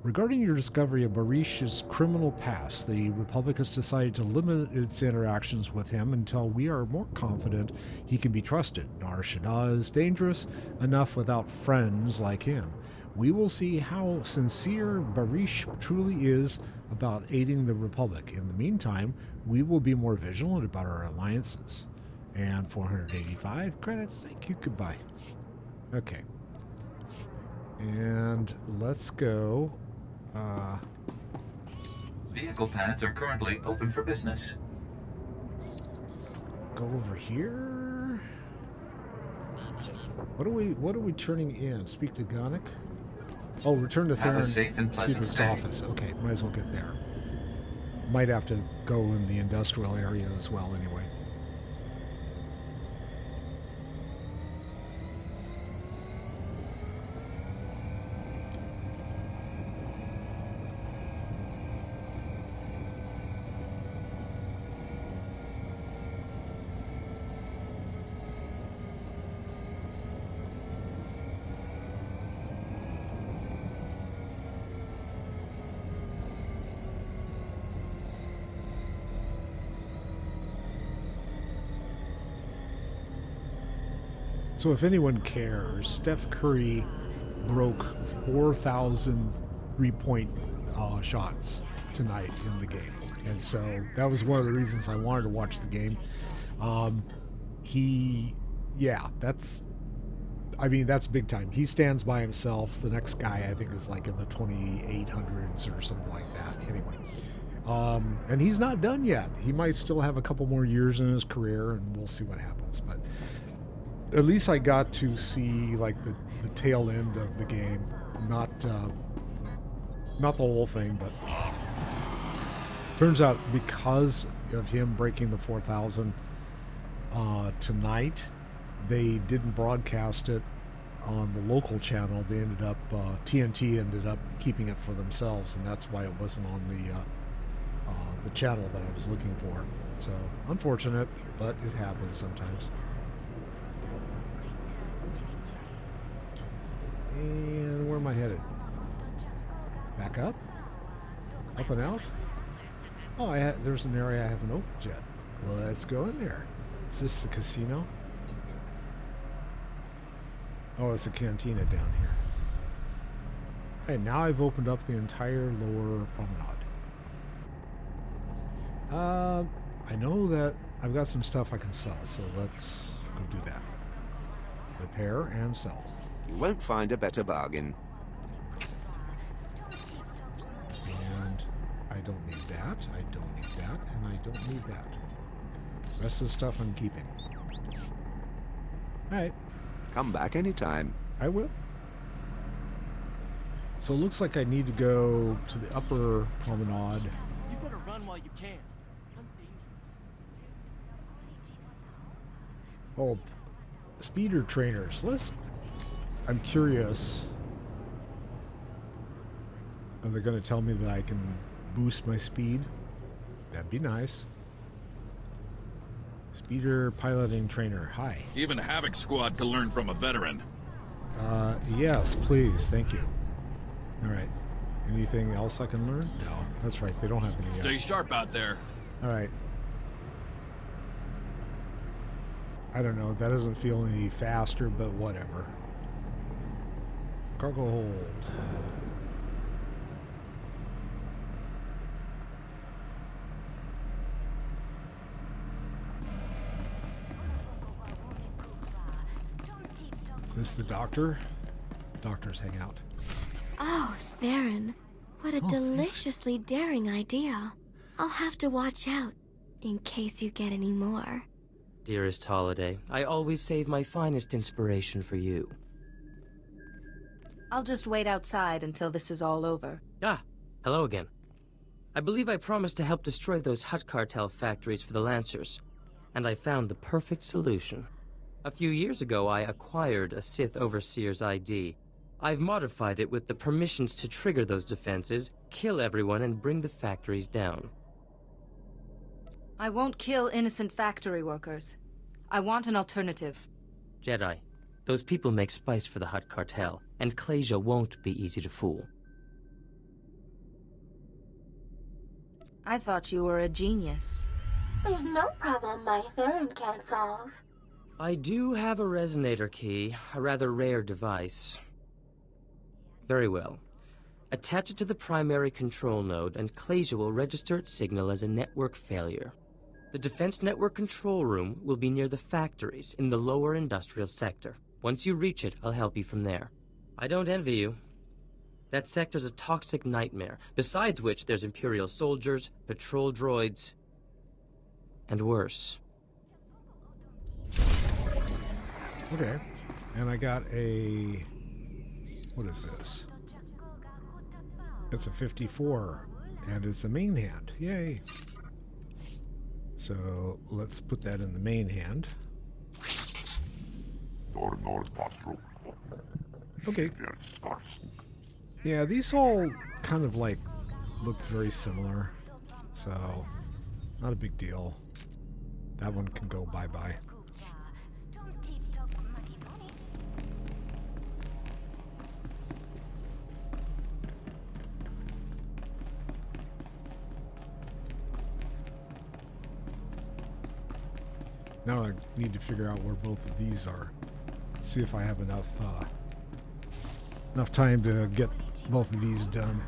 Regarding your discovery of Barish's criminal past, the Republic has decided to limit its interactions with him until we are more confident he can be trusted. Nar Shaddaa is dangerous enough without friends like him. We will see how sincere Barish truly is about aiding the Republic. In the meantime, we will be more vigilant about our alliances. And 485 credits. Thank you. Goodbye. Okay. And let's go. Vehicle pads are currently open for business. Go over here. What are we turning in? Speak to Gannick? Oh, return to Have a safe and pleasant Chief's stay. office. Okay, might as well get there. Might have to go in the industrial area as well anyway. So if anyone cares, Steph Curry broke 4,000 three-point shots tonight in the game. And so that was one of the reasons I wanted to watch the game. That's big time. He stands by himself. The next guy, I think, is like in the 2800s or something like that. Anyway. And he's not done yet. He might still have a couple more years in his career, and we'll see what happens. But at least I got to see like the tail end of the game, not the whole thing, but turns out because of him breaking the 4,000 tonight, they didn't broadcast it on the local channel. They ended up TNT ended up keeping it for themselves, and that's why it wasn't on the channel that I was looking for. So unfortunate, but it happens sometimes. And where am I headed? Back up? Up and out? Oh, there's an area I haven't opened yet. Let's go in there. Is this the casino? Oh, it's a cantina down here. Alright, now I've opened up the entire lower promenade. I know that I've got some stuff I can sell, so let's go do that. Repair and sell. You won't find a better bargain. And I don't need that, I don't need that, and I don't need that. The rest of the stuff I'm keeping. Alright. Come back anytime. I will. So it looks like I need to go to the upper promenade. You better run while you can. I'm dangerous. Oh, speeder trainers. I'm curious. Are they going to tell me that I can boost my speed? That'd be nice. Speeder piloting trainer. Hi. Even Havoc Squad can learn from a veteran. Yes, please. Thank you. All right. Anything else I can learn? No. That's right. They don't have any. Stay sharp out there. All right. I don't know. That doesn't feel any faster, but whatever. Cargo hold. Is this the doctor? Doctors hang out. Oh, Theron. What a deliciously daring idea. I'll have to watch out, in case you get any more. Dearest Holiday, I always save my finest inspiration for you. I'll just wait outside until this is all over. Ah, hello again. I believe I promised to help destroy those Hutt cartel factories for the Lancers, and I found the perfect solution. A few years ago, I acquired a Sith Overseer's ID. I've modified it with the permissions to trigger those defenses, kill everyone, and bring the factories down. I won't kill innocent factory workers. I want an alternative. Jedi, those people make spice for the Hutt cartel, and Klasia won't be easy to fool. I thought you were a genius. There's no problem my Theron can't solve. I do have a resonator key, a rather rare device. Very well. Attach it to the primary control node, and Klasia will register its signal as a network failure. The Defense Network control room will be near the factories in the lower industrial sector. Once you reach it, I'll help you from there. I don't envy you. That sector's a toxic nightmare, besides which there's Imperial soldiers, patrol droids, and worse. Okay. And I got a... What is this? It's a 54, and it's a main hand. Yay. So let's put that in the main hand. Okay. Yeah, these all kind of like look very similar, so not a big deal. That one can go bye-bye. Now I need to figure out where both of these are. See if I have enough time to get both of these done.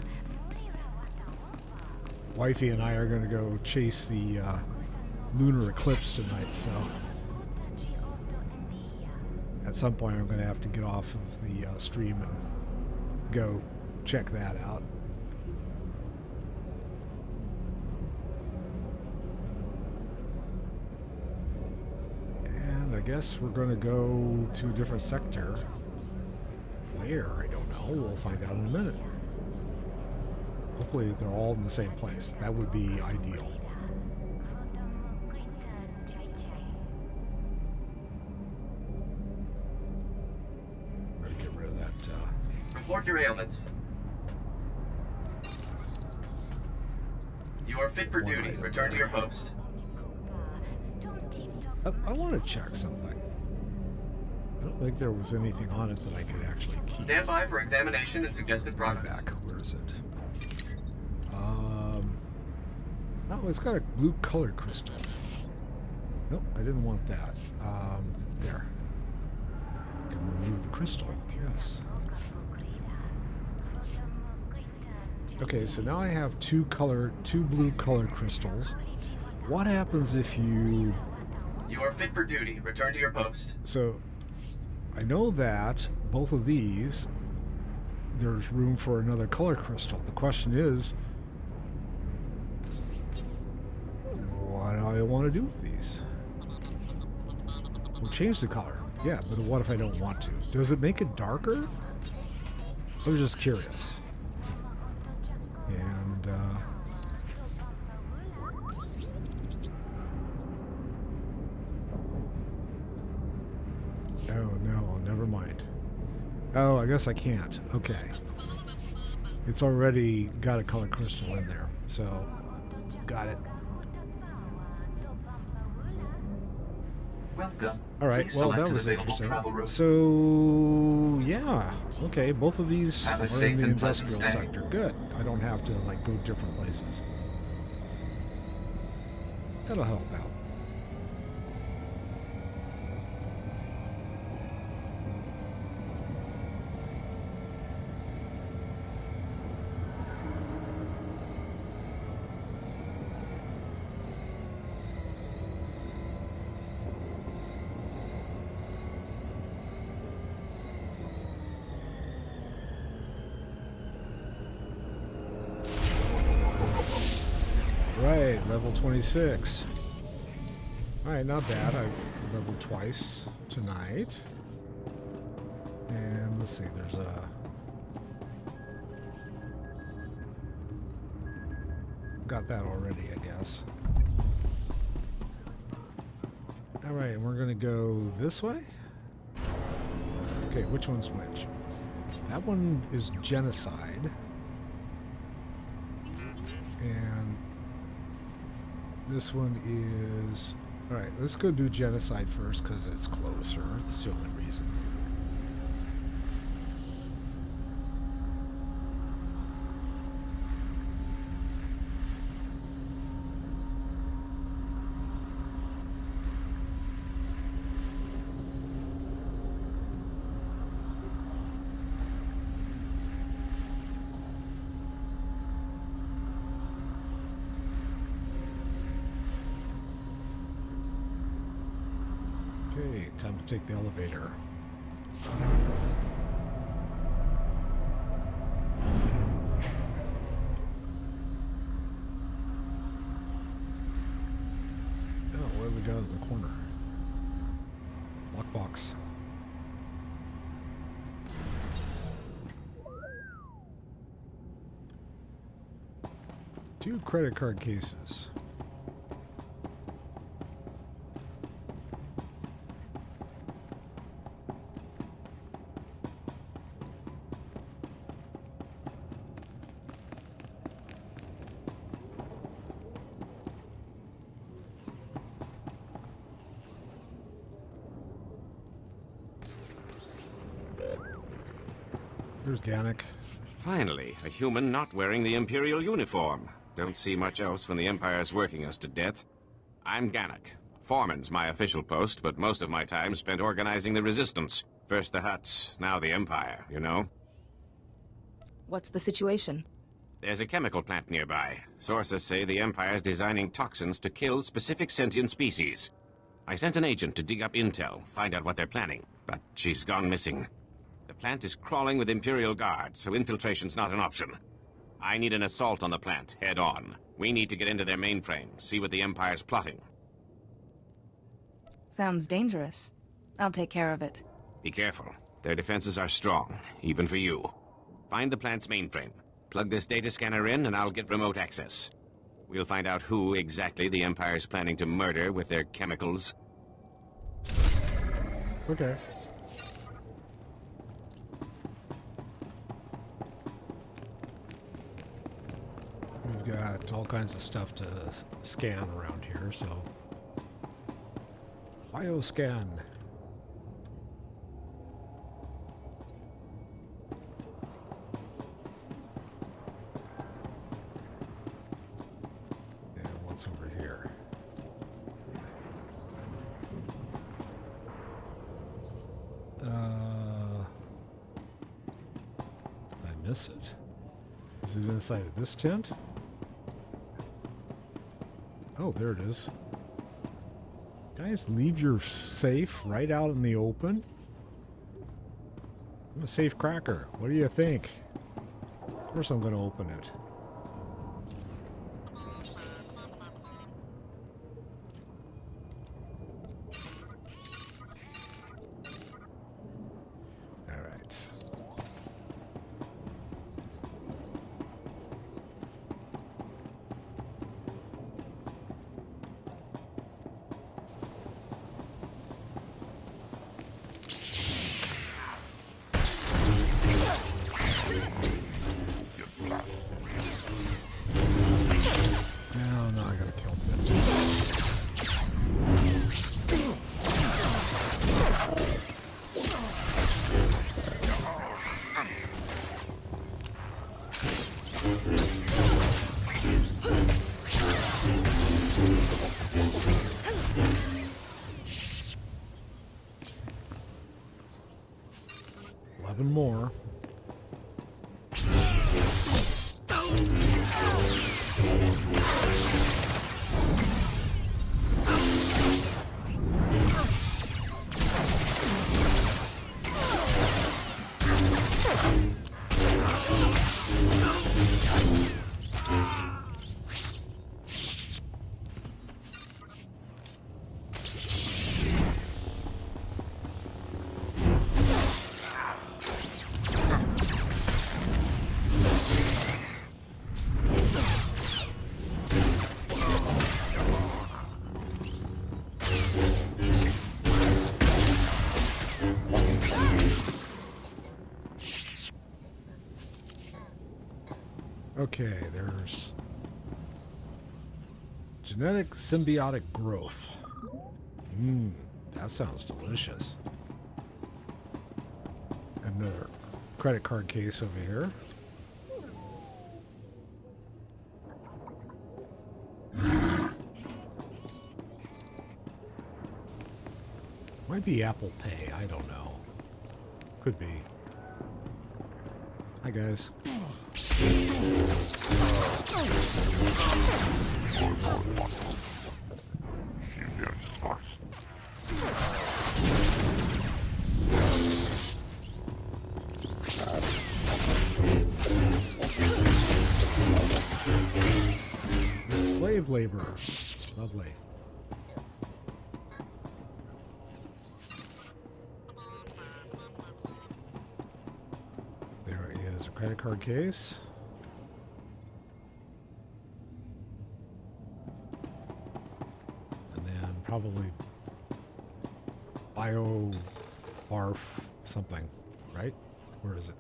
Wifey and I are going to go chase the lunar eclipse tonight, so at some point I'm going to have to get off of the stream and go check that out. I guess we're going to go to a different sector. Where? I don't know. We'll find out in a minute. Hopefully they're all in the same place. That would be ideal. I'm going to get rid of that. Report your ailments. You are fit for duty. Return to your post. I want to check something. I don't think there was anything on it that I could actually keep. Stand by for examination and suggested products. Back. Where is it? Oh, it's got a blue color crystal. Nope, I didn't want that. There. I can remove the crystal. Yes. Okay, so now I have two blue color crystals. What happens if you... You are fit for duty. Return to your post. So, I know that both of these, there's room for another color crystal. The question is, what do I want to do with these? We'll change the color. Yeah, but what if I don't want to? Does it make it darker? I'm just curious. And, oh, no, never mind. Oh, I guess I can't. Okay. It's already got a color crystal in there, so got it. Welcome. All right. Please Well, select that an was available interesting. travel route. So yeah. Okay. Both of these Have a are safe in the and pleasant industrial stay. sector. Good. I don't have to like go different places. That'll help out. Right, level 26. Alright, not bad. I've leveled twice tonight. And let's see, there's a... Got that already, I guess. Alright, we're gonna go this way? Okay, which one's which? That one is genocide. And this one is... Alright, let's go do genocide first because it's closer. That's the only reason. Okay, time to take the elevator. Oh, what have we got in the corner? Lockbox. Two credit card cases. There's Gannick. Finally, a human not wearing the Imperial uniform. Don't see much else when the Empire's working us to death. I'm Gannick. Foreman's my official post, but most of my time spent organizing the Resistance. First the Hutts, now the Empire, you know? What's the situation? There's a chemical plant nearby. Sources say the Empire's designing toxins to kill specific sentient species. I sent an agent to dig up intel, find out what they're planning, but she's gone missing. The plant is crawling with Imperial guards, so infiltration's not an option. I need an assault on the plant, head on. We need to get into their mainframe, see what the Empire's plotting. Sounds dangerous. I'll take care of it. Be careful. Their defenses are strong, even for you. Find the plant's mainframe. Plug this data scanner in, and I'll get remote access. We'll find out who exactly the Empire's planning to murder with their chemicals. Okay. We've got all kinds of stuff to scan around here, so... Bioscan. And what's over here? Did I miss it? Is it inside of this tent? Oh, there it is. Guys, leave your safe right out in the open. I'm a safe cracker. What do you think? Of course I'm going to open it. More. Okay, there's genetic symbiotic growth. That sounds delicious. Another credit card case over here. Might be Apple Pay, I don't know. Could be. Hi guys. Slave labor. Lovely. There is a credit card case. And then probably bio barf something, right? Where is it?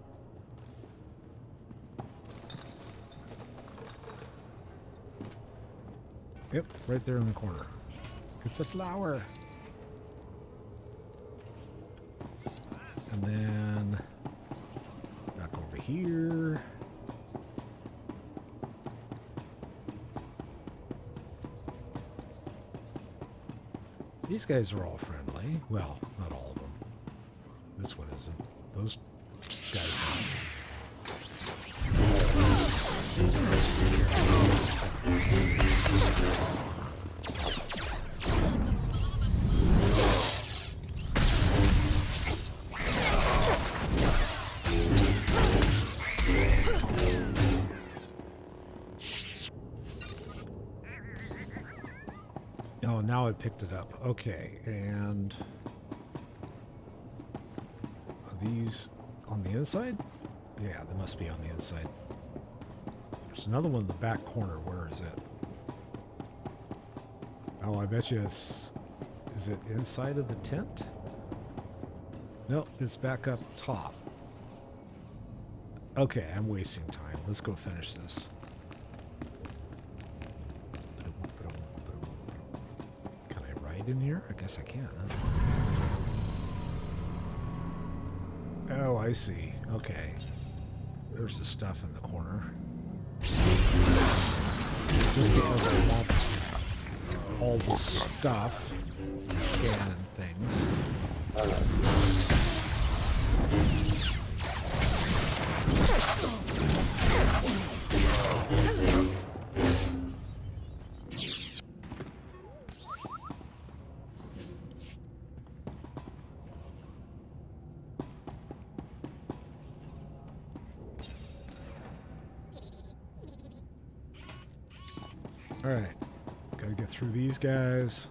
Yep, right there in the corner. It's a flower. And then back over here. These guys are all friendly. Well, not all of them. This one isn't. Those guys Oh, now I picked it up. Okay, and are these on the inside? Yeah, they must be on the inside. There's another one in the back corner. Where is it? Oh, I bet you it's... Is it inside of the tent? No, it's back up top. Okay, I'm wasting time. Let's go finish this. Can I ride in here? I guess I can, huh? Oh, I see. Okay. There's the stuff in the corner. Just because I want all the stuff, scan and things. All right, gotta get through these guys.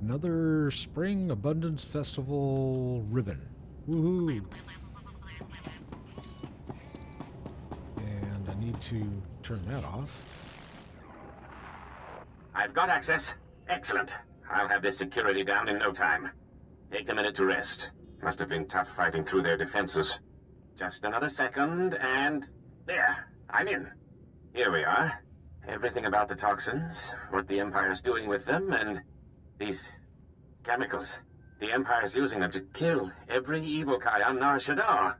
another Spring Abundance Festival ribbon. Woohoo! And I need to turn that off. I've got access. Excellent. I'll have this security down in no time. Take a minute to rest. Must have been tough fighting through their defenses. Just another second, and there, I'm in. Here we are. Everything about the toxins, what the Empire's doing with them, and these chemicals. The Empire's using them to kill every evokai on Nar Shaddaa.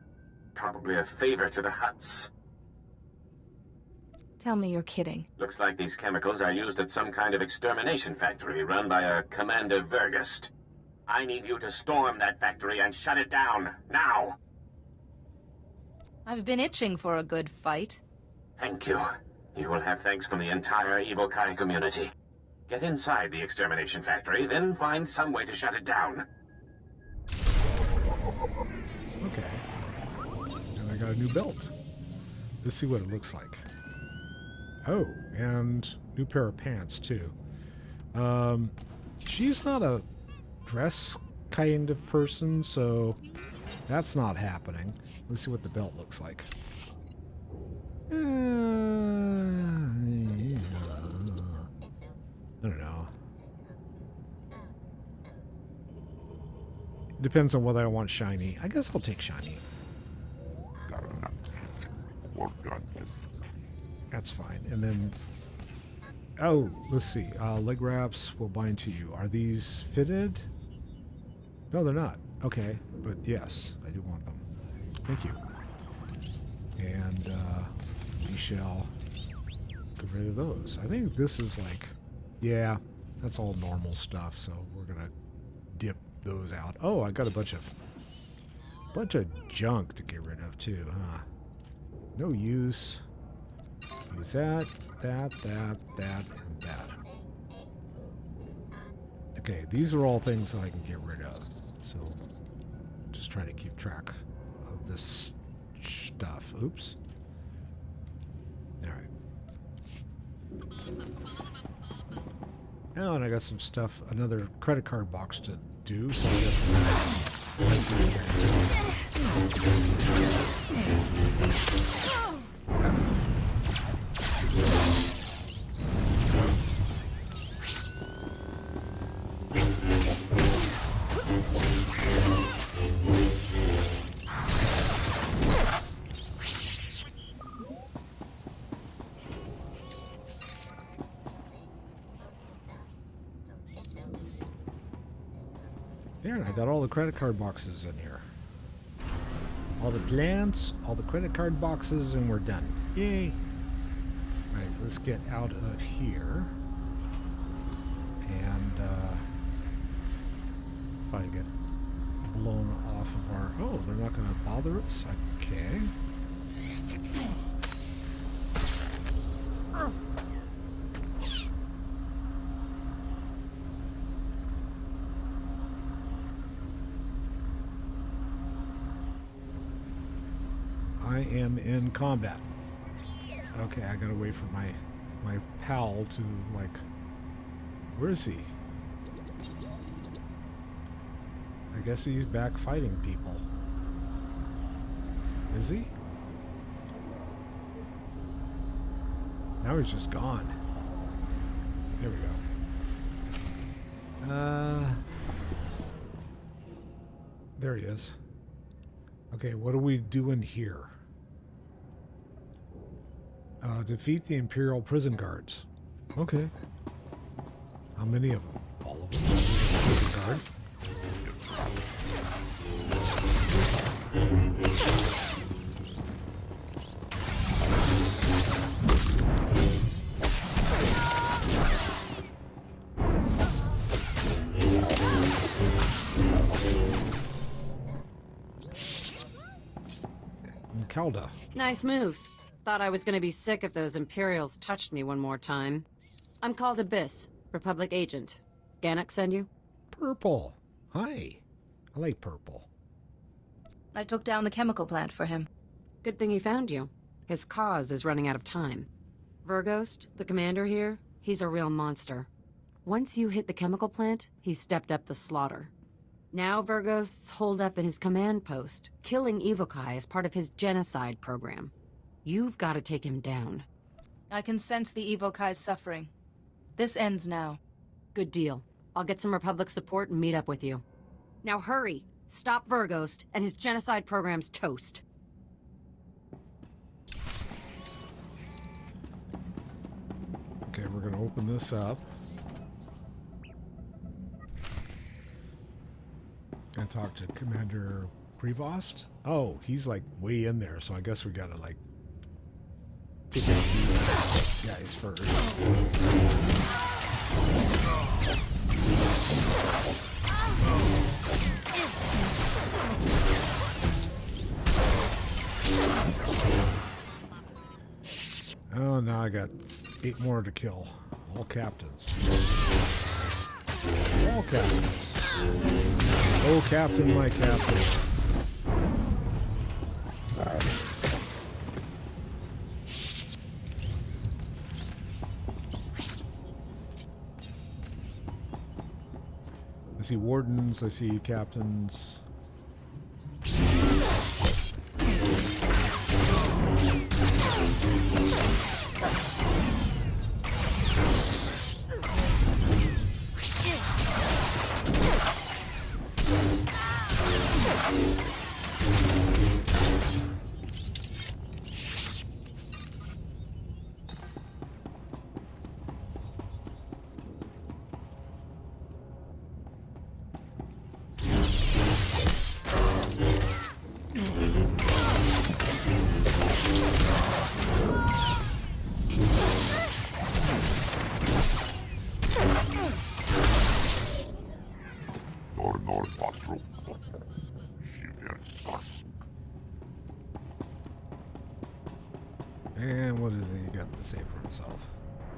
Probably a favor to the Hutts. Tell me you're kidding. Looks like these chemicals are used at some kind of extermination factory run by a Commander Vergust. I need you to storm that factory and shut it down, now! I've been itching for a good fight. Thank you. You will have thanks from the entire evokai community. Get inside the extermination factory, then find some way to shut it down. Okay. And I got a new belt. Let's see what it looks like. Oh, and new pair of pants, too. She's not a dress kind of person, so that's not happening. Let's see what the belt looks like. I don't know. Depends on whether I want shiny. I guess I'll take shiny. That's fine. And then, oh, let's see. Leg wraps will bind to you. Are these fitted? No, they're not. Okay, but yes, I do want them. Thank you. And we shall get rid of those. I think this is like, yeah, that's all normal stuff. So we're gonna dip those out. Oh, I got a bunch of junk to get rid of too, huh? No use. Use that, and that. Okay, these are all things that I can get rid of. So, just trying to keep track of this stuff. Oops. Alright. Oh, and I got some stuff, another credit card box to do, so I guess we'll these guys. There, I got all the credit card boxes in here. All the plants, all the credit card boxes, and we're done. Yay! Alright, let's get out of here. And, probably get blown off of our... Oh, they're not going to bother us? Okay. I am in combat. Okay, I gotta wait for my pal to, like... Where is he? I guess he's back fighting people. Is he? Now he's just gone. There we go. There he is. Okay, what are we doing here? Defeat the Imperial prison guards. Okay. How many of them? All of them? Prison guard? Calda. Nice moves. Thought I was gonna be sick if those Imperials touched me one more time. I'm called Abyss, Republic agent. Gannock send you? Purple. Hi. I like purple. I took down the chemical plant for him. Good thing he found you. His cause is running out of time. Verghost, the commander here, he's a real monster. Once you hit the chemical plant, he stepped up the slaughter. Now Verghouls hold up in his command post, killing Evokai as part of his genocide program. You've got to take him down. I can sense the Evokai's suffering. This ends now. Good deal. I'll get some Republic support and meet up with you. Now hurry! Stop Verghouls, and his genocide program's toast. Okay, we're gonna open this up. And talk to Commander Prevost. Oh, he's like way in there, so I guess we gotta like take out these guys first. Oh, now I got 8 more to kill. All captains. All captains. Oh, Captain, my Captain. I see wardens, I see captains. And what is it he got to say for himself?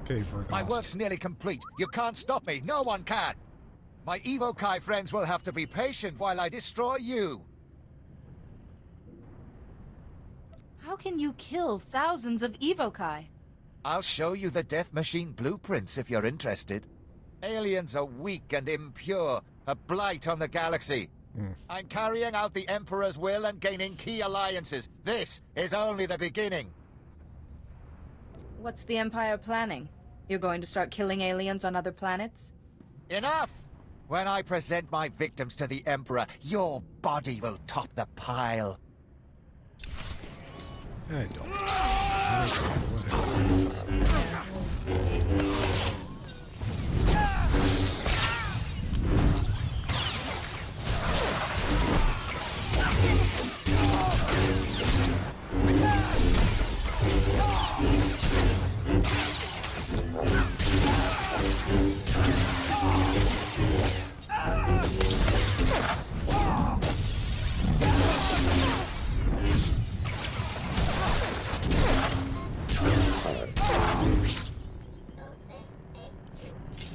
Okay, Verghouls. My work's nearly complete. You can't stop me. No one can. My Evokai friends will have to be patient while I destroy you. How can you kill thousands of Evokai? I'll show you the death machine blueprints if you're interested. Aliens are weak and impure, a blight on the galaxy. I'm carrying out the Emperor's will and gaining key alliances. This is only the beginning. What's the Empire planning? You're going to start killing aliens on other planets? Enough! When I present my victims to the Emperor, your body will top the pile. I don't.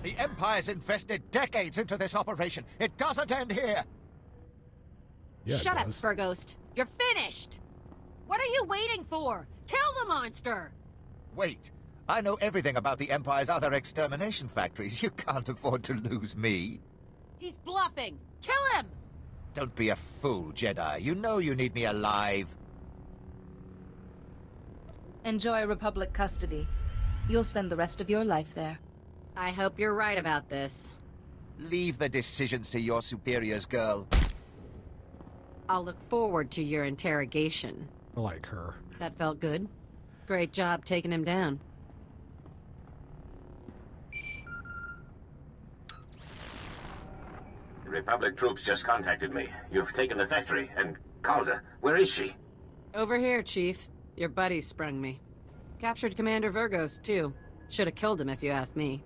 The Empire's invested decades into this operation. It doesn't end here. Yeah, Shut up, Verghost. You're finished! What are you waiting for? Kill the monster! Wait. I know everything about the Empire's other extermination factories. You can't afford to lose me. He's bluffing! Kill him! Don't be a fool, Jedi. You know you need me alive. Enjoy Republic custody. You'll spend the rest of your life there. I hope you're right about this. Leave the decisions to your superiors, girl. I'll look forward to your interrogation. I like her. That felt good. Great job taking him down. The Republic troops just contacted me. You've taken the factory, and Calda, where is she? Over here, Chief. Your buddy sprung me. Captured Commander Verghouls, too. Should have killed him if you asked me.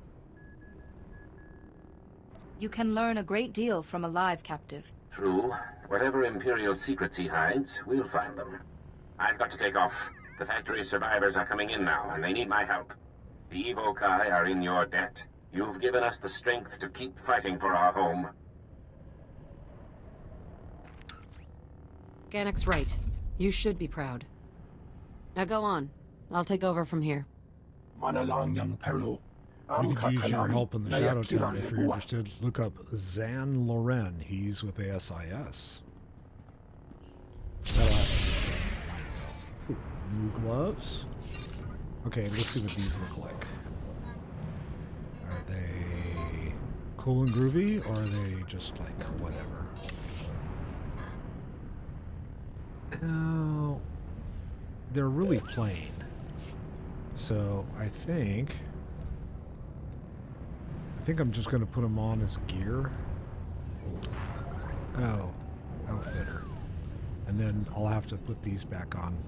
You can learn a great deal from a live captive. True. Whatever Imperial secrets he hides, we'll find them. I've got to take off. The factory's survivors are coming in now, and they need my help. The Evokai are in your debt. You've given us the strength to keep fighting for our home. Ganek's right. You should be proud. Now go on. I'll take over from here. Manalang yang perlu. You could use your help in the Shadow Town if you're interested. Look up Zan Loren. He's with ASIS. That'll happen. Ooh, new gloves. Okay, let's see what these look like. Are they cool and groovy, or are they just like whatever? Oh, they're really plain. So I think I'm just going to put them on as gear. Oh, outfitter. And then I'll have to put these back on.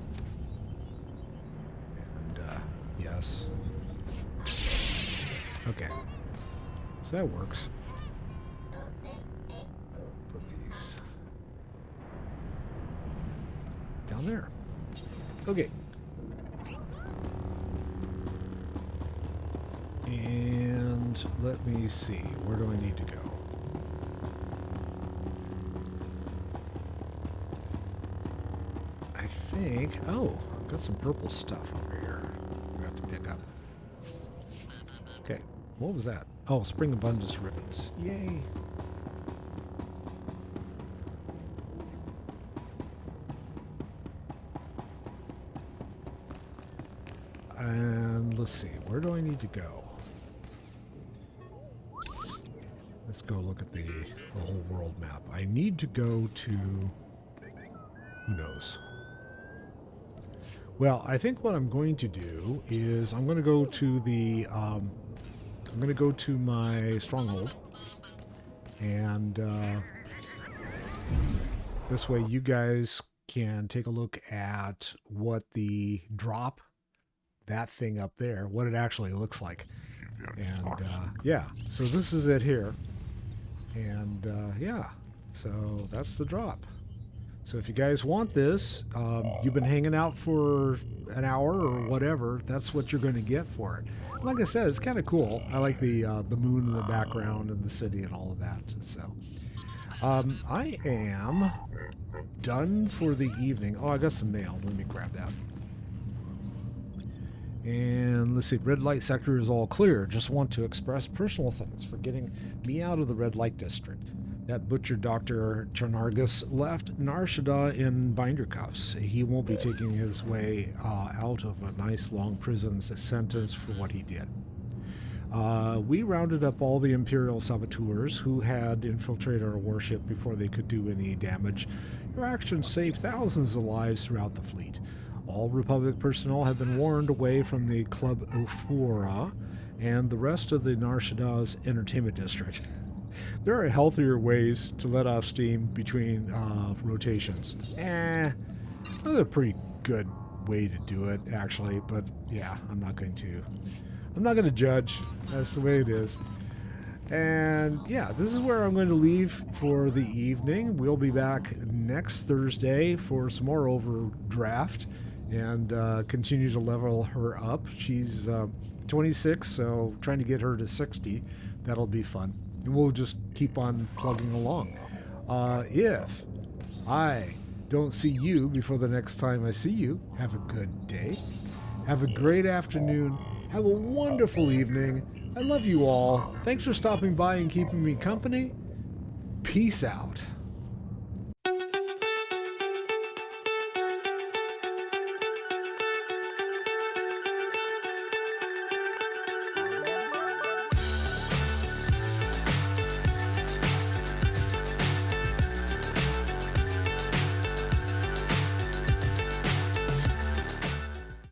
And, yes. Okay. So that works. Put these down there. Okay. And let me see, where do I need to go? I think, oh, I've got some purple stuff over here I have to pick up. Okay, what was that? Oh, Spring Abundance ribbons. Yay. And let's see, where do I need to go? Let's go look at the whole world map. I need to go to... who knows? Well, I think what I'm going to do is I'm going to go to the... I'm going to go to my stronghold. And this way you guys can take a look at what the drop, that thing up there, what it actually looks like. And yeah, so this is it here. And yeah, so that's the drop. So if you guys want this, you've been hanging out for an hour or whatever, that's what you're going to get for it. Like I said, it's kind of cool. I like the moon in the background and the city and all of that. So I am done for the evening. Oh, I got some mail. Let me grab that. And let's see, red light sector is all clear. Just want to express personal thanks for getting me out of the red light district. That butcher Dr. Charnargus left Nar Shaddaa in binder cuffs. He won't be taking his way out of a nice long prison sentence for what he did. We rounded up all the Imperial saboteurs who had infiltrated our warship before they could do any damage. Your actions saved thousands of lives throughout the fleet. All Republic personnel have been warned away from the Club Ophora and the rest of the Nar Shaddaa's entertainment district. There are healthier ways to let off steam between rotations. That's a pretty good way to do it, actually. But yeah, I'm not going to judge. That's the way it is. And yeah, this is where I'm going to leave for the evening. We'll be back next Thursday for some more Overdraft and continue to level her up. She's 26, so trying to get her to 60. That'll be fun. And we'll just keep on plugging along. If I don't see you before the next time I see you, have a good day. Have a great afternoon. Have a wonderful evening. I love you all. Thanks for stopping by and keeping me company. Peace out.